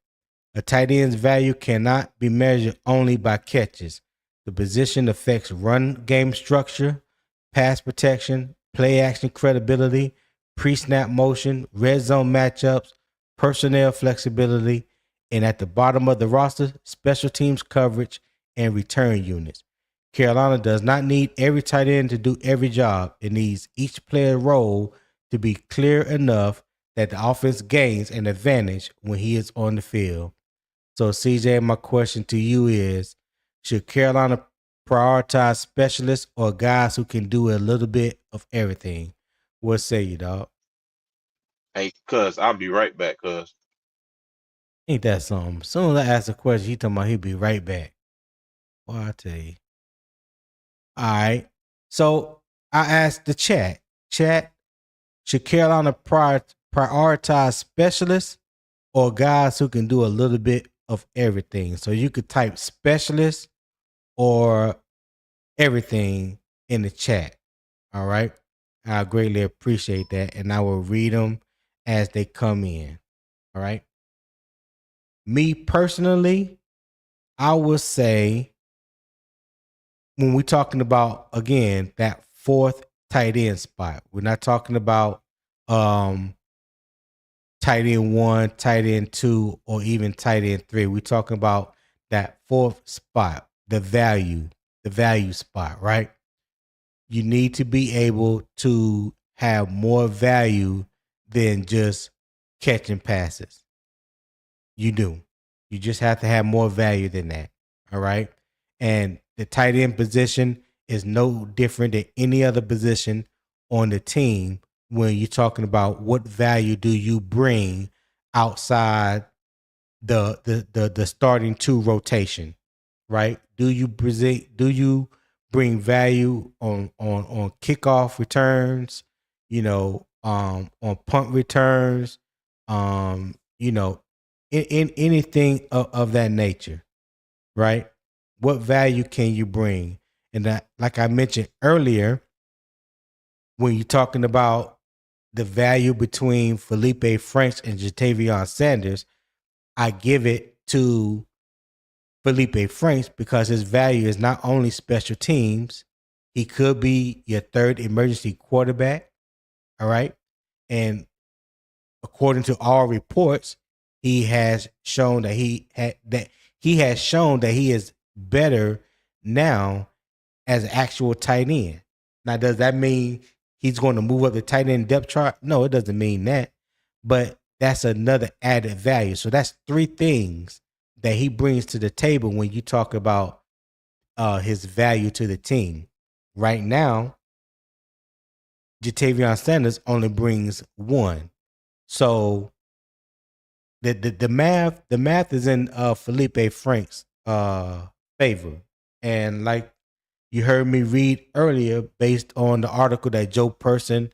A tight end's value cannot be measured only by catches. The position affects run game structure, pass protection, play action credibility, pre-snap motion, red zone matchups, personnel flexibility, and at the bottom of the roster, special teams coverage and return units. Carolina does not need every tight end to do every job. It needs each player's role to be clear enough that the offense gains an advantage when he is on the field. So, CJ, my question to you is, should Carolina prioritize specialists or guys who can do a little bit of everything? What say you, dog? Hey, cuz, I'll be right back, cuz. Ain't that something? As soon as I ask a question, he talking about he'll be right back. Well, I tell you. All right. So, I asked the chat, should Carolina prioritize specialists or guys who can do a little bit of everything? So you could type specialist or everything in the chat. All right. I greatly appreciate that. And I will read them as they come in. All right. Me personally, I would say when we're talking about, again, that fourth tight end spot, we're not talking about tight end 1, tight end 2, or even tight end 3. We're talking about that fourth spot, the value spot, right? You need to be able to have more value than just catching passes. You do. You just have to have more value than that. All right. And the tight end position is no different than any other position on the team when you're talking about what value do you bring outside the starting two rotation, right? Do you bring value on kickoff returns, on punt returns, in anything of that nature, right? What value can you bring? And that, like I mentioned earlier, when you're talking about the value between Feleipe Franks and Tavion Sanders, I give it to Feleipe Franks because his value is not only special teams, he could be your third emergency quarterback. All right. And according to all reports, he has shown that he is better now as an actual tight end. Now, does that mean he's going to move up the tight end depth chart? No, it doesn't mean that. But that's another added value. So that's three things that he brings to the table when you talk about his value to the team. Right now, Tavion Sanders only brings one. So the math is in Feleipe Franks' favor. And like you heard me read earlier, based on the article that Joe Person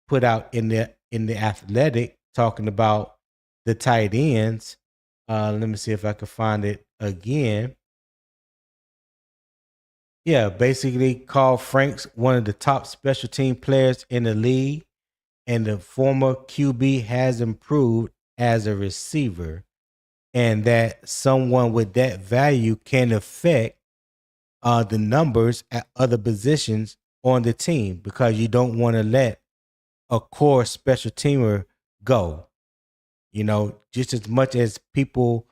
put out in the Athletic, talking about the tight ends. Let me see if I can find it again. Yeah, basically called Franks one of the top special team players in the league, and the former QB has improved as a receiver, and that someone with that value can affect the numbers at other positions on the team, because you don't want to let a core special teamer go. Just as much as people,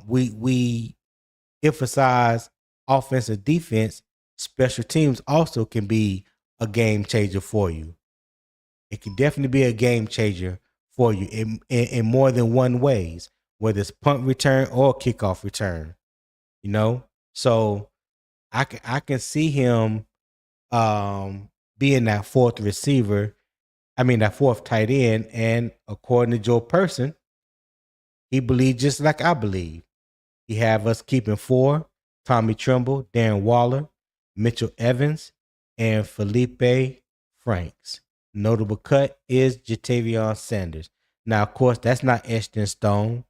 we emphasize offense and defense, special teams also can be a game changer for you. It can definitely be a game changer for you in more than one ways, whether it's punt return or kickoff return. So I can see him being that fourth receiver. I mean, that fourth tight end. And according to Joe Person, he believes just like I believe. He have us keeping 4: Tommy Tremble, Darren Waller, Mitchell Evans, and Feleipe Franks. notable cut is Tavion Sanders. Now, of course, that's not etched in stone.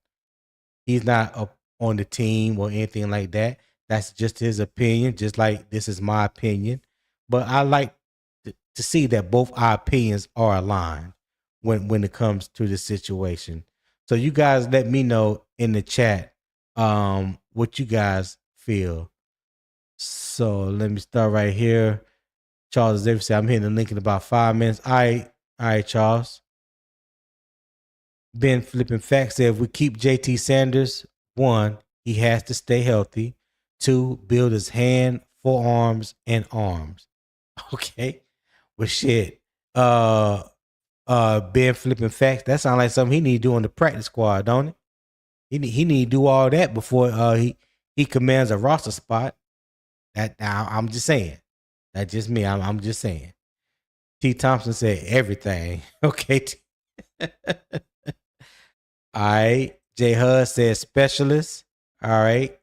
He's not up on the team or anything like that. That's just his opinion, just like this is my opinion. But I like to see that both our opinions are aligned when it comes to the situation. So you guys let me know in the chat what you guys feel. So let me start right here. Charles Davis said, I'm hitting the link in about 5 minutes. All right, Charles. Ben Flipping Facts said, if we keep JT Sanders, 1, he has to stay healthy. 2, build his hand, forearms, and arms. Okay. Well, shit. Ben Flipping Facts, that sounds like something he need to do on the practice squad, don't it? He need to do all that before he commands a roster spot. I'm just saying. That's just me. I'm just saying. T. Thompson said everything. Okay. All right. J. Hud said specialist. All right.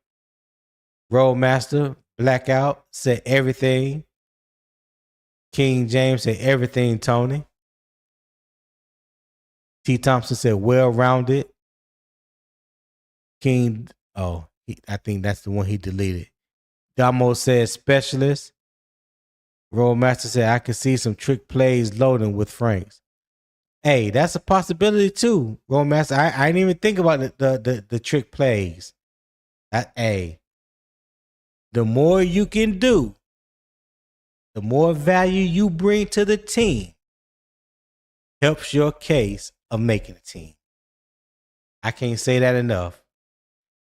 Roadmaster Blackout said everything. King James said everything, Tony. T. Thompson said well-rounded. King, I think that's the one he deleted. Damo said specialist. Roadmaster said, I could see some trick plays loading with Franks. Hey, that's a possibility too, Roadmaster. I didn't even think about the trick plays. The more you can do, the more value you bring to the team helps your case of making a team. I can't say that enough.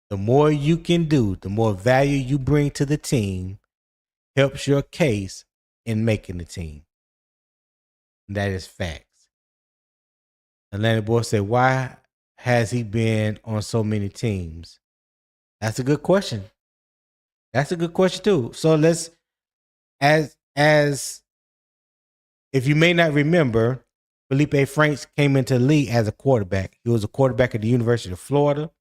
The more you can do, the more value you bring to the team helps your case in making the team. That is facts. Atlanta Boy said, why has he been on so many teams? That's a good question. That's a good question too. So let's, as if you may not remember, Feleipe Franks came into the league as a quarterback. He was a quarterback at the University of Florida.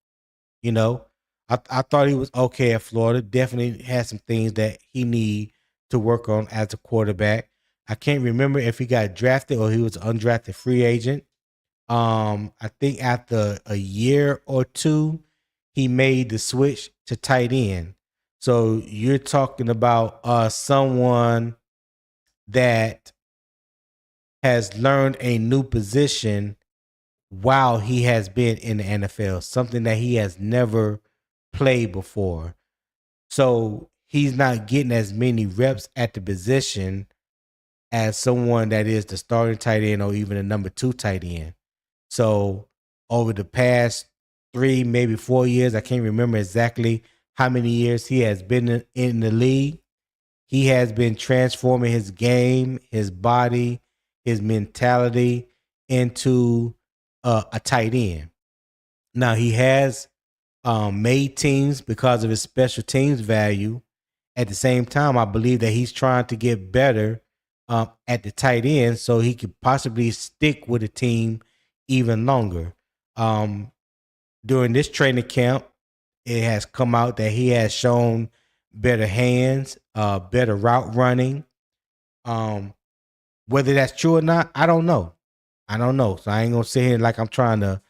You know, I thought he was okay at Florida. Definitely had some things that he need to work on as a quarterback. I can't remember if he got drafted or he was an undrafted free agent. I think after a year or two, he made the switch to tight end. So you're talking about someone that has learned a new position while he has been in the NFL, something that he has never played before. So he's not getting as many reps at the position as someone that is the starting tight end or even the number 2 tight end. So over the past 3, maybe 4 years, I can't remember exactly how many years he has been in the league. He has been transforming his game, his body, his mentality into a tight end. Now he has made teams because of his special teams value. At the same time, I believe that he's trying to get better at the tight end so he could possibly stick with a team even longer. During this training camp, it has come out that he has shown better hands, better route running. Whether that's true or not, I don't know. So I ain't gonna sit here like I'm trying to,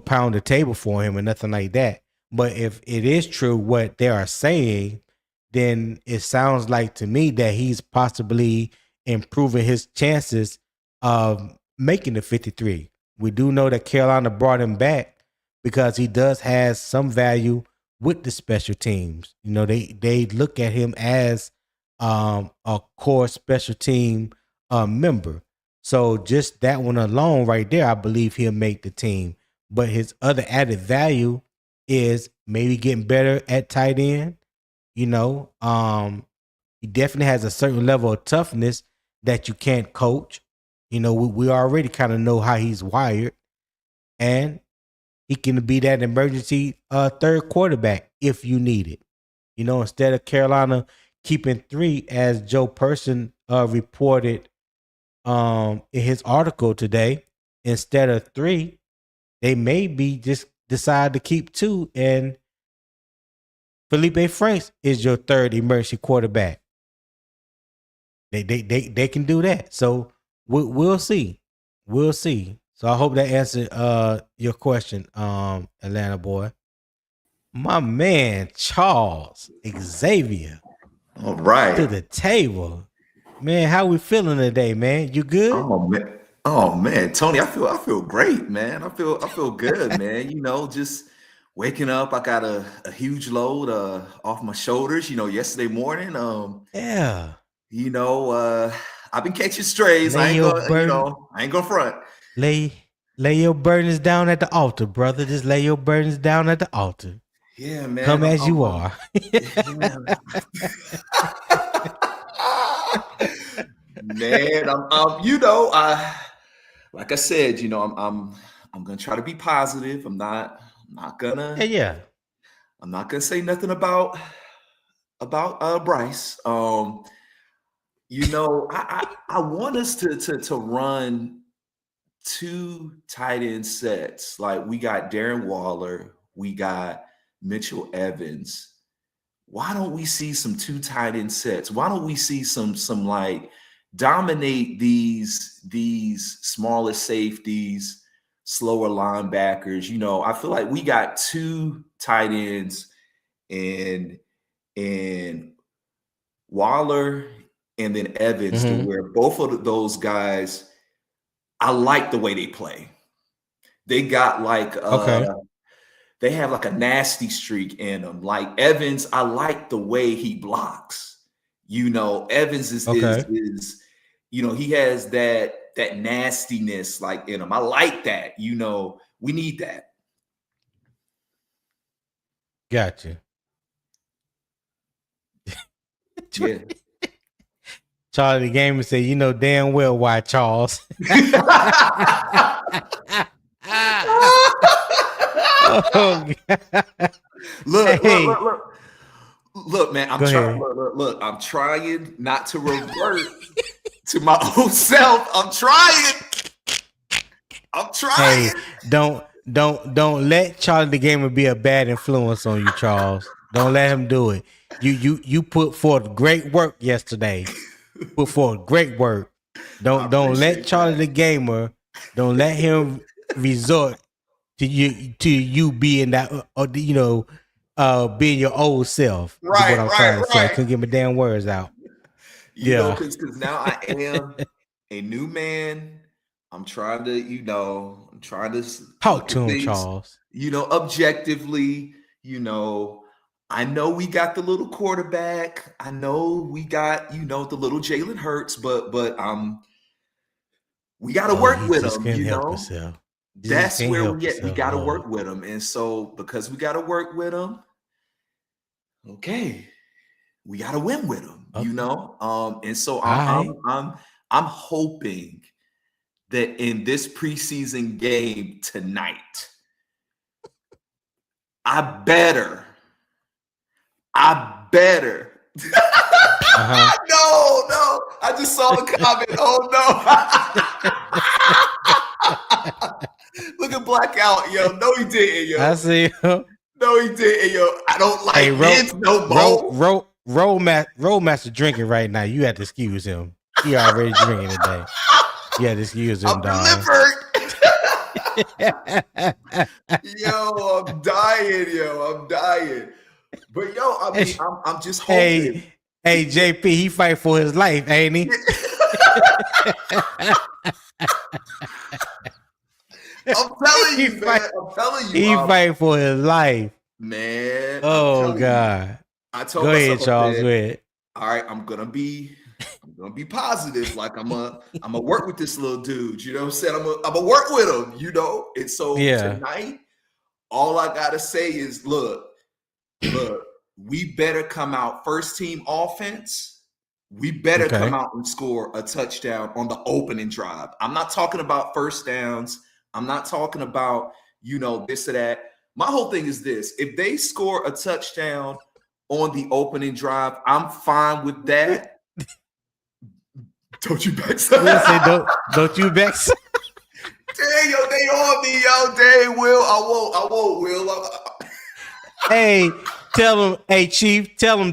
pound the table for him or nothing like that. But if it is true what they are saying, then it sounds like to me that he's possibly improving his chances of making the 53. We do know that Carolina brought him back because he does have some value with the special teams. They look at him as a core special team member. So just that one alone right there, I believe he'll make the team. But his other added value is maybe getting better at tight end. He definitely has a certain level of toughness that you can't coach. We already kind of know how he's wired. And he can be that emergency third quarterback if you need it. Instead of Carolina keeping 3, as Joe Person reported in his article today, instead of 3, they may be just decide to keep 2, and Feleipe Franks is your third emergency quarterback. They can do that. So we'll see. We'll see. So I hope that answered your question, Atlanta boy. My man Charles Xavier All right. to the table. Man, how we feeling today, man? You good? Oh man, Tony, I feel great, man. I feel good, man. Just waking up. I got a huge load off my shoulders. Yesterday morning. Yeah. I've been catching strays. I ain't gonna front. Lay your burdens down at the altar, brother. Just lay your burdens down at the altar. Yeah, man. Come as you are. Man, like I said, I'm gonna try to be positive. I'm not gonna I'm not gonna say nothing about Bryce. I want us to run 2 tight end sets. Like we got Darren Waller, we got Mitchell Evans. Why don't we see some 2 tight end sets? Why don't we see some like dominate these smaller safeties, slower linebackers? I feel like we got 2 tight ends and Waller and then Evans to where both of those guys, I like the way they play. They got like they have like a nasty streak in them. Like Evans, I like the way he blocks. Evans is he has that nastiness like in him. I like that. We need that. Gotcha. Yeah. Charlie the Gamer said, damn well why Charles. Oh, look, man. I'm trying. Look, I'm trying not to revert to my old self. I'm trying. Hey, don't let Charlie the Gamer be a bad influence on you, Charles. Don't let him do it. You put forth great work yesterday. Put forth great work. Don't let Charlie the Gamer. Don't let him resort to you being that being your old self. Right, is what I'm trying to say. I couldn't get my damn words out. Because now I am a new man. I'm trying to talk to him, Charles. Objectively. I know we got the little quarterback. I know we got the little Jalen Hurts, but we got to work with him. That's where we get. We got to work with him, and so because we got to work with him, okay, we got to win with him. Okay. And so I'm hoping that in this preseason game tonight, I better. No, I just saw the comment. Oh no. Look at Blackout, yo. No, he didn't, yo. I see him. No, he didn't, yo. I don't like this no more. Roll master drinking right now. You have to excuse him. He already drinking today. You have to excuse him, I'm delivered. Yo, I'm dying. But yo, I'm just hoping. Hey, JP, he fight for his life, ain't he? I'm telling you, man. He fight for his life, man. Oh God! I told Go myself, ahead, Charles. Go ahead. All right, I'm gonna be positive. Like I'm gonna work with this little dude. You know what I'm saying? I'm gonna work with him. And so tonight, all I gotta say is, look. We better come out first team offense. We better come out and score a touchdown on the opening drive. I'm not talking about first downs. I'm not talking about, this or that. My whole thing is this. If they score a touchdown on the opening drive, I'm fine with that. Don't you vex? Don't you vex? Dang, yo, they on me, yo. Dang, Will. I won't, Will. Hey, tell him,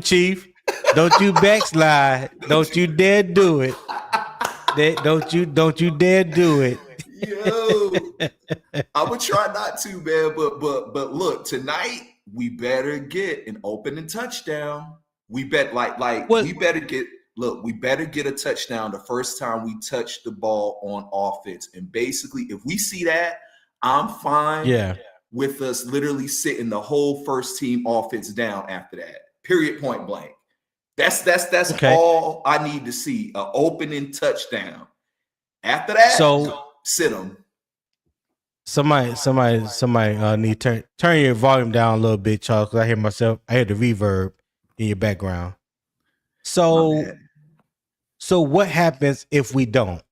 Chief. Don't you backslide. Don't you dare do it. Don't you dare do it. Yo, I would try not to, man. But look, tonight we better get an opening touchdown. We bet we better get a touchdown the first time we touch the ball on offense. And basically, if we see that, I'm fine with us literally sitting the whole first team offense down after that. Period, point blank. That's okay. All I need to see, an opening touchdown. After that, so sit them. Somebody need to turn your volume down a little bit, Charles, because I hear the reverb in your background. So what happens if we don't?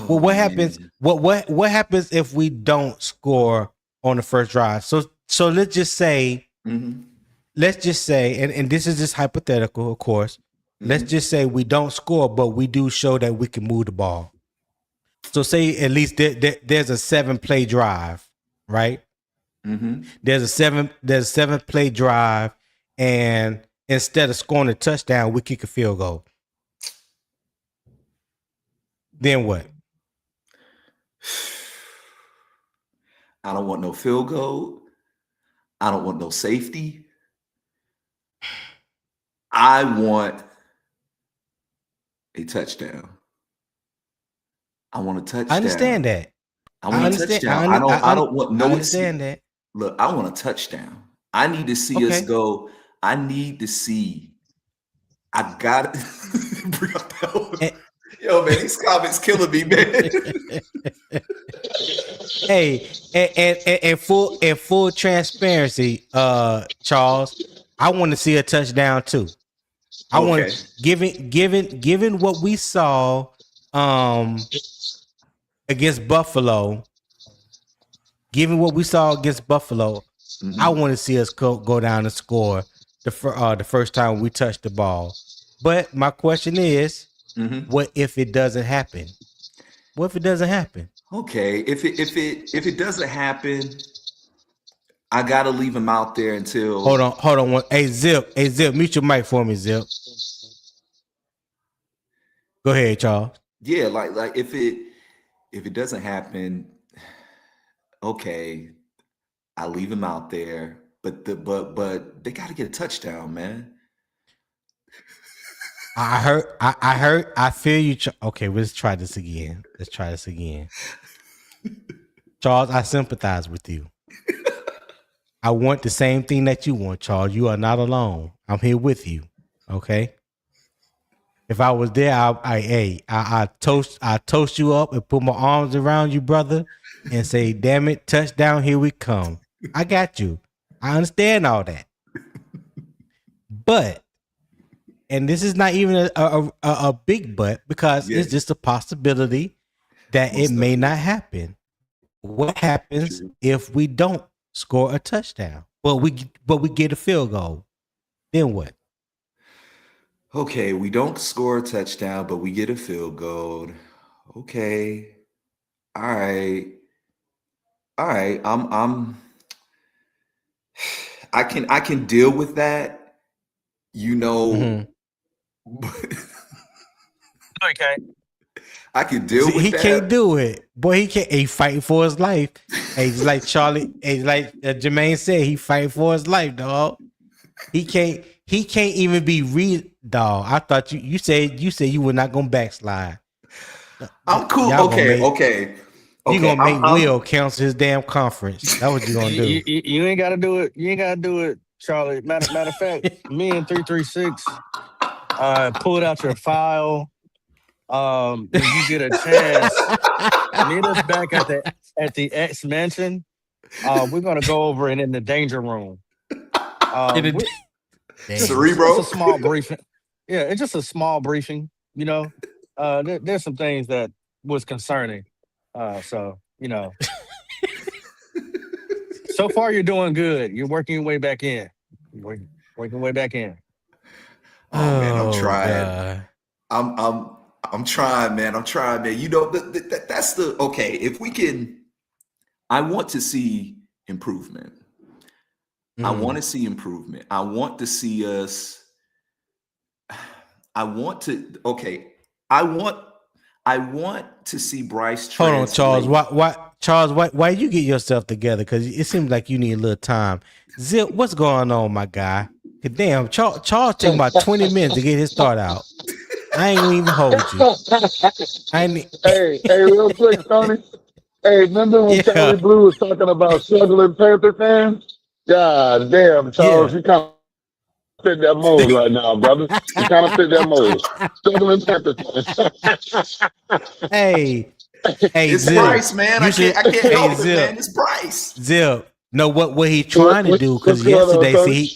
Well, what happens? What happens if we don't score on the first drive? So let's just say, and this is just hypothetical, of course. Let's just say we don't score, but we do show that we can move the ball. So say at least there's a 7-play drive, right? There's a 7-play drive, and instead of scoring a touchdown, we kick a field goal. Then what? I don't want no field goal. I don't want no safety. I want a touchdown. I want a touchdown. I understand that. I want a touchdown. I don't want no. I understand that. Look, I want a touchdown. I need to see us go. I need to see. I got to bring up that one. Yo, man, these comments killing me, man. Hey, and full transparency, Charles, I want to see a touchdown too. I want, given what we saw against Buffalo, I want to see us go down and score the first time we touch the ball. But my question is, what if it doesn't happen? What if it doesn't happen? Okay, if it doesn't happen, I gotta leave him out there until. Hold on. Hey Zip, mute your mic for me, Zip. Go ahead, Charles. Yeah, like if it doesn't happen, okay, I leave him out there. But they got to get a touchdown, man. I heard. I feel you. Okay, let's try this again. Charles, I sympathize with you. I want the same thing that you want, Charles. You are not alone. I'm here with you. Okay. If I was there, I toast you up and put my arms around you, brother, and say, "Damn it, touchdown! Here we come." I got you. I understand all that, but, and this is not even a big but, because it's just a possibility that it may not happen. What happens if we don't score a touchdown? But we get a field goal. Then what? Okay, we don't score a touchdown, but we get a field goal. Okay. All right. I can deal with that. Okay. I can deal with that. He can't do it. Boy, he can't. He fighting for his life. Hey, just like Charlie, like Jermaine said, he fighting for his life, dog. He can't even be dog. I thought you said you were not gonna backslide. I'm cool. Okay. You gonna make Will cancel his damn conference. That's what you gonna do. You ain't gotta do it. You ain't gotta do it, Charlie. Matter of fact, me and 336 pulled out your file. When you get a chance, meet us back at the X Mansion. We're gonna go over it in the danger room. Cerebro. It's a small briefing. Yeah, it's just a small briefing. There's some things that was concerning. So far you're doing good. You're working your way back in. Working your way back in. Oh man, I'm trying. I'm trying, man. That's the okay. If we can, I want to see improvement. I want to see improvement. I want to see us. I want to see Bryce Hold on, Charles. translate. Charles, why you get yourself together? Because it seems like you need a little time. Zip, what's going on, my guy? Damn, Charles taking about 20 minutes to get his thought out. I ain't gonna even hold you. Hey, real quick, Tony. Hey, remember when Charlie Blue was talking about struggling Panther fans? God damn, Charles, you kind of fit that mold right now, brother. You kind of fit that mold. Struggling Panther fans. Hey, it's Zip, Bryce, man. I can't help it, man. It's Bryce. Zip, no, what he trying to do? Because yesterday,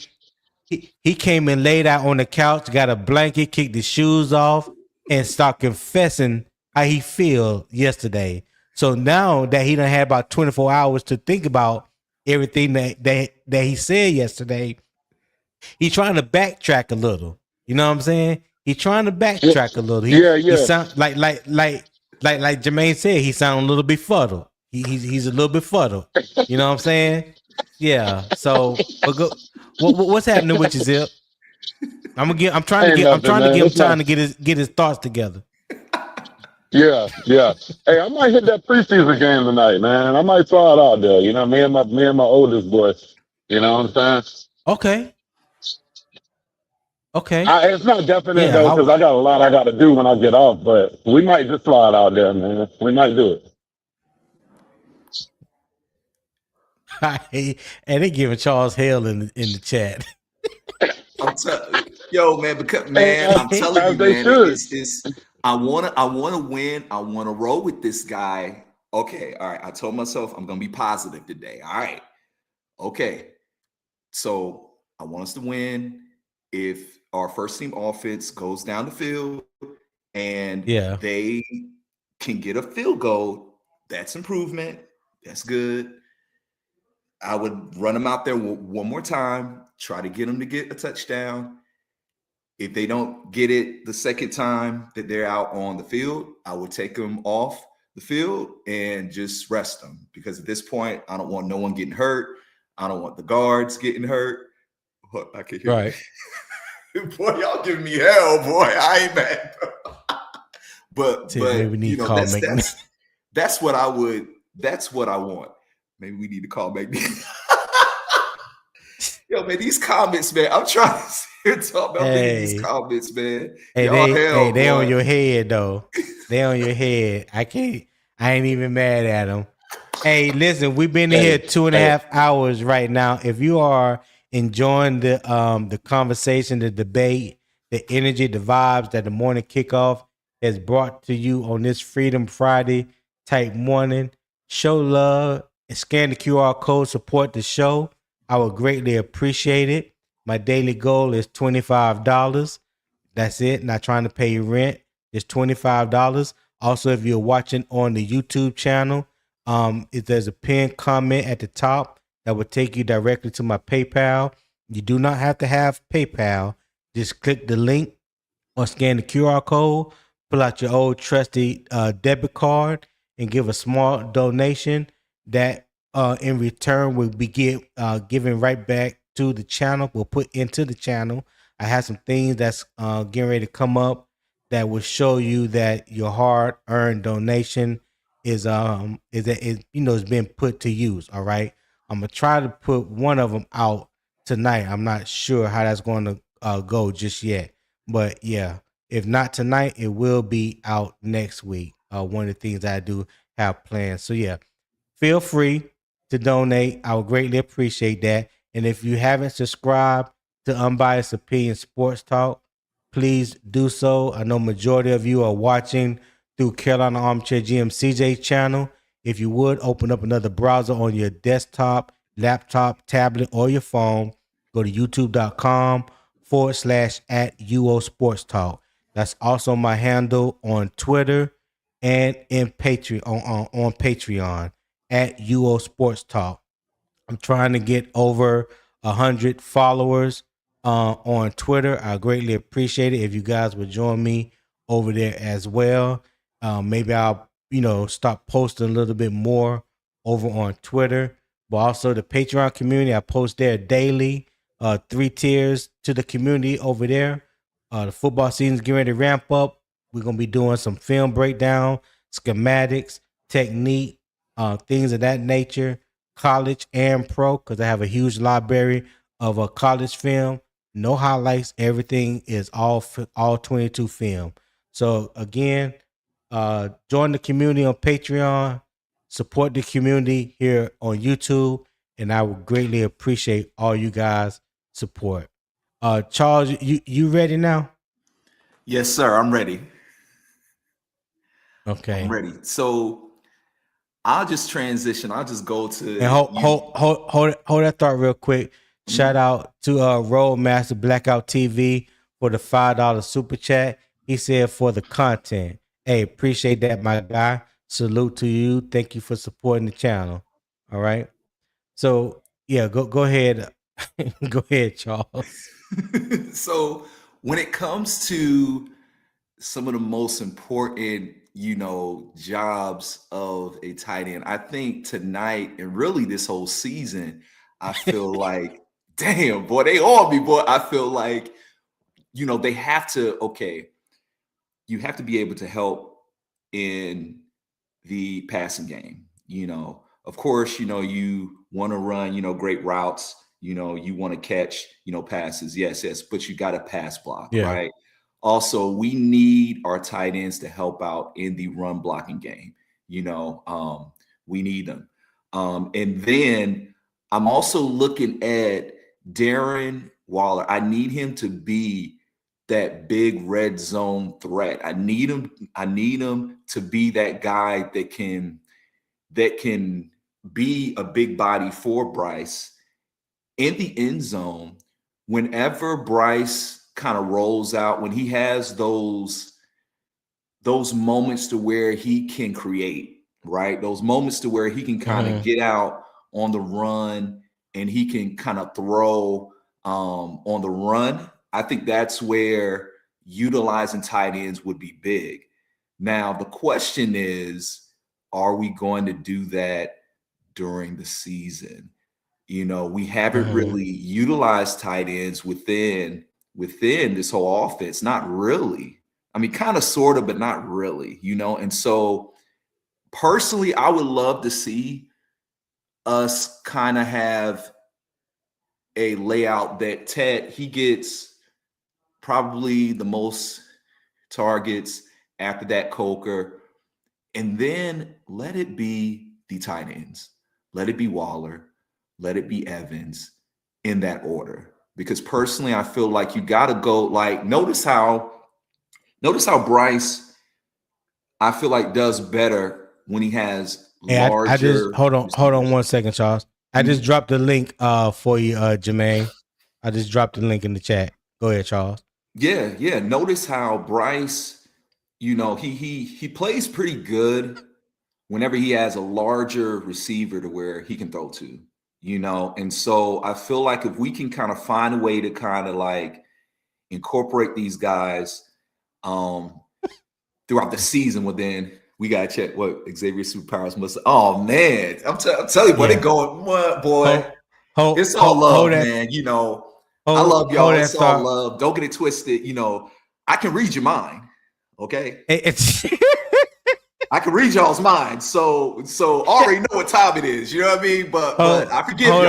he came and laid out on the couch, got a blanket, kicked his shoes off, and started confessing how he feel yesterday. So now that he done had about 24 hours to think about everything that he said yesterday, he's trying to backtrack a little. You know what I'm saying? He's trying to backtrack a little. He sound like Jermaine said, he sound a little befuddled. He's a little befuddled. You know what I'm saying? Yeah. So what's happening with you, Zip? I'm trying to get him time to get his thoughts together. Yeah. Hey, I might hit that preseason game tonight, man. I might throw it out there. You know, me and my oldest boy. You know what I'm saying? Okay. It's not definite though, because I got a lot I got to do when I get off. But we might just fly it out there, man. We might do it. And they giving Charles hell in the chat. Yo, man, because I'm telling you, man, I wanna win. I wanna roll with this guy. Okay, all right. I told myself I'm gonna be positive today. All right. Okay. So I want us to win. If our first team offense goes down the field and they can get a field goal, that's improvement. That's good. I would run them out there one more time, try to get them to get a touchdown. If they don't get it the second time that they're out on the field, I would take them off the field and just rest them. Because at this point, I don't want no one getting hurt. I don't want the guards getting hurt. I can hear right. Boy, y'all giving me hell, boy. I ain't mad. but you know, that's what I would. That's what I want. Maybe we need to call McNeil. Yo, man, these comments, man. I'm trying to talk about these comments, man. Hey, they on your head though. They on your head. I ain't even mad at them. Hey, listen, we've been here 2.5 hours right now. If you are enjoying the conversation, the debate, the energy, the vibes that the morning kickoff has brought to you on this Freedom Friday type morning, show love and scan the QR code, support the show. I would greatly appreciate it. My daily goal is $25. That's it. Not trying to pay you rent. It's $25. Also, if you're watching on the YouTube channel, if there's a pinned comment at the top that will take you directly to my PayPal. You do not have to have PayPal. Just click the link or scan the QR code, pull out your old trusty debit card, and give a small donation that in return will be given right back to the channel. We'll put into the channel. I have some things that's getting ready to come up that will show you that your hard-earned donation is being put to use. All right, I'm gonna try to put one of them out tonight. I'm not sure how that's going to go just yet, but yeah, if not tonight, it will be out next week. One of the things I do have planned. So yeah, feel free to donate. I would greatly appreciate that. And if you haven't subscribed to Unbiased Opinion Sports Talk, please do so. I know majority of you are watching through Carolina Armchair GM CJ channel. If you would open up another browser on your desktop, laptop, tablet, or your phone, go to youtube.com/@UO Sports Talk. That's also my handle on Twitter and in Patreon on Patreon @UO Sports Talk. I'm trying to get over 100 followers on Twitter. I greatly appreciate it if you guys would join me over there as well. Maybe I'll start posting a little bit more over on Twitter. but also the Patreon community. I post there daily, 3 tiers to the community over there. The football season's getting ready to ramp up. We're going to be doing some film breakdown, schematics, technique, things of that nature, college and pro, because I have a huge library of a college film. No highlights. Everything is all 22 film. So again, join the community on Patreon, support the community here on YouTube, and I would greatly appreciate all you guys' support. Charles, you ready now? Yes, sir. I'm ready. Okay. I'm ready. So I'll just transition. I'll just go to and hold that thought real quick. Shout out to Roadmaster Blackout TV for the $5 super chat. He said for the content. Hey, appreciate that, my guy. Salute to you. Thank you for supporting the channel. All right. So yeah, go ahead. Go ahead, Charles. So when it comes to some of the most important, jobs of a tight end, I think tonight and really this whole season, I feel like, damn, boy, they all be, boy. I feel like, they have to, you have to be able to help in the passing game. Of course, you want to run, great routes, you want to catch, passes. Yes, but you got to pass block, right? Also, we need our tight ends to help out in the run blocking game. We need them. And then I'm also looking at Darren Waller. I need him to be that big red zone threat. I need him to be that guy that can be a big body for Bryce in the end zone. Whenever Bryce kind of rolls out, when he has those moments to where he can create, right? Those moments to where he can kind of get out on the run and he can kind of throw on the run. I think that's where utilizing tight ends would be big. Now, the question is, are we going to do that during the season? We haven't really utilized tight ends within this whole offense. Not really. I mean, kind of, sort of, but not really, And so personally, I would love to see us kind of have a layout that Ted, he gets probably the most targets, after that Coker, and then let it be the tight ends. Let it be Waller. Let it be Evans, in that order. Because personally, I feel like you got to go, like, notice how Bryce, I feel like, does better when he has larger. I just hold on 1 second, Charles. I just dropped the link for you, Jermaine. I just dropped the link in the chat. Go ahead, Charles. Yeah. Notice how Bryce, he plays pretty good whenever he has a larger receiver to where he can throw to, And so I feel like if we can kind of find a way to kind of like incorporate these guys throughout the season, well, then we got to check what Xavier superpowers must. Oh, man. I'm telling you, boy, they going, what, boy? It's all love, man. I love y'all. It's all love. Don't get it twisted. I can read your mind. Okay. I can read y'all's mind. So already know what time it is. You know what I mean? But I forgive y'all. Hold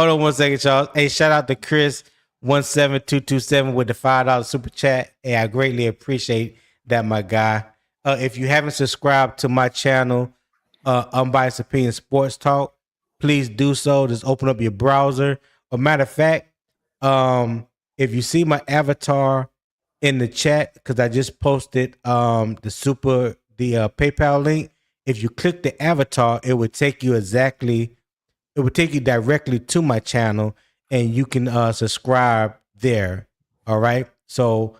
on 1 second, Charles. Hey, shout out to Chris 17227 with the $5 super chat. Hey, I greatly appreciate that, my guy. If you haven't subscribed to my channel, Unbiased Opinion Sports Talk, please do so. Just open up your browser. A matter of fact, if you see my avatar in the chat, because I just posted the PayPal link. If you click the avatar, it would take you directly to my channel, and you can subscribe there. All right. So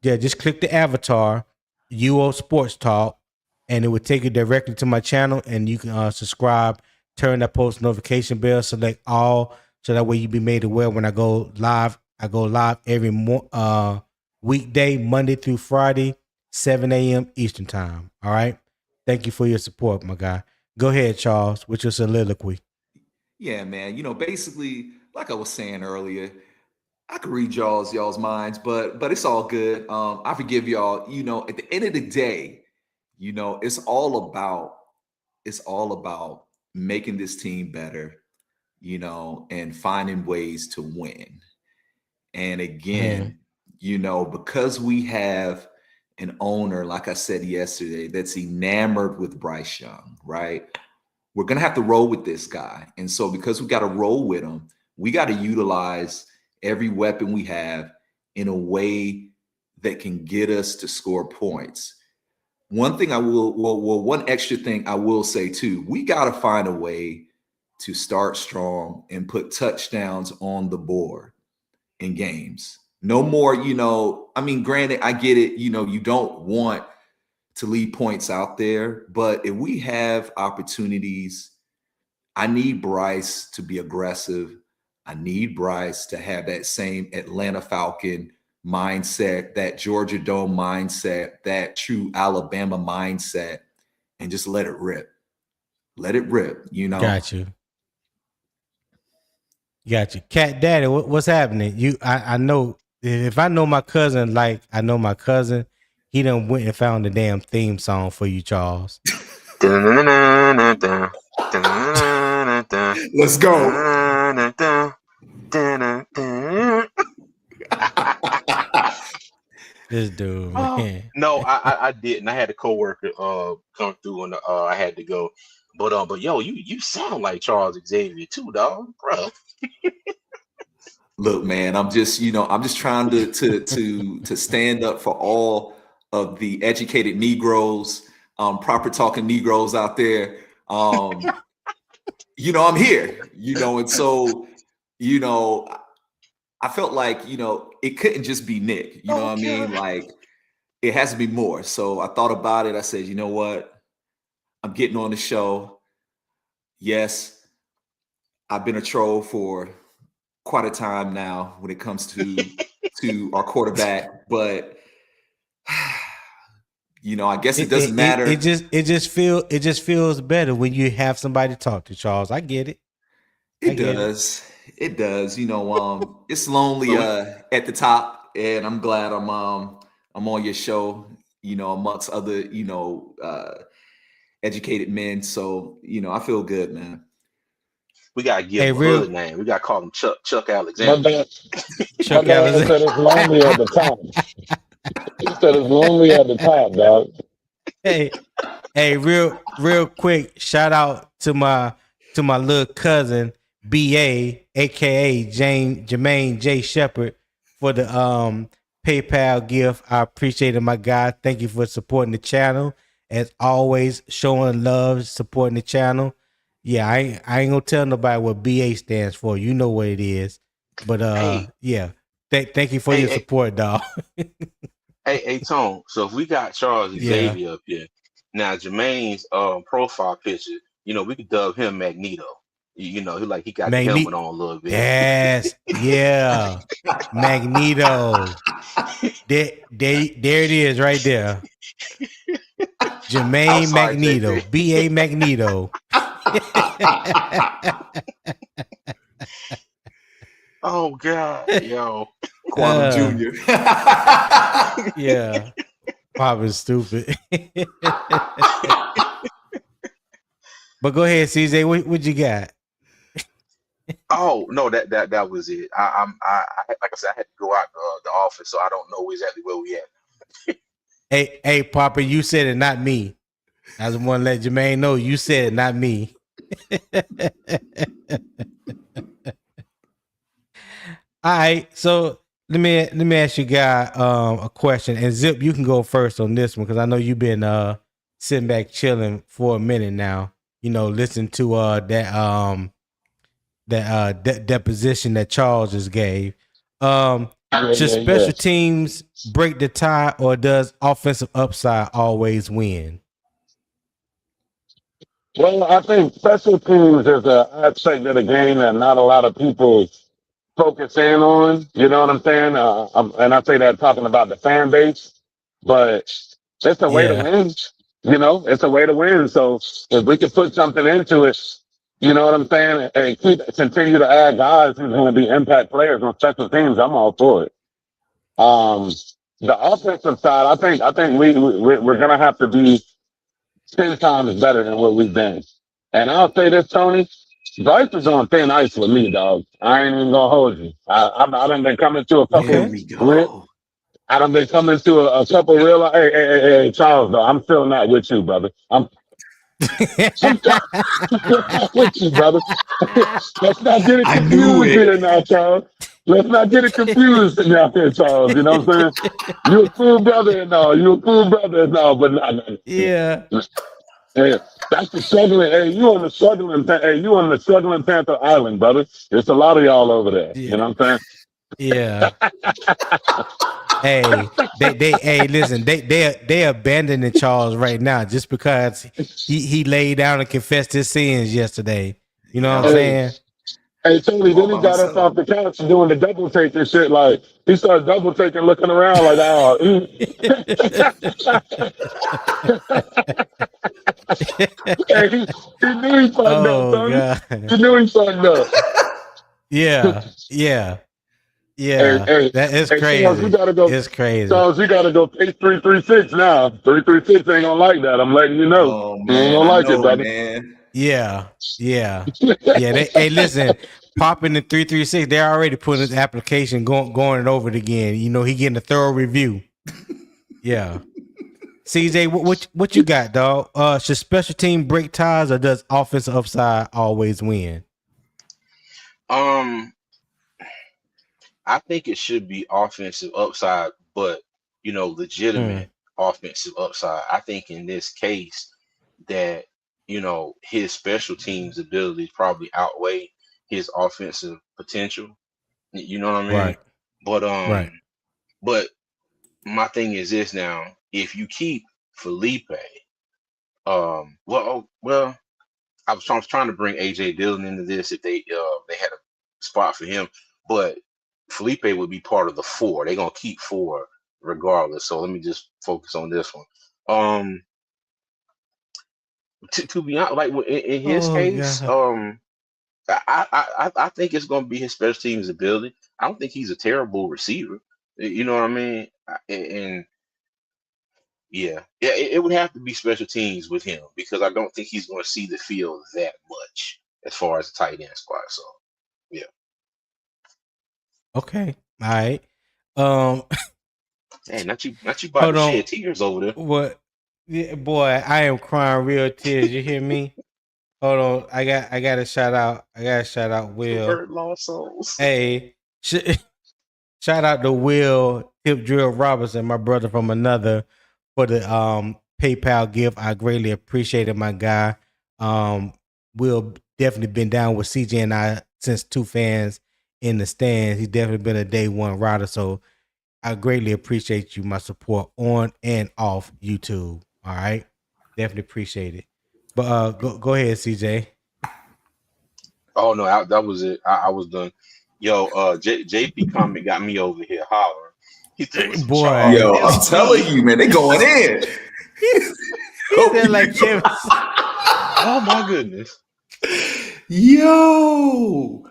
yeah, just click the avatar, UO Sports Talk, and it would take you directly to my channel, and you can subscribe, turn that post notification bell, select all, so that way you be made aware when I go live. I go live every weekday, Monday through Friday, 7 a.m. Eastern time. All right. Thank you for your support, my guy. Go ahead, Charles, with your soliloquy. Yeah, man. Basically, like I was saying earlier, I could read y'all's minds, but it's all good. I forgive y'all. At the end of the day, it's all about making this team better, and finding ways to win. And again, because we have an owner, like I said yesterday, that's enamored with Bryce Young, right? We're going to have to roll with this guy. And so because we got to roll with him, we got to utilize every weapon we have in a way that can get us to score points. One thing one extra thing I will say too, we got to find a way to start strong and put touchdowns on the board in games. No more, granted, I get it, you don't want to leave points out there, but if we have opportunities, I need Bryce to be aggressive. I need Bryce to have that same Atlanta Falcon mindset, that Georgia Dome mindset, that true Alabama mindset, and just let it rip. Let it rip, Got you. Cat Daddy, what's happening? I know, if I know my cousin like I know my cousin, he done went and found the damn theme song for you, Charles. Let's go. This dude, man. No, I didn't. I had a coworker come through and I had to go. But yo, you sound like Charles Xavier too, dog, bro. Look, man, I'm just trying to stand up for all of the educated Negroes, proper talking Negroes out there. I'm here, and so, I felt like, it couldn't just be Nick, you know what I mean? Like, it has to be more. So I thought about it. I said, you know what? I'm getting on the show. Yes, I've been a troll for quite a time now when it comes to our quarterback, but I guess it doesn't matter. It just feels better when you have somebody to talk to, Charles. I get it. It does. It's lonely at the top, and I'm glad I'm on your show, amongst other, educated men. So, I feel good, man. We gotta give him a hood name. We gotta call him Chuck Alexander. Chuck Alexander said it's lonely at the top. He said it's lonely at the top, dog. Hey, real quick, shout out to my little cousin BA, aka Jermaine J. Shepard, for the PayPal gift. I appreciate it, my guy. Thank you for supporting the channel. As always, showing love, supporting the channel. Yeah, I ain't gonna tell nobody what BA stands for. You know what it is. But yeah. Thank you for your support, dog. Hey, Tone. So if we got Charles Xavier up here, now Jermaine's profile picture, we could dub him Magneto. He got the helmet on a little bit. Yes, yeah. Magneto. There it is right there. Jermaine Magneto. BA Magneto. Oh God, yo. Quantum Jr. Yeah. Probably stupid. But go ahead, CJ. What you got? Oh no, that was it. I like I said, I had to go out the office, so I don't know exactly where we at. Hey, Papa, you said it, not me. I just want to let Jermaine know you said it, not me. All right, so let me ask you guys a question, and Zip, you can go first on this one because I know you've been sitting back chilling for a minute now. Listen to that deposition that Charles just gave. Should special teams break the tie, or does offensive upside always win? Well, I think special teams is an aspect of the game that not a lot of people focus in on. You know what I'm saying? And I say that talking about the fan base, but it's a way to win. It's a way to win. So if we could put something into it, You know what I'm saying? And continue to add guys who's going to be impact players on special teams. I'm all for it. The offensive side, I think we're going to have to be 10 times better than what we've been. And I'll say this, Tony, Bryce is on thin ice with me, dog. I ain't even gonna hold you. I done been coming to a couple. There we go. I done been coming to a couple real. Hey, Charles, though, I'm still not with you, brother. I'm not with you, brother. Let's not get it confused here now, Charles. Let's not get it confused now here, Charles. You know what I'm saying? You a cool brother and all. But yeah. Hey, that's the struggling. Hey, you on the struggling Panther Island, brother. There's a lot of y'all over there. Yeah. You know what I'm saying? Yeah. Hey, listen, they abandoning Charles right now just because he laid down and confessed his sins yesterday. You know what I'm saying? Hey, Tony, then he got us off the couch doing the double take and shit. Like, he started double taking, looking around like, oh. Hey, he knew he fucked up, Tony. God. He knew he fucked up. Yeah. Hey, that is crazy. Charles, you gotta go. It's crazy. Charles, you gotta go page 336 now. 336 ain't gonna like that. I'm letting you know. Oh, man, ain't gonna like it, brother. Man. Yeah. Hey, listen, popping the 336. They're already putting his application, going it over it again. You know, he getting a thorough review. Yeah. CJ, what you got, dog? Should special team break ties, or does offensive upside always win? I think it should be offensive upside, but legitimate offensive upside. I think in this case that his special teams abilities probably outweigh his offensive potential. You know what I mean? Right. But but my thing is this now: if you keep Feleipe, I was trying to bring AJ Dillon into this if they had a spot for him, but Feleipe would be part of the 4. They're gonna keep 4 regardless. So let me just focus on this one. To be honest, like in his case, I think it's gonna be his special teams ability. I don't think he's a terrible receiver. You know what I mean? And it would have to be special teams with him because I don't think he's going to see the field that much as far as the tight end spot. So, yeah. Okay. All right. Hey, not you about to shed tears over there. What? Yeah, boy, I am crying real tears. You hear me? Hold on. I got a shout out. Will. Hurt lost souls. Hey, shout out to Will Tip Drill Robinson, my brother from another, for the PayPal gift. I greatly appreciate it, my guy. Will definitely been down with CJ and I since 2 fans in the stands. He's definitely been a day one rider, so I greatly appreciate you, my support on and off YouTube. All right, definitely appreciate it. But go ahead, CJ. Oh no, that was it. I was done. Yo, JP comment got me over here hollering. He boy, I'm telling you, man, they going in. He said like Kevin. Oh my goodness. Yo.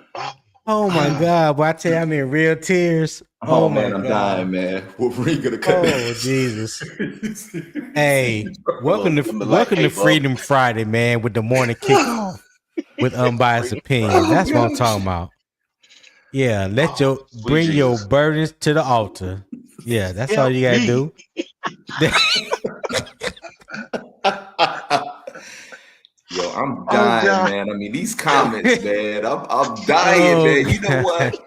Oh my God, boy, I tell you, I'm in real tears. Oh man, I'm dying, man. Wolverine gonna cut. Oh Jesus. Hey, welcome to Freedom Friday, man, with the morning kickoff with unbiased opinion. That's what I'm talking about. Yeah, bring your burdens to the altar. Yeah, that's all you gotta do. Yo, I'm dying, man. I mean, these comments, man. I'm dying, man. You know what?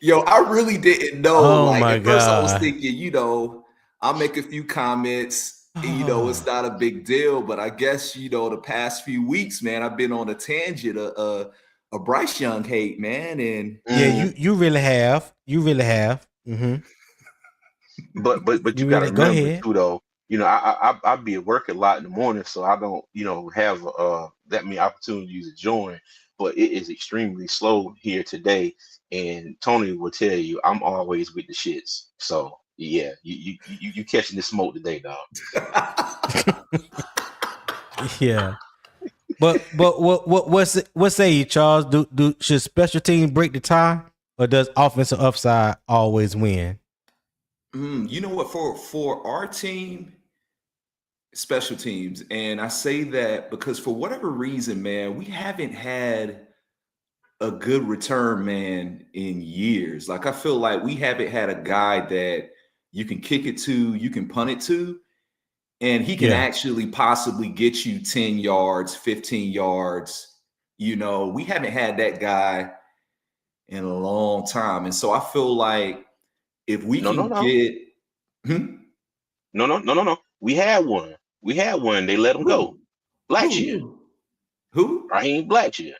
Yo, I really didn't know. At first I was thinking, I'll make a few comments. And, it's not a big deal. But I guess, the past few weeks, man, I've been on a tangent of Bryce Young hate, man. And yeah, you really have. You really have. Mm-hmm. But you gotta remember too, though. I be at work a lot in the morning, so I don't, have that many opportunities to join. But it is extremely slow here today, and Tony will tell you I'm always with the shits. So yeah, you catching the smoke today, dog. Yeah. But what say you, Charles? Should special teams break the tie, or does offensive upside always win? You know what? For our team, special teams, and I say that because for whatever reason, man, we haven't had a good return man in years. Like I feel like we haven't had a guy that you can kick it to, you can punt it to, and he can actually possibly get you 10 yards, 15 yards. You know, we haven't had that guy in a long time. And so I feel like if we can get No. We had one. They let him go. Blackshear. Who? Raheem Blackshear.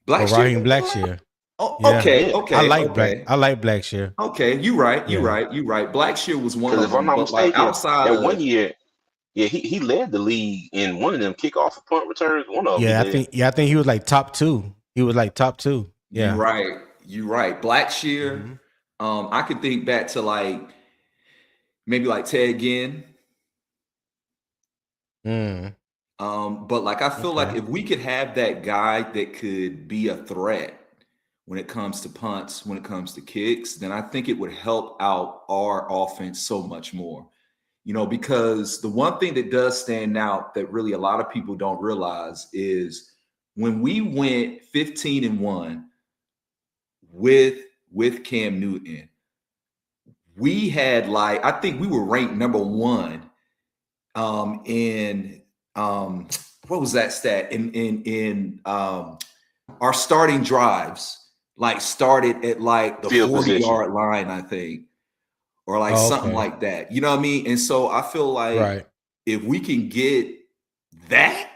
Raheem Blackshear. Oh, okay. I like Blackshear. Okay, you're right. Blackshear was one of them. If I'm not mistaken, like outside that 1 year, he led the league in one of them kickoff or punt returns. One of them. I think he was like top 2. He was like top 2. Yeah. You're right. Blackshear. I could think back to like maybe like Ted Ginn. But like I feel like if we could have that guy that could be a threat when it comes to punts, when it comes to kicks, then I think it would help out our offense so much more. You know, because the one thing that does stand out that really a lot of people don't realize is when we went 15-1 with Cam Newton, we had like, I think we were ranked number 1 in what was that stat in our starting drives, like started at like the 40-yard line, I think, or like something like that. You know what I mean? And so I feel like if we can get that,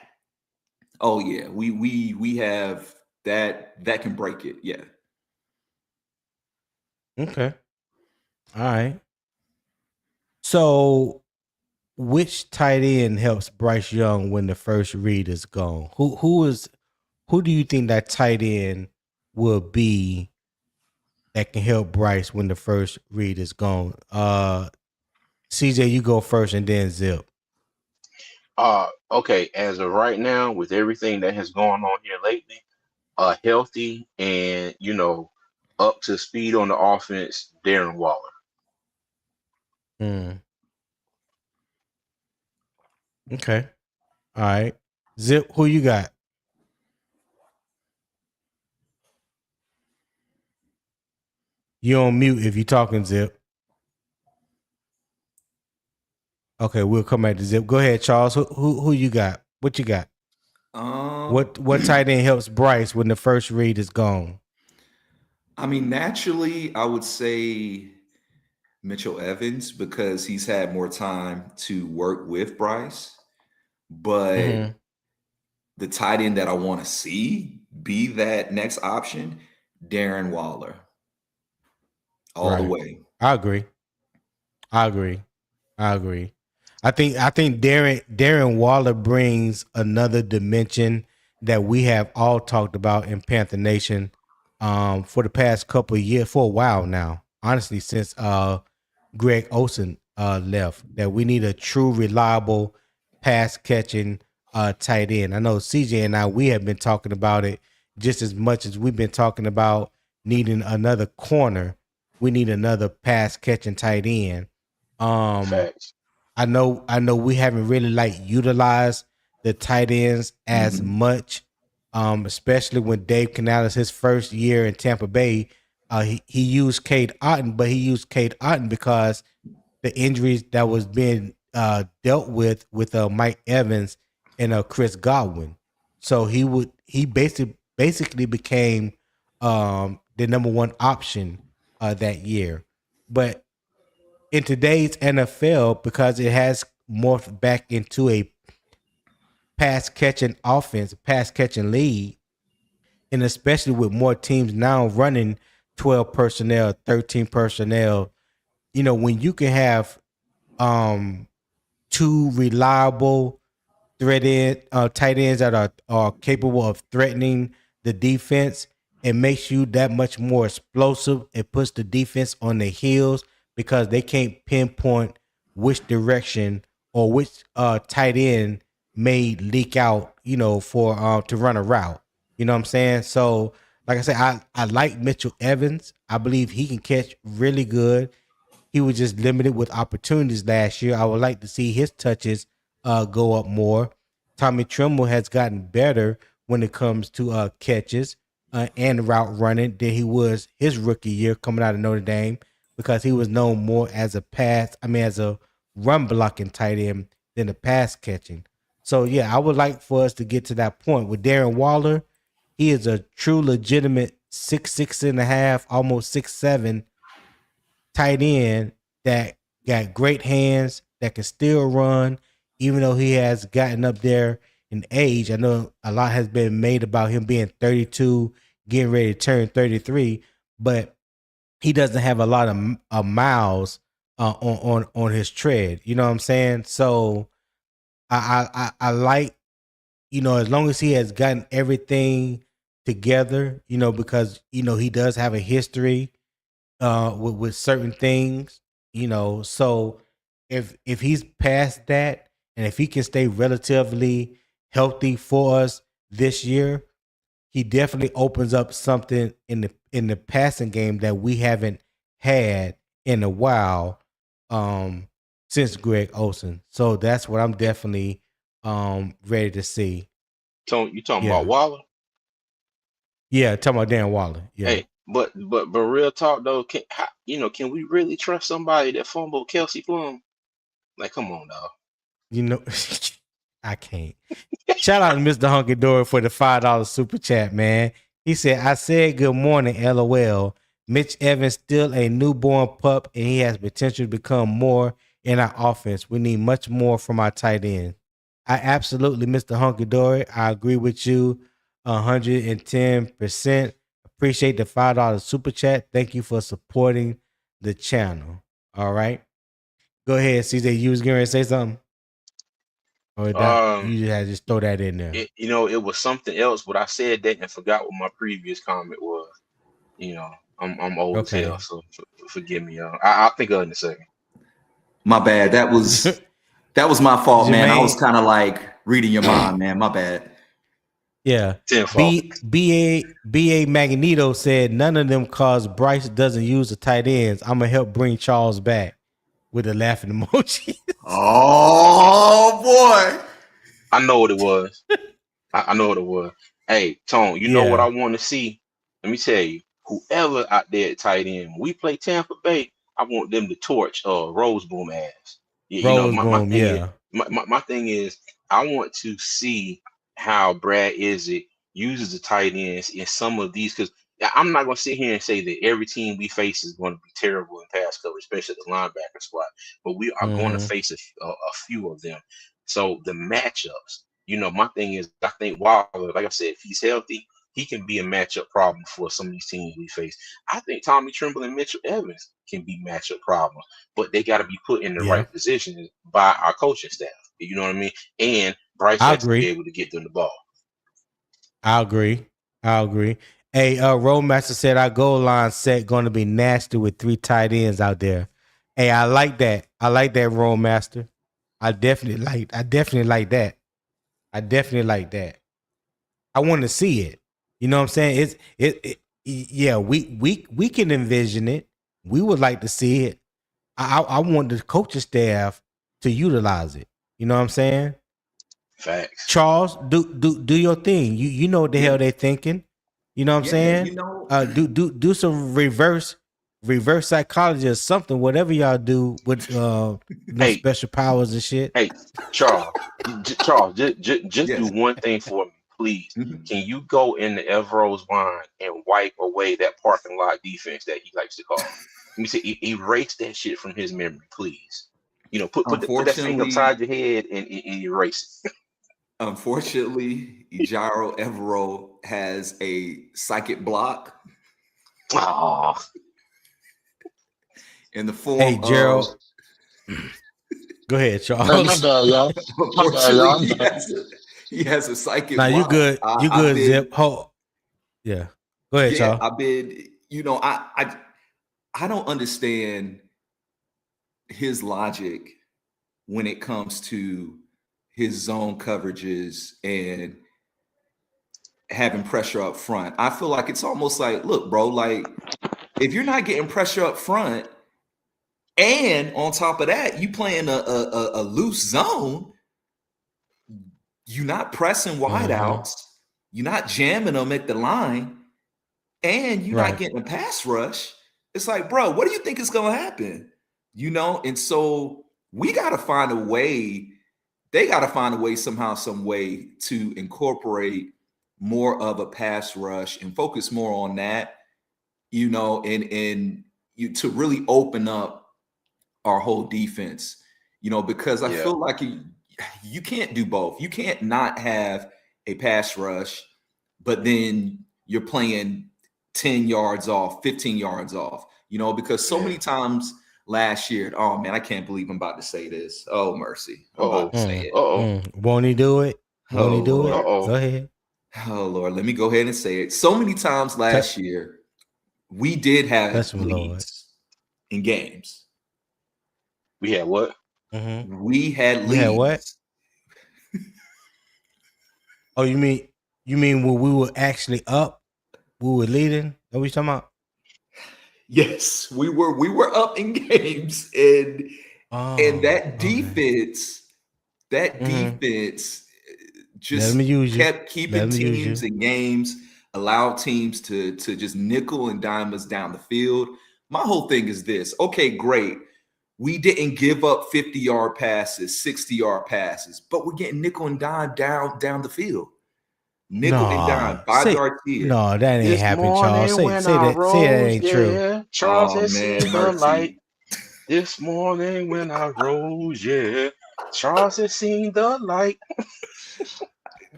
oh yeah, we have that can break it. Yeah. Okay. All right. So which tight end helps Bryce Young when the first read is gone? Who do you think that tight end will be that can help Bryce when the first read is gone? CJ, you go first and then Zip. Okay. As of right now, with everything that has gone on here lately, healthy and up to speed on the offense, Darren Waller. Okay. All right. Zip, who you got? You on mute if you're talking, Zip. Okay, we'll come back to Zip. Go ahead, Charles. Who you got? What you got? What tight end helps Bryce when the first read is gone? I mean, naturally, I would say Mitchell Evans because he's had more time to work with Bryce. But the tight end that I want to see be that next option, Darren Waller. All the way. I agree. I think Darren Waller brings another dimension that we have all talked about in Panther Nation for the past couple of years, for a while now. Honestly, since Greg Olsen left, that we need a true, reliable pass catching tight end. I know CJ and we have been talking about it just as much as we've been talking about needing another corner. We need another pass catching tight end. Facts. I know we haven't really utilized the tight ends as much, especially when Dave Canales, his first year in Tampa Bay, he used Cade Otton, but he used Cade Otton because the injuries that was being dealt with Mike Evans and Chris Godwin. So he basically became the number 1 option that year. But in today's NFL, because it has morphed back into a pass catching offense, pass catching league, and especially with more teams now running 12 personnel, 13 personnel, when you can have 2 reliable tight ends that are capable of threatening the defense, it makes you that much more explosive. It puts the defense on their heels because they can't pinpoint which direction or which tight end may leak out, for to run a route. You know what I'm saying? So, like I said, I like Mitchell Evans. I believe he can catch really good. He was just limited with opportunities last year. I would like to see his touches go up more. Tommy Tremble has gotten better when it comes to catches and route running than he was his rookie year coming out of Notre Dame, because he was known more as a run blocking tight end than a pass catching. So yeah, I would like for us to get to that point with Darren Waller. He is a true legitimate 6'6.5", almost 6'7" tight end that got great hands, that can still run, even though he has gotten up there in age. I know a lot has been made about him being 32, getting ready to turn 33, but he doesn't have a lot of miles on his tread. You know what I'm saying? So I like, as long as he has gotten everything together, because he does have a history with certain things, so if he's past that, and if he can stay relatively healthy for us this year, he definitely opens up something in the passing game that we haven't had in a while, since Greg Olsen. So that's what I'm definitely ready to see. Tony, you talking Yeah. about Waller? Yeah, talking about Dan Waller. Yeah. Hey, but real talk though, can we really trust somebody that fumbled Kelsey Plum? Like, come on, dog. I can't. Shout out to Mr. Hunky Dory for the $5 super chat, man. He said, I said good morning, LOL. Mitch Evans still a newborn pup, and he has potential to become more in our offense. We need much more from our tight end. I absolutely, Mr. Hunky Dory, I agree with you 110%. Appreciate the $5 super chat. Thank you for supporting the channel. All right. Go ahead, CJ. You was going to say something? Or that you had to just throw that in there? It was something else, but I said that and forgot what my previous comment was. I'm old as hell, so forgive me, y'all. I'll think of it in a second. My bad. That was my fault, man. I was Jermaine. kind of like reading your mind, man. My bad. Yeah. B.A. Magneto said none of them cause Bryce doesn't use the tight ends. I'm going to help bring Charles back with a laughing emoji. Oh, boy. I know what it was. I know what it was. Hey, Tone, you know what I want to see? Let me tell you, whoever out there at tight end, when we play Tampa Bay, I want them to torch Roseboom ass. My thing is, I want to see how Brad Izzett uses the tight ends in some of these, because I'm not going to sit here and say that every team we face is going to be terrible in pass coverage, especially the linebacker spot, but we are going to face a few of them. So the matchups, my thing is, I think Waller, like I said, if he's healthy, he can be a matchup problem for some of these teams we face. I think Tommy Tremble and Mitchell Evans can be matchup problems, but they got to be put in the right position by our coaching staff. You know what I mean? And Bryce has to be able to get them the ball. I agree. Hey, Roadmaster said our goal line set going to be nasty with 3 tight ends out there. Hey, I like that. Roadmaster. I definitely like that. I want to see it. You know what I'm saying? Yeah, we can envision it. We would like to see it. I want the coaching staff to utilize it. You know what I'm saying? Facts. Charles, do your thing. You know what the hell they thinking. You know what I'm saying? Do some reverse psychology or something, whatever y'all do with special powers and shit. Hey, Charles, just do one thing for me, please. Can you go in the Evero's mind and wipe away that parking lot defense that he likes to call? Let me say, erase that shit from his memory, please. Put that thing upside your head and erase it. Unfortunately, Ejiro Evero has a psychic block. In the form Hey, Gerald. Go ahead, Charles. Unfortunately, he has a psychic block. You good. You good, Zip. Yeah. Go ahead, Charles. I've been, I don't understand his logic when it comes to his zone coverages and having pressure up front. I feel like it's almost like, look, bro, like if you're not getting pressure up front, and on top of that, you playing a loose zone, you're not pressing wideouts, you're not jamming them at the line, and you're not getting a pass rush. It's like, bro, what do you think is going to happen? You know, and so we got to find a way. They got to find a way somehow, some way to incorporate more of a pass rush and focus more on that, you know, and you to really open up our whole defense, you know, because I feel like you can't do both. You can't not have a pass rush, but then you're playing 10 yards off, 15 yards off, you know, because so many times last year, oh man, I can't believe I'm about to say this. Oh, mercy. I'm about to say it. Won't he do it? Won't he do it? Go ahead. Oh, Lord. Let me go ahead and say it. So many times last year, we did have leads in games. We had what? We had leads. We had what? Oh, you mean when we were actually up? We were leading? Are we talking about? Yes, we were up in games, and that defense, defense just kept keeping teams in games, allowed teams to just nickel and dime us down the field. My whole thing is this: okay, great. We didn't give up 50-yard passes, 60-yard passes, but we're getting nickel and dime down the field. Nickel and dime, 5 yards here. No, that ain't happening, Charles. Say that ain't true. Charles has seen the light. This morning when I rose, Charles has seen the light.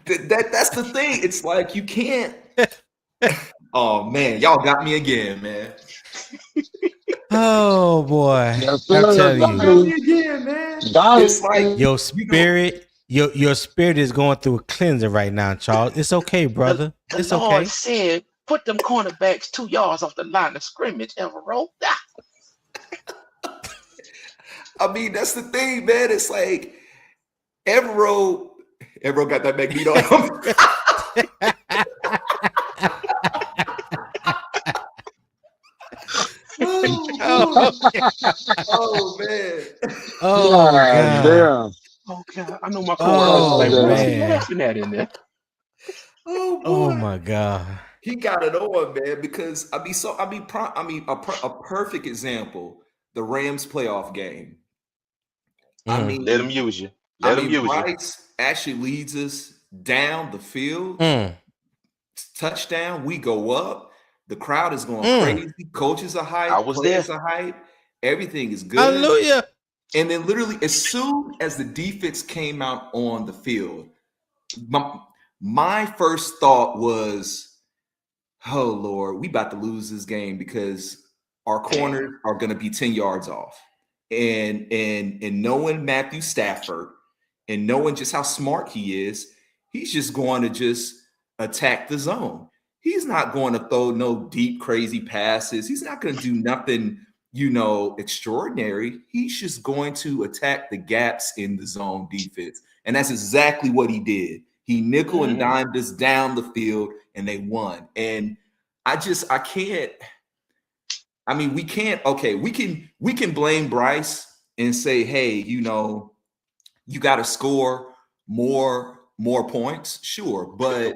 That's the thing. It's like you can't. Oh man, y'all got me again, man. Oh boy, I'm telling you, again, man. It's like your spirit, your spirit is going through a cleansing right now, Charles. It's okay, brother. It's okay. The Lord said, "Put them cornerbacks 2 yards off the line of scrimmage, Evero." I mean, that's the thing, man. It's like Evero got that magneto on him. Oh man! Oh god! Damn! Oh god! I know my coworkers laughing at in there. Oh my god! He got it on, man. Because a perfect example: the Rams playoff game. I mean, let him use you. Bryce actually leads us down the field. Touchdown. We go up. The crowd is going crazy. Coaches are hype. I was players there. are hype. Everything is good. Hallelujah. And then literally, as soon as the defense came out on the field, my first thought was, oh, Lord, we about to lose this game because our corners are going to be 10 yards off. And knowing Matthew Stafford and knowing just how smart he is, he's just going to just attack the zone. He's not going to throw no deep, crazy passes. He's not going to do nothing, extraordinary. He's just going to attack the gaps in the zone defense. And that's exactly what he did. He nickel and dimed us down the field, and they won. And I can't. I mean, we can't. Okay, we can blame Bryce and say, hey, you got to score more points. Sure, but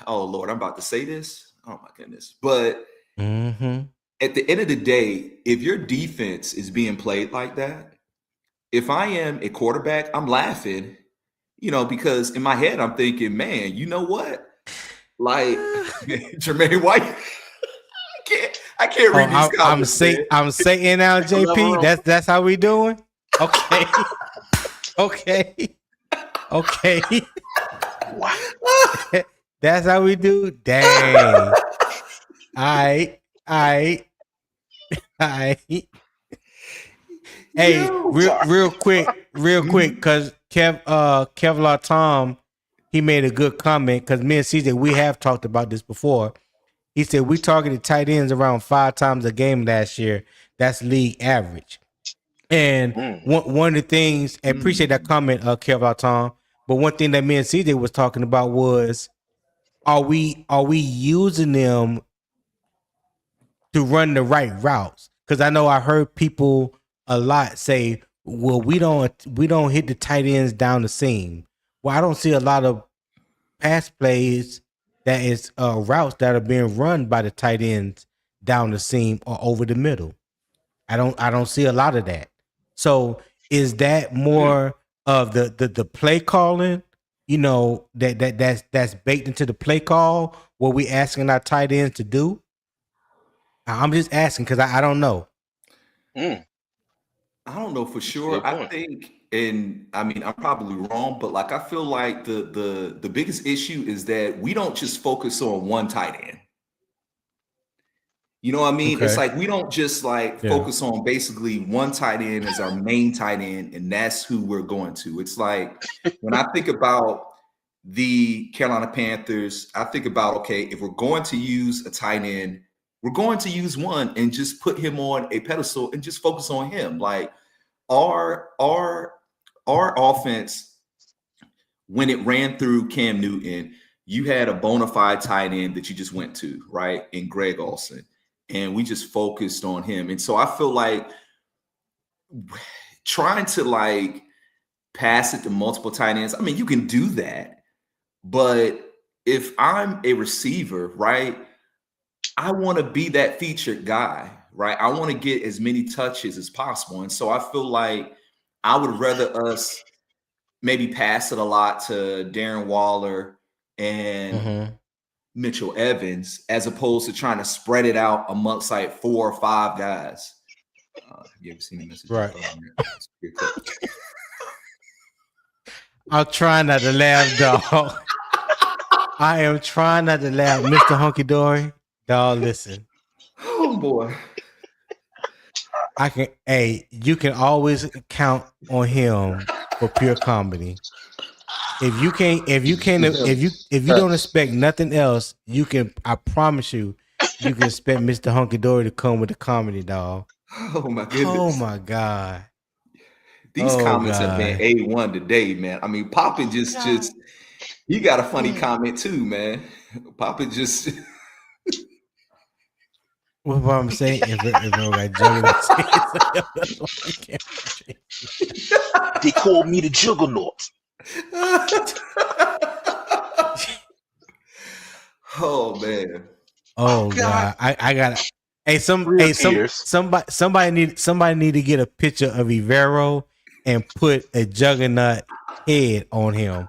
oh Lord, I'm about to say this. Oh my goodness. But at the end of the day, if your defense is being played like that, if I am a quarterback, I'm laughing, because in my head I'm thinking, man, you know what? Like Jermaine White, I can't read these comments. I'm saying now, JP. That's how we doing. Okay. Okay. That's how we do. Dang. I. Hey, real quick, because Kevlar Tom, he made a good comment because me and CJ, we have talked about this before. He said we targeted tight ends around 5 times a game last year. That's league average. And one of the things, I appreciate that comment, Kev Tom. But one thing that me and CJ was talking about was, are we using them to run the right routes? Because I know I heard people a lot say, well, we don't hit the tight ends down the seam. Well, I don't see a lot of pass plays that is routes that are being run by the tight ends down the seam or over the middle. I don't see a lot of that. So is that more of the play calling, that's baked into the play call, what we asking our tight ends to do? I'm just asking because I don't know. I don't know for sure. I think, and I mean, I'm probably wrong, but like I feel like the biggest issue is that we don't just focus on one tight end. You know what I mean? Okay. It's like we don't just focus on basically one tight end as our main tight end, and that's who we're going to. It's like when I think about the Carolina Panthers, I think about, okay, if we're going to use a tight end, we're going to use one and just put him on a pedestal and just focus on him. Like our offense, when it ran through Cam Newton, you had a bona fide tight end that you just went to, right? In Greg Olsen. And we just focused on him. And so I feel like trying to pass it to multiple tight ends, I mean, you can do that. But if I'm a receiver, right, I want to be that featured guy, right? I want to get as many touches as possible. And so I feel like I would rather us maybe pass it a lot to Darren Waller and Mitchell Evans, as opposed to trying to spread it out amongst 4 or 5 guys. You ever seen the message? Right. I'm trying not to laugh, dog. I am trying not to laugh, Mr. Hunky Dory. Dog, listen. Oh boy. You can always count on him for pure comedy. If you don't expect nothing else, I promise you can expect Mr. Hunky Dory to come with the comedy, dog. Oh my goodness. Oh my God. These comments have been A1 today, man. I mean, Poppin just he got a funny comment too, man. Poppin just what I'm saying, they called me the Juggernaut. Oh man. Oh God. I got somebody need to get a picture of Ivero and put a Juggernaut head on him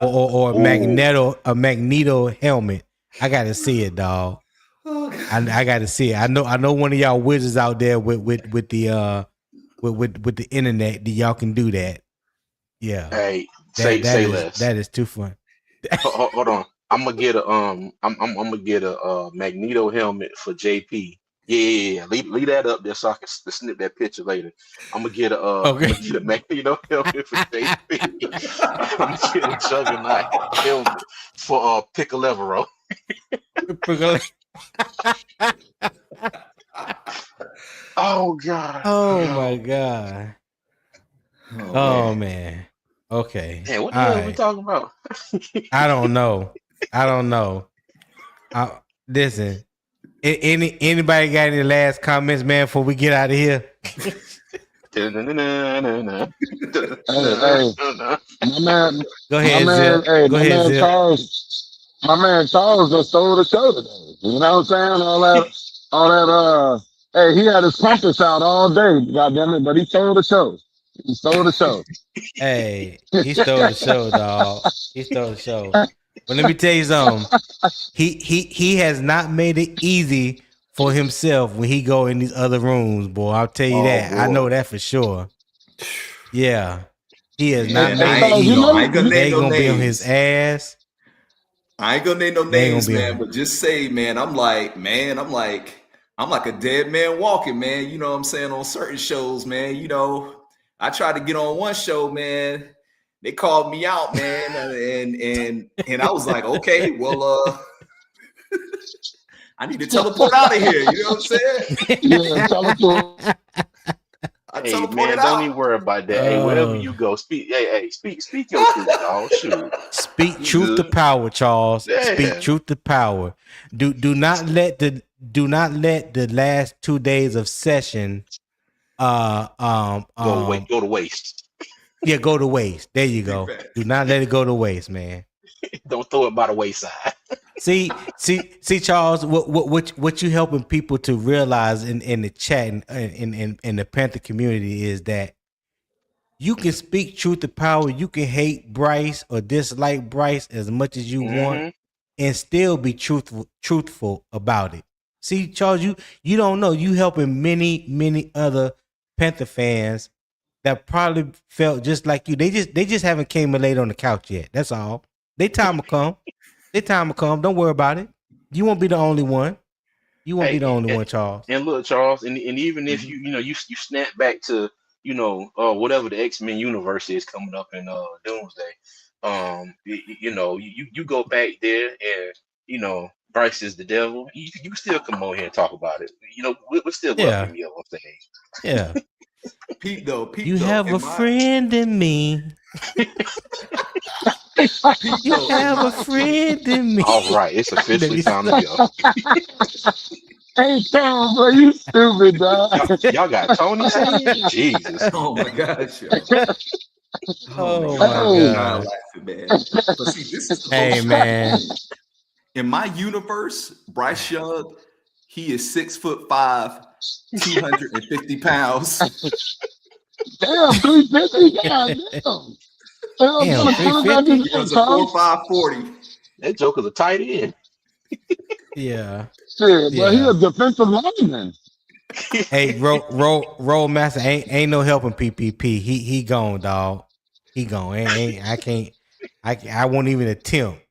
or a Magneto helmet. I gotta see it, dog. Oh, I gotta see it. I know one of y'all wizards out there with the internet that y'all can do that. Yeah. Hey, say less. That is too fun. Hold on. I'm gonna get a Magneto helmet for JP. Yeah. Leave that up there so I can snip that picture later. I'm gonna get a Magneto helmet for JP. I'm gonna get a Juggernaut helmet for Piccolevero. Oh God. Oh my God. Oh man. Okay. Yeah, what the hell are we talking about? I don't know. Listen. Anybody got any last comments, man, before we get out of here? Hey, my man. Go ahead, Zip. Hey, Go ahead, Zip. My man Charles just stole the show today. You know what I'm saying? All that. Hey, he had his pumpkins out all day, goddamn it, but he stole the show. Hey, he stole the show, dog. He stole the show. But let me tell you something. He has not made it easy for himself when he go in these other rooms, boy. I'll tell you that. Boy. I know that for sure. Yeah. He has not made it easy. They gonna be on his ass. I ain't gonna name no names, man, but just say, man, I'm like a dead man walking, man. You know what I'm saying? On certain shows, man, I tried to get on one show, man. They called me out, man, and I was like, okay, well, I need to teleport out of here. You know what I'm saying? Yeah, teleport. Hey man, don't even worry about that. Hey, wherever you go, speak. Hey, speak your truth, dog. Shoot. Speak truth to power, Charles. Yeah. Speak truth to power. Do not let the last 2 days of session go to waste. Yeah, go to waste. There you go. Do not let it go to waste, man. Don't throw it by the wayside. See, Charles, what you helping people to realize in the chat and in the Panther community is that you can speak truth to power. You can hate Bryce or dislike Bryce as much as you want, and still be truthful about it. See, Charles, you don't know. You helping many other Panther fans that probably felt just like you. They just haven't came and laid on the couch yet. That's all. Their time will come. Don't worry about it. You won't be the only one. You won't be the only one, Charles. And look, Charles, and even if you snap back to whatever the X-Men universe is coming up in Doomsday, you go back there and Bryce is the devil. You can still come on here and talk about it. We're still welcome you on stage. Yeah. Pete, you have a friend in me. You have a friend in me. All right, it's officially time to go. Hey, Tom, bro, you stupid, dog. Y'all got Tony saying? Jesus. Oh my gosh. Oh my God. Laughing, man. But see, this is man. In my universe, Bryce Young, he is 6'5", 250 pounds. Damn, 350. Damn. He was a 4.5 40. That joker's a tight end. Yeah. Shit, but he's a defensive lineman. Hey, roll master ain't no helping PPP. He gone, dog. He gone. I won't even attempt.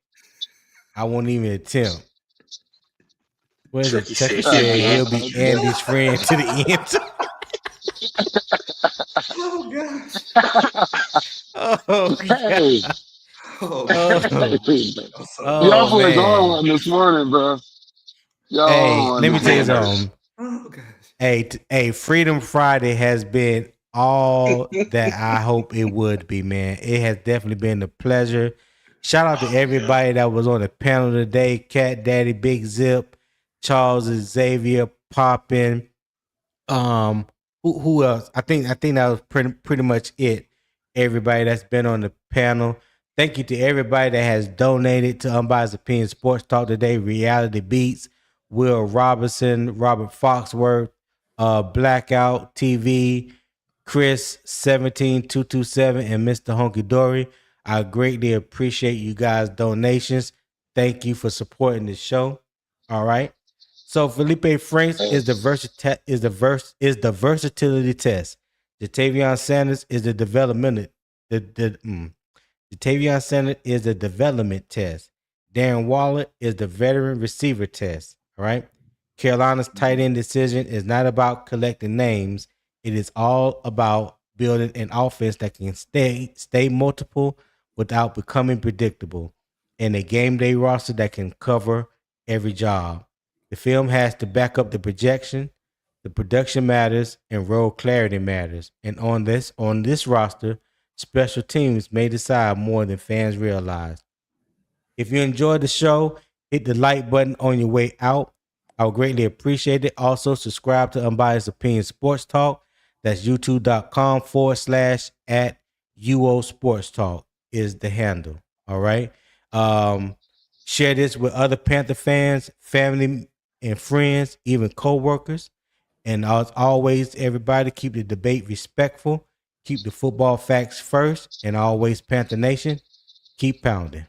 Where's the Chucky said he'll be Andy's friend to the end. Oh gosh. Oh, hey. Y'all boys on one this morning, bro. Y'all let me tell you something. Oh gosh. Hey, Freedom Friday has been all that I hope it would be, man. It has definitely been a pleasure. Shout out to everybody that was on the panel today. Cat Daddy, Big Zip, Charles Xavier, Poppin. Who else? I think that was pretty much it. Everybody that's been on the panel. Thank you to everybody that has donated to Unbiased Opinion Sports Talk today. Reality Beats, Will Robinson, Robert Foxworth, Blackout TV, Chris 17227, and Mr. Honky Dory. I greatly appreciate you guys' donations. Thank you for supporting the show. All right. So Feleipe Franks is the versatility test. Tavion Sanders is the development. Tavion Sanders is the development test. Darren Waller is the veteran receiver test. All right. Carolina's tight end decision is not about collecting names. It is all about building an offense that can stay multiple without becoming predictable, and a game day roster that can cover every job. The film has to back up the projection. The production matters and role clarity matters. And on this roster, special teams may decide more than fans realize. If you enjoyed the show, hit the like button on your way out. I would greatly appreciate it. Also, subscribe to Unbiased Opinion Sports Talk. That's youtube.com/@UO Sports Talk is the handle. All right. Share this with other Panther fans, family, and friends, even co-workers. And as always, everybody, keep the debate respectful. Keep the football facts first. And always, Panther Nation, keep pounding.